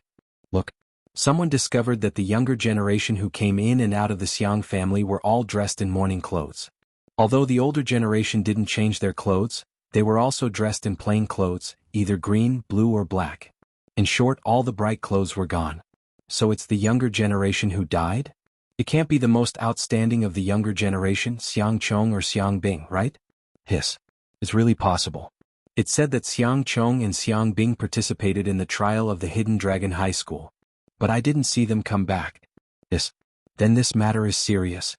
Look. Someone discovered that the younger generation who came in and out of the Xiang family were all dressed in mourning clothes. Although the older generation didn't change their clothes, they were also dressed in plain clothes, either green, blue or black. In short, all the bright clothes were gone. So it's the younger generation who died? It can't be the most outstanding of the younger generation, Xiang Chong or Xiang Bing, right? Hiss. It's really possible. It said that Xiang Chong and Xiang Bing participated in the trial of the Hidden Dragon High School. But I didn't see them come back. Hiss. Then this matter is serious.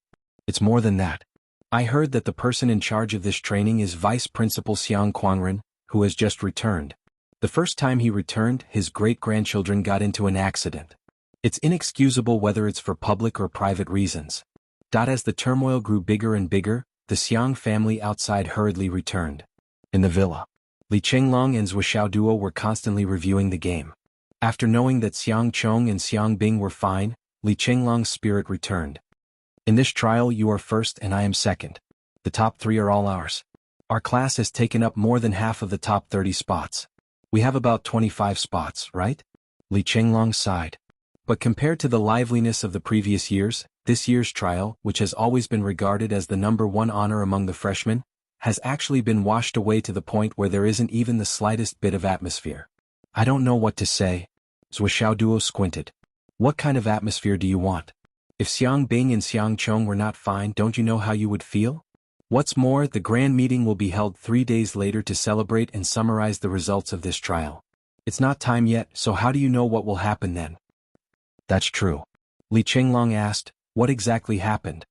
It's more than that. I heard that the person in charge of this training is Vice Principal Xiang Quangren, who has just returned. The first time he returned, his great-grandchildren got into an accident. It's inexcusable whether it's for public or private reasons. As the turmoil grew bigger and bigger, the Xiang family outside hurriedly returned. In the villa, Li Chenglong and Zhou Xiaoduo were constantly reviewing the game. After knowing that Xiang Chong and Xiang Bing were fine, Li Chenglong's spirit returned. In this trial you are first and I am second. The top 3 are all ours. Our class has taken up more than half of the top 30 spots. We have about 25 spots, right? Li Chenglong sighed. But compared to the liveliness of the previous years, this year's trial, which has always been regarded as the #1 honor among the freshmen, has actually been washed away to the point where there isn't even the slightest bit of atmosphere. I don't know what to say. Zhuoxiao Duo squinted. What kind of atmosphere do you want? If Xiang Bing and Xiang Chong were not fine, don't you know how you would feel? What's more, the grand meeting will be held 3 days later to celebrate and summarize the results of this trial. It's not time yet, so how do you know what will happen then? That's true. Li Qinglong asked, what exactly happened?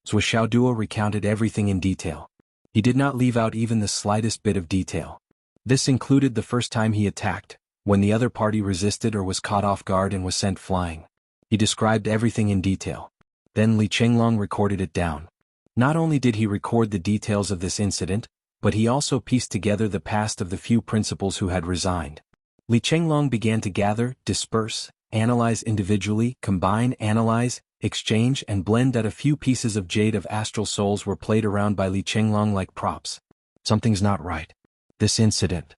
Zhuoxiao Duo recounted everything in detail. He did not leave out even the slightest bit of detail. This included the first time he attacked, when the other party resisted or was caught off guard and was sent flying. He described everything in detail. Then Li Qinglong recorded it down. Not only did he record the details of this incident, but he also pieced together the past of the few principals who had resigned. Li Qinglong began to gather, disperse, analyze individually, combine, analyze, exchange and blend that a few pieces of jade of astral souls were played around by Li Qinglong like props. Something's not right. This incident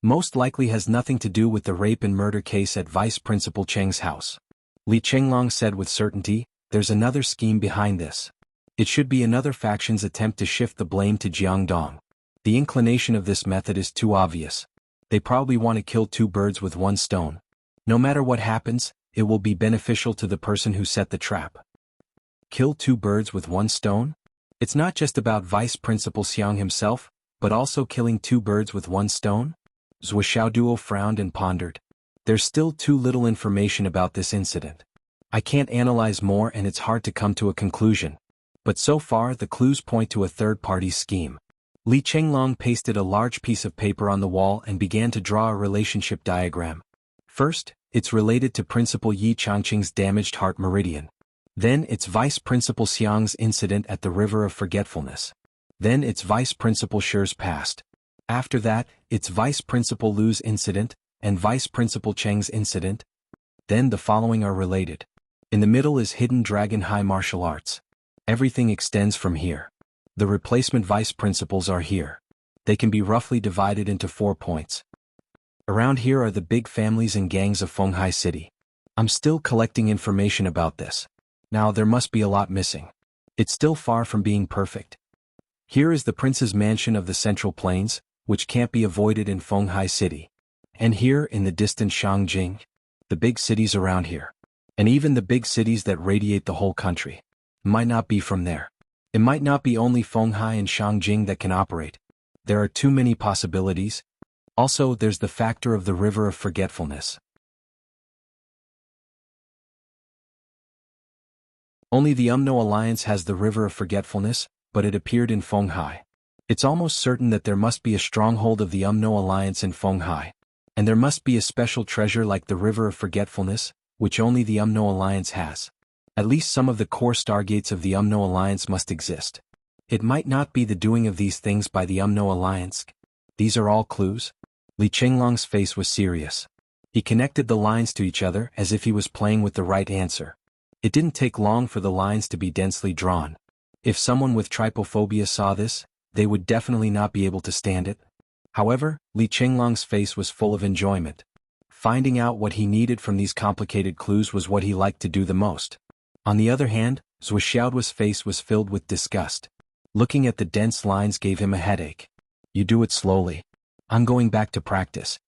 most likely has nothing to do with the rape and murder case at Vice Principal Cheng's house. Li Qinglong said with certainty, there's another scheme behind this. It should be another faction's attempt to shift the blame to Jiangdong. The inclination of this method is too obvious. They probably want to kill 2 birds with 1 stone. No matter what happens, it will be beneficial to the person who set the trap. Kill 2 birds with 1 stone? It's not just about Vice Principal Xiang himself, but also killing 2 birds with 1 stone? Zhuoxiao Duo frowned and pondered. There's still too little information about this incident. I can't analyze more and it's hard to come to a conclusion. But so far the clues point to a third-party scheme. Li Qinglong pasted a large piece of paper on the wall and began to draw a relationship diagram. First, it's related to Principal Yi Changqing's damaged heart meridian. Then it's Vice Principal Xiang's incident at the River of Forgetfulness. Then it's Vice Principal Shi's past. After that, it's Vice Principal Lu's incident, and Vice Principal Cheng's incident. Then the following are related. In the middle is Hidden Dragon High Martial Arts. Everything extends from here. The replacement vice principals are here. They can be roughly divided into 4 points. Around here are the big families and gangs of Fenghai City. I'm still collecting information about this. Now there must be a lot missing. It's still far from being perfect. Here is the prince's mansion of the Central Plains, which can't be avoided in Fenghai City. And here in the distant Shangjing, the big cities around here. And even the big cities that radiate the whole country. Might not be from there. It might not be only Fenghai and Shangjing that can operate. There are too many possibilities. Also, there's the factor of the River of Forgetfulness. Only the Umno Alliance has the River of Forgetfulness, but it appeared in Fenghai. It's almost certain that there must be a stronghold of the Umno Alliance in Fenghai. And there must be a special treasure like the River of Forgetfulness, which only the Umno Alliance has. At least some of the core stargates of the Umno Alliance must exist. It might not be the doing of these things by the Umno Alliance. These are all clues? Li Qinglong's face was serious. He connected the lines to each other as if he was playing with the right answer. It didn't take long for the lines to be densely drawn. If someone with trypophobia saw this, they would definitely not be able to stand it. However, Li Qinglong's face was full of enjoyment. Finding out what he needed from these complicated clues was what he liked to do the most. On the other hand, Zhuoxiao's face was filled with disgust. Looking at the dense lines gave him a headache. You do it slowly. I'm going back to practice.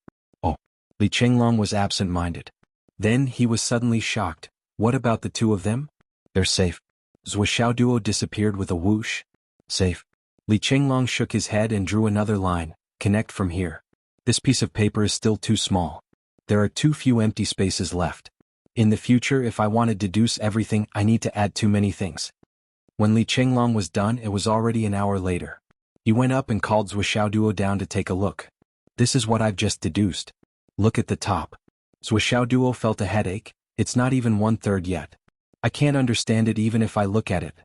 Oh. Li Qinglong was absent-minded. Then he was suddenly shocked. What about the 2 of them? They're safe. Zhuoxiao Duo disappeared with a whoosh. Safe. Li Qinglong shook his head and drew another line. Connect from here. This piece of paper is still too small. There are too few empty spaces left. In the future, if I want to deduce everything, I need to add too many things. When Li Qinglong was done, it was already an hour later. He went up and called Zhuoxiao Duo down to take a look. This is what I've just deduced. Look at the top. Zhuoxiao Duo felt a headache. It's not even 1/3 yet. I can't understand it even if I look at it.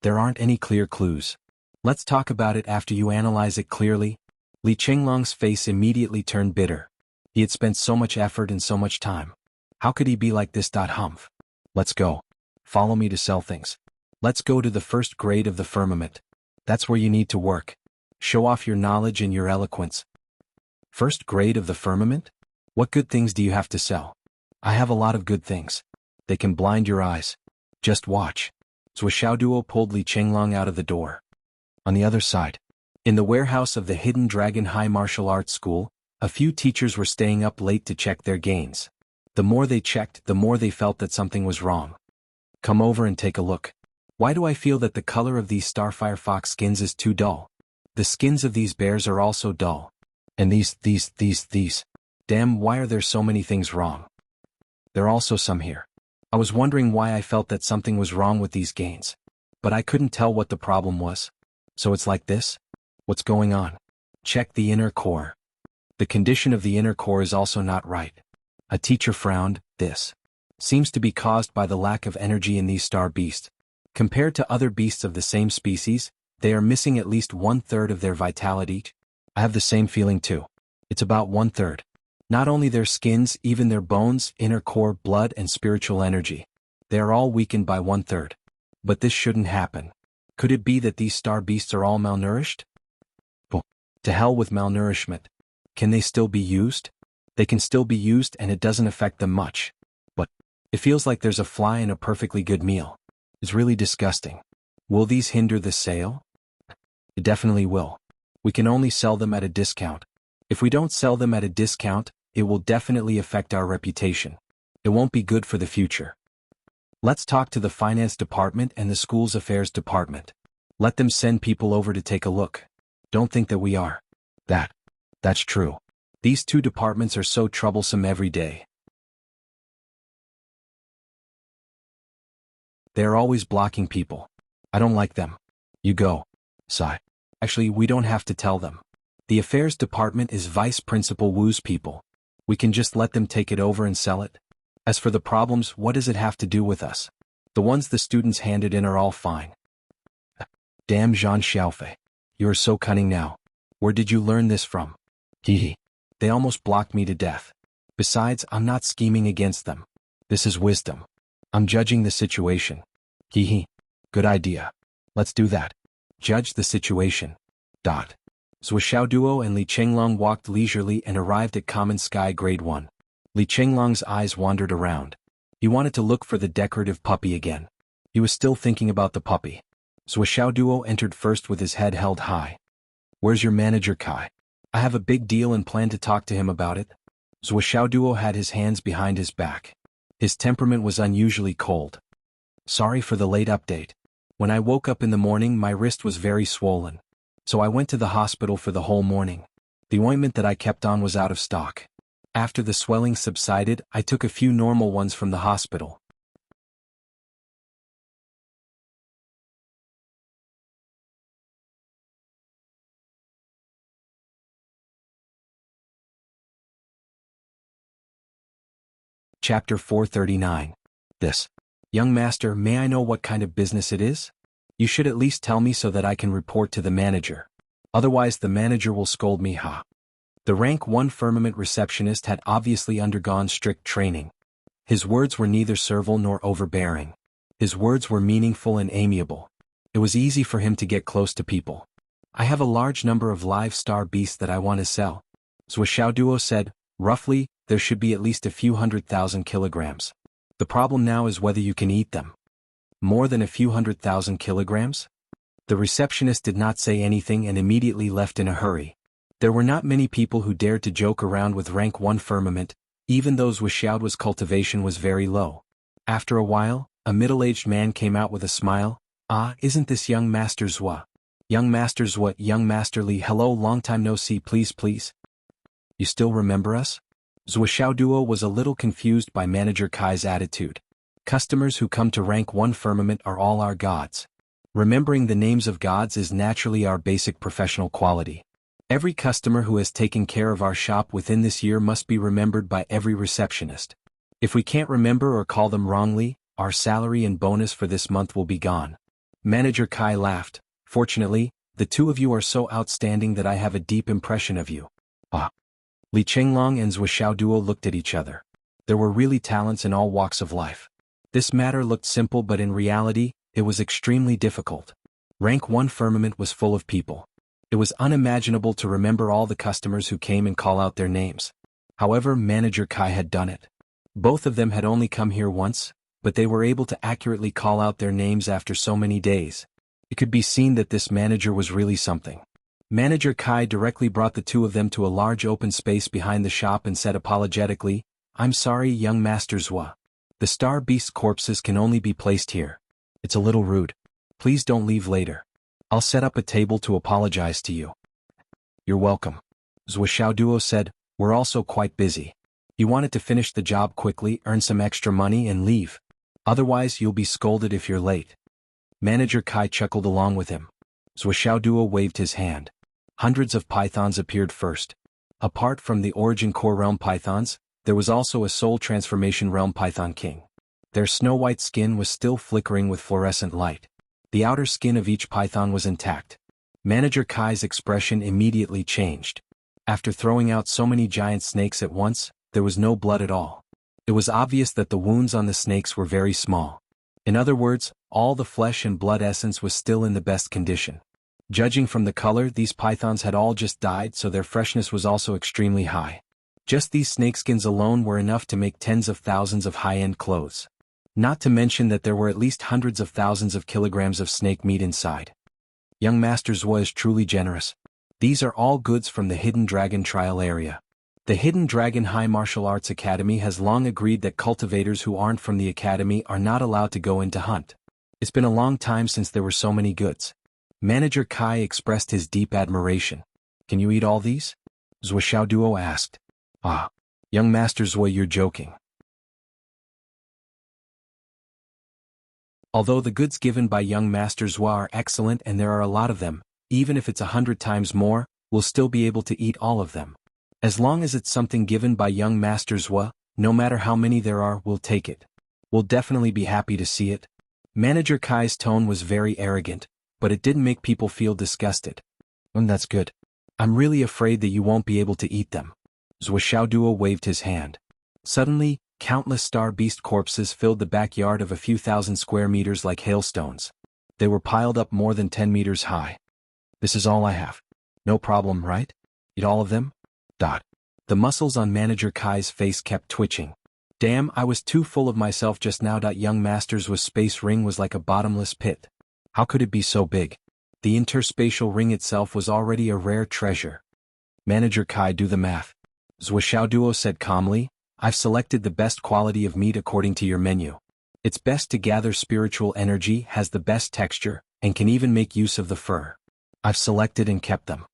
There aren't any clear clues. Let's talk about it after you analyze it clearly. Li Qinglong's face immediately turned bitter. He had spent so much effort and so much time. How could he be like this? Humph. Let's go. Follow me to sell things. Let's go to the first grade of the firmament. That's where you need to work. Show off your knowledge and your eloquence. First grade of the firmament? What good things do you have to sell? I have a lot of good things. They can blind your eyes. Just watch. Zhou Xiaoduo pulled Li Chenglong out of the door. On the other side, in the warehouse of the Hidden Dragon High Martial Arts School, a few teachers were staying up late to check their gains. The more they checked, the more they felt that something was wrong. Come over and take a look. Why do I feel that the color of these Starfire Fox skins is too dull? The skins of these bears are also dull. And these. Damn, why are there so many things wrong? There are also some here. I was wondering why I felt that something was wrong with these gains. But I couldn't tell what the problem was. So it's like this? What's going on? Check the inner core. The condition of the inner core is also not right. A teacher frowned. This seems to be caused by the lack of energy in these star beasts. Compared to other beasts of the same species, they are missing at least 1/3 of their vitality. I have the same feeling too. It's about 1/3. Not only their skins, even their bones, inner core, blood, and spiritual energy. They are all weakened by 1/3. But this shouldn't happen. Could it be that these star beasts are all malnourished? Oh, to hell with malnourishment. Can they still be used? They can still be used and it doesn't affect them much. But it feels like there's a fly in a perfectly good meal. It's really disgusting. Will these hinder the sale? It definitely will. We can only sell them at a discount. If we don't sell them at a discount, it will definitely affect our reputation. It won't be good for the future. Let's talk to the finance department and the school's affairs department. Let them send people over to take a look. Don't think that we are. That's true. These two departments are so troublesome every day. They are always blocking people. I don't like them. You go. Sigh. Actually, we don't have to tell them. The affairs department is Vice Principal Wu's people. We can just let them take it over and sell it. As for the problems, what does it have to do with us? The ones the students handed in are all fine. Damn Zhang Xiaofei. You are so cunning now. Where did you learn this from? Hehe. They almost blocked me to death. Besides, I'm not scheming against them. This is wisdom. I'm judging the situation. Hehe. Good idea. Let's do that. Judge the situation. Zhou Xiaoduo and Li Chenglong walked leisurely and arrived at Common Sky Grade 1. Li Chenglong's eyes wandered around. He wanted to look for the decorative puppy again. He was still thinking about the puppy. Zhou Xiaoduo entered first with his head held high. Where's your manager Kai? I have a big deal and plan to talk to him about it. Zhou Xiaoduo had his hands behind his back. His temperament was unusually cold. Sorry for the late update. When I woke up in the morning, my wrist was very swollen. So I went to the hospital for the whole morning. The ointment that I kept on was out of stock. After the swelling subsided, I took a few normal ones from the hospital. Chapter 439. This. Young master, may I know what kind of business it is? You should at least tell me so that I can report to the manager. Otherwise the manager will scold me. The rank 1 firmament receptionist had obviously undergone strict training. His words were neither servile nor overbearing. His words were meaningful and amiable. It was easy for him to get close to people. I have a large number of live star beasts that I want to sell. Zhou Xiaoduo said, roughly, there should be at least a few 100,000 kilograms. The problem now is whether you can eat them. More than a few 100,000 kilograms? The receptionist did not say anything and immediately left in a hurry. There were not many people who dared to joke around with rank 1 firmament, even though Zhou Xiaoduo's cultivation was very low. After a while, a middle-aged man came out with a smile. Isn't this young Master Zhua? Young Master Zhua, young Master Li, hello, long time no see, please. You still remember us? Zhou Xiaoduo was a little confused by Manager Kai's attitude. Customers who come to rank 1 firmament are all our gods. Remembering the names of gods is naturally our basic professional quality. Every customer who has taken care of our shop within this year must be remembered by every receptionist. If we can't remember or call them wrongly, our salary and bonus for this month will be gone. Manager Kai laughed. Fortunately, the two of you are so outstanding that I have a deep impression of you. Li Chenglong and Zhou Xiaoduo looked at each other. There were really talents in all walks of life. This matter looked simple, but in reality, it was extremely difficult. Rank 1 firmament was full of people. It was unimaginable to remember all the customers who came and call out their names. However, Manager Kai had done it. Both of them had only come here once, but they were able to accurately call out their names after so many days. It could be seen that this manager was really something. Manager Kai directly brought the two of them to a large open space behind the shop and said apologetically, "I'm sorry, young Master Zwa. The Star Beast's corpses can only be placed here. It's a little rude. Please don't leave later. I'll set up a table to apologize to you." "You're welcome." Zwa Duo said, "We're also quite busy. You wanted to finish the job quickly, earn some extra money and leave. Otherwise you'll be scolded if you're late." Manager Kai chuckled along with him. Zwa Duo waved his hand. Hundreds of pythons appeared first. Apart from the Origin Core Realm pythons, there was also a Soul Transformation Realm Python King. Their snow-white skin was still flickering with fluorescent light. The outer skin of each python was intact. Manager Kai's expression immediately changed. After throwing out so many giant snakes at once, there was no blood at all. It was obvious that the wounds on the snakes were very small. In other words, all the flesh and blood essence was still in the best condition. Judging from the color, these pythons had all just died, so their freshness was also extremely high. Just these snakeskins alone were enough to make tens of thousands of high-end clothes. Not to mention that there were at least hundreds of thousands of kilograms of snake meat inside. Young Master Zwa is truly generous. These are all goods from the Hidden Dragon Trial area. The Hidden Dragon High Martial Arts Academy has long agreed that cultivators who aren't from the academy are not allowed to go in to hunt. It's been a long time since there were so many goods. Manager Kai expressed his deep admiration. "Can you eat all these?" Zwa Duo asked. "Ah, young Master Zwa, you're joking." Although the goods given by young Master Zwa are excellent and there are a lot of them, even if it's 100 times more, we'll still be able to eat all of them. As long as it's something given by young Master Zwa, no matter how many there are, we'll take it. We'll definitely be happy to see it. Manager Kai's tone was very arrogant, but it didn't make people feel disgusted. That's good. I'm really afraid that you won't be able to eat them." Zwa Duo waved his hand. Suddenly, countless Star Beast corpses filled the backyard of a few thousand square meters like hailstones. They were piled up more than 10 meters high. "This is all I have. No problem, right? Eat all of them?" The muscles on Manager Kai's face kept twitching. "Damn, I was too full of myself just now. Young Master's space ring was like a bottomless pit. How could it be so big? The interspatial ring itself was already a rare treasure." Manager Kai, do the math. Zwa Duo said calmly, "I've selected the best quality of meat according to your menu. It's best to gather spiritual energy, has the best texture, and can even make use of the fur. I've selected and kept them."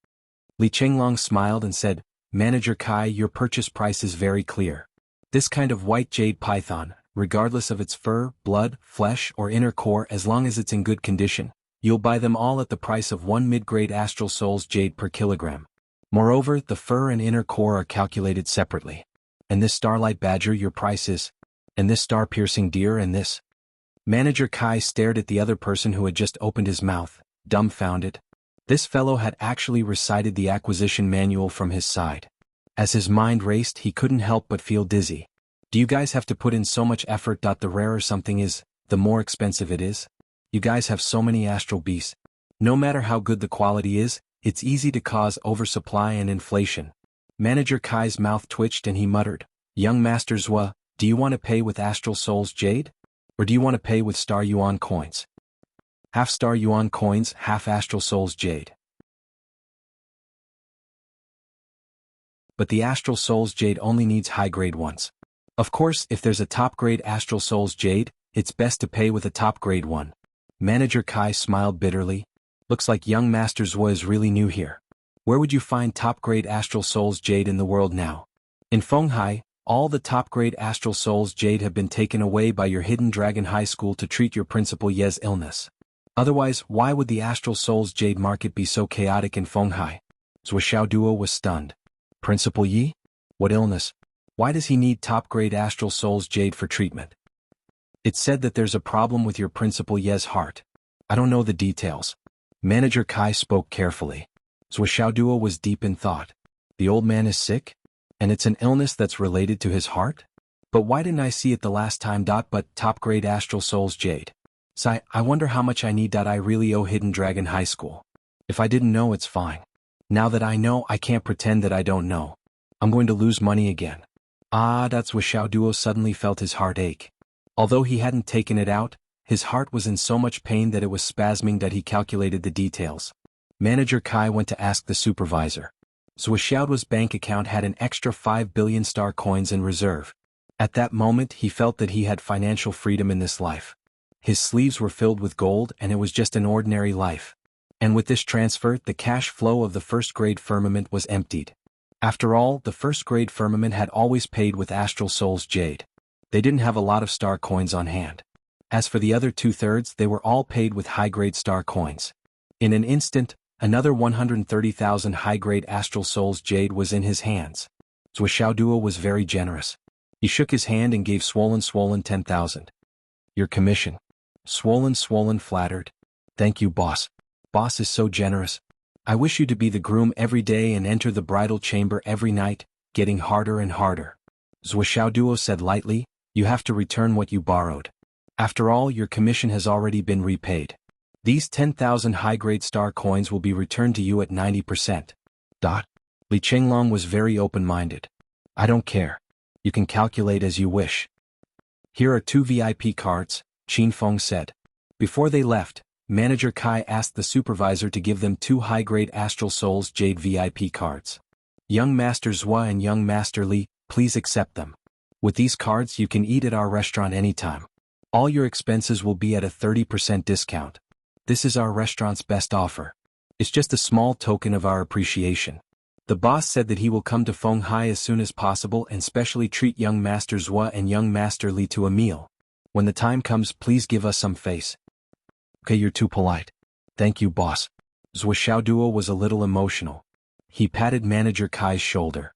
Li Chenglong smiled and said, "Manager Kai, your purchase price is very clear. This kind of white jade python, regardless of its fur, blood, flesh, or inner core, as long as it's in good condition, you'll buy them all at the price of 1 mid-grade Astral Souls jade per kilogram. Moreover, the fur and inner core are calculated separately. And this Starlight Badger, your price is? And this Star-Piercing Deer and this?" Manager Kai stared at the other person who had just opened his mouth, dumbfounded. This fellow had actually recited the acquisition manual from his side. As his mind raced, he couldn't help but feel dizzy. "Do you guys have to put in so much effort? The rarer something is, the more expensive it is? You guys have so many astral beasts. No matter how good the quality is, it's easy to cause oversupply and inflation." Manager Kai's mouth twitched and he muttered, "Young Master Zwa, do you want to pay with Astral Souls jade? Or do you want to pay with Star Yuan coins? Half Star Yuan coins, half Astral Souls jade." But the Astral Souls jade only needs high-grade ones. Of course, if there's a top-grade Astral Souls jade, it's best to pay with a top-grade one. Manager Kai smiled bitterly. "Looks like young Master Zwa is really new here. Where would you find top-grade Astral Souls jade in the world now? In Fenghai, all the top-grade Astral Souls jade have been taken away by your Hidden Dragon High School to treat your Principal Ye's illness. Otherwise, why would the Astral Souls jade market be so chaotic in Fenghai?" Zwa Duo was stunned. "Principal Yi? What illness? Why does he need top-grade Astral Souls jade for treatment?" "It's said that there's a problem with your Principal Ye's heart. I don't know the details." Manager Kai spoke carefully. Zwa Duo was deep in thought. The old man is sick? And it's an illness that's related to his heart? But why didn't I see it the last time? But top-grade Astral Souls jade. Sigh, I wonder how much I need. I really owe Hidden Dragon High School. If I didn't know, it's fine. Now that I know, I can't pretend that I don't know. I'm going to lose money again. Ah, that's where Xiao Duo suddenly felt his heart ache. Although he hadn't taken it out, his heart was in so much pain that it was spasming that he calculated the details. Manager Kai went to ask the supervisor. Zhou Xiaoduo's bank account had an extra 5 billion star coins in reserve. At that moment he felt that he had financial freedom in this life. His sleeves were filled with gold and it was just an ordinary life. And with this transfer the cash flow of the first-grade firmament was emptied. After all, the first-grade firmament had always paid with Astral Soul's jade. They didn't have a lot of star coins on hand. As for the other two-thirds, they were all paid with high-grade star coins. In an instant, another 130,000 high-grade Astral Soul's jade was in his hands. Zhou Xiaoduo was very generous. He shook his hand and gave Swollen 10,000. Your commission. Swollen flattered. Thank you, boss. Boss is so generous. I wish you to be the groom every day and enter the bridal chamber every night, getting harder and harder. Zhou Xiaoduo said lightly, you have to return what you borrowed. After all, your commission has already been repaid. These 10,000 high-grade star coins will be returned to you at 90%. Li Chenglong was very open-minded. I don't care. You can calculate as you wish. Here are 2 VIP cards, Qin Feng said. Before they left, Manager Kai asked the supervisor to give them 2 high-grade Astral Souls Jade VIP cards. Young Master Zhua and Young Master Li, please accept them. With these cards you can eat at our restaurant anytime. All your expenses will be at a 30% discount. This is our restaurant's best offer. It's just a small token of our appreciation. The boss said that he will come to Fenghai as soon as possible and specially treat Young Master Zhua and Young Master Li to a meal. When the time comes, please give us some face. Okay, you're too polite. Thank you, boss. Zhou Xiaoduo was a little emotional. He patted Manager Kai's shoulder.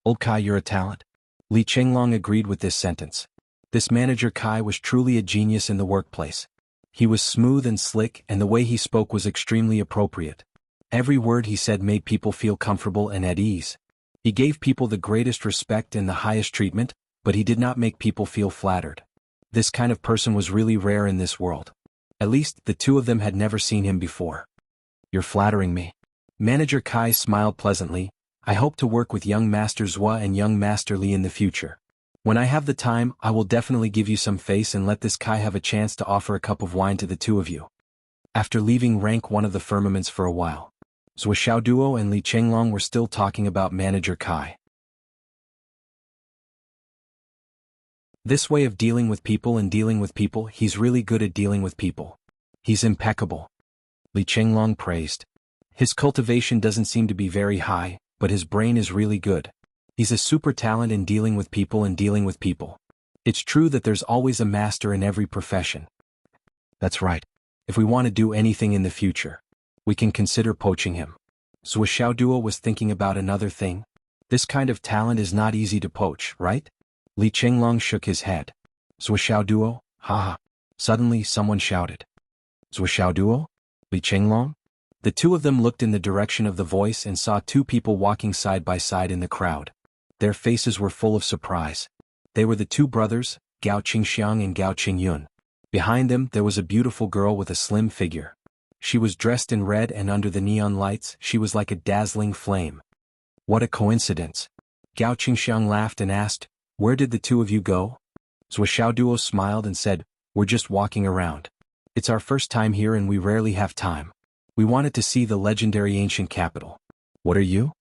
Old Kai, you're a talent. Li Chenglong agreed with this sentence. This Manager Kai was truly a genius in the workplace. He was smooth and slick and the way he spoke was extremely appropriate. Every word he said made people feel comfortable and at ease. He gave people the greatest respect and the highest treatment, but he did not make people feel flattered. This kind of person was really rare in this world. At least, the 2 of them had never seen him before. You're flattering me. Manager Kai smiled pleasantly. I hope to work with Young Master Zhua and Young Master Li in the future. When I have the time, I will definitely give you some face and let this Kai have a chance to offer a cup of wine to the 2 of you. After leaving rank 1 of the firmaments for a while, Zhou Xiaoduo and Li Chenglong were still talking about Manager Kai. This way of dealing with people, he's really good at dealing with people. He's impeccable. Li Chenglong praised. His cultivation doesn't seem to be very high, but his brain is really good. He's a super talent in dealing with people. It's true that there's always a master in every profession. That's right. If we want to do anything in the future, we can consider poaching him. Zhou Xiaoduo was thinking about another thing. This kind of talent is not easy to poach, right? Li Chenglong shook his head. Zhou Xiaoduo, haha. Suddenly someone shouted. Zhou Xiaoduo? Li Chenglong? The 2 of them looked in the direction of the voice and saw 2 people walking side by side in the crowd. Their faces were full of surprise. They were the 2 brothers, Gao Qingxiang and Gao Qingyun. Behind them there was a beautiful girl with a slim figure. She was dressed in red and under the neon lights she was like a dazzling flame. What a coincidence. Gao Qingxiang laughed and asked, where did the 2 of you go? Zhou Xiaoduo smiled and said, we're just walking around. It's our first time here and we rarely have time. We wanted to see the legendary ancient capital. What are you?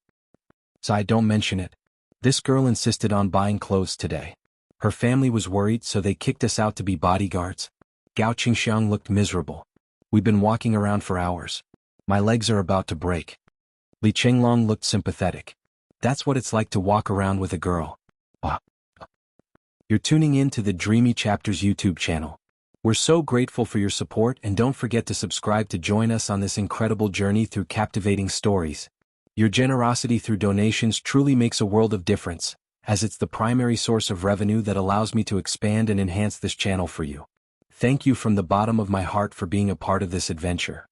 Sai, don't mention it. This girl insisted on buying clothes today. Her family was worried so they kicked us out to be bodyguards. Gao Qingxiang looked miserable. We've been walking around for hours. My legs are about to break. Li Chenglong looked sympathetic. That's what it's like to walk around with a girl. You're tuning in to the Dreamy Chapters YouTube channel. We're so grateful for your support and don't forget to subscribe to join us on this incredible journey through captivating stories. Your generosity through donations truly makes a world of difference, as it's the primary source of revenue that allows me to expand and enhance this channel for you. Thank you from the bottom of my heart for being a part of this adventure.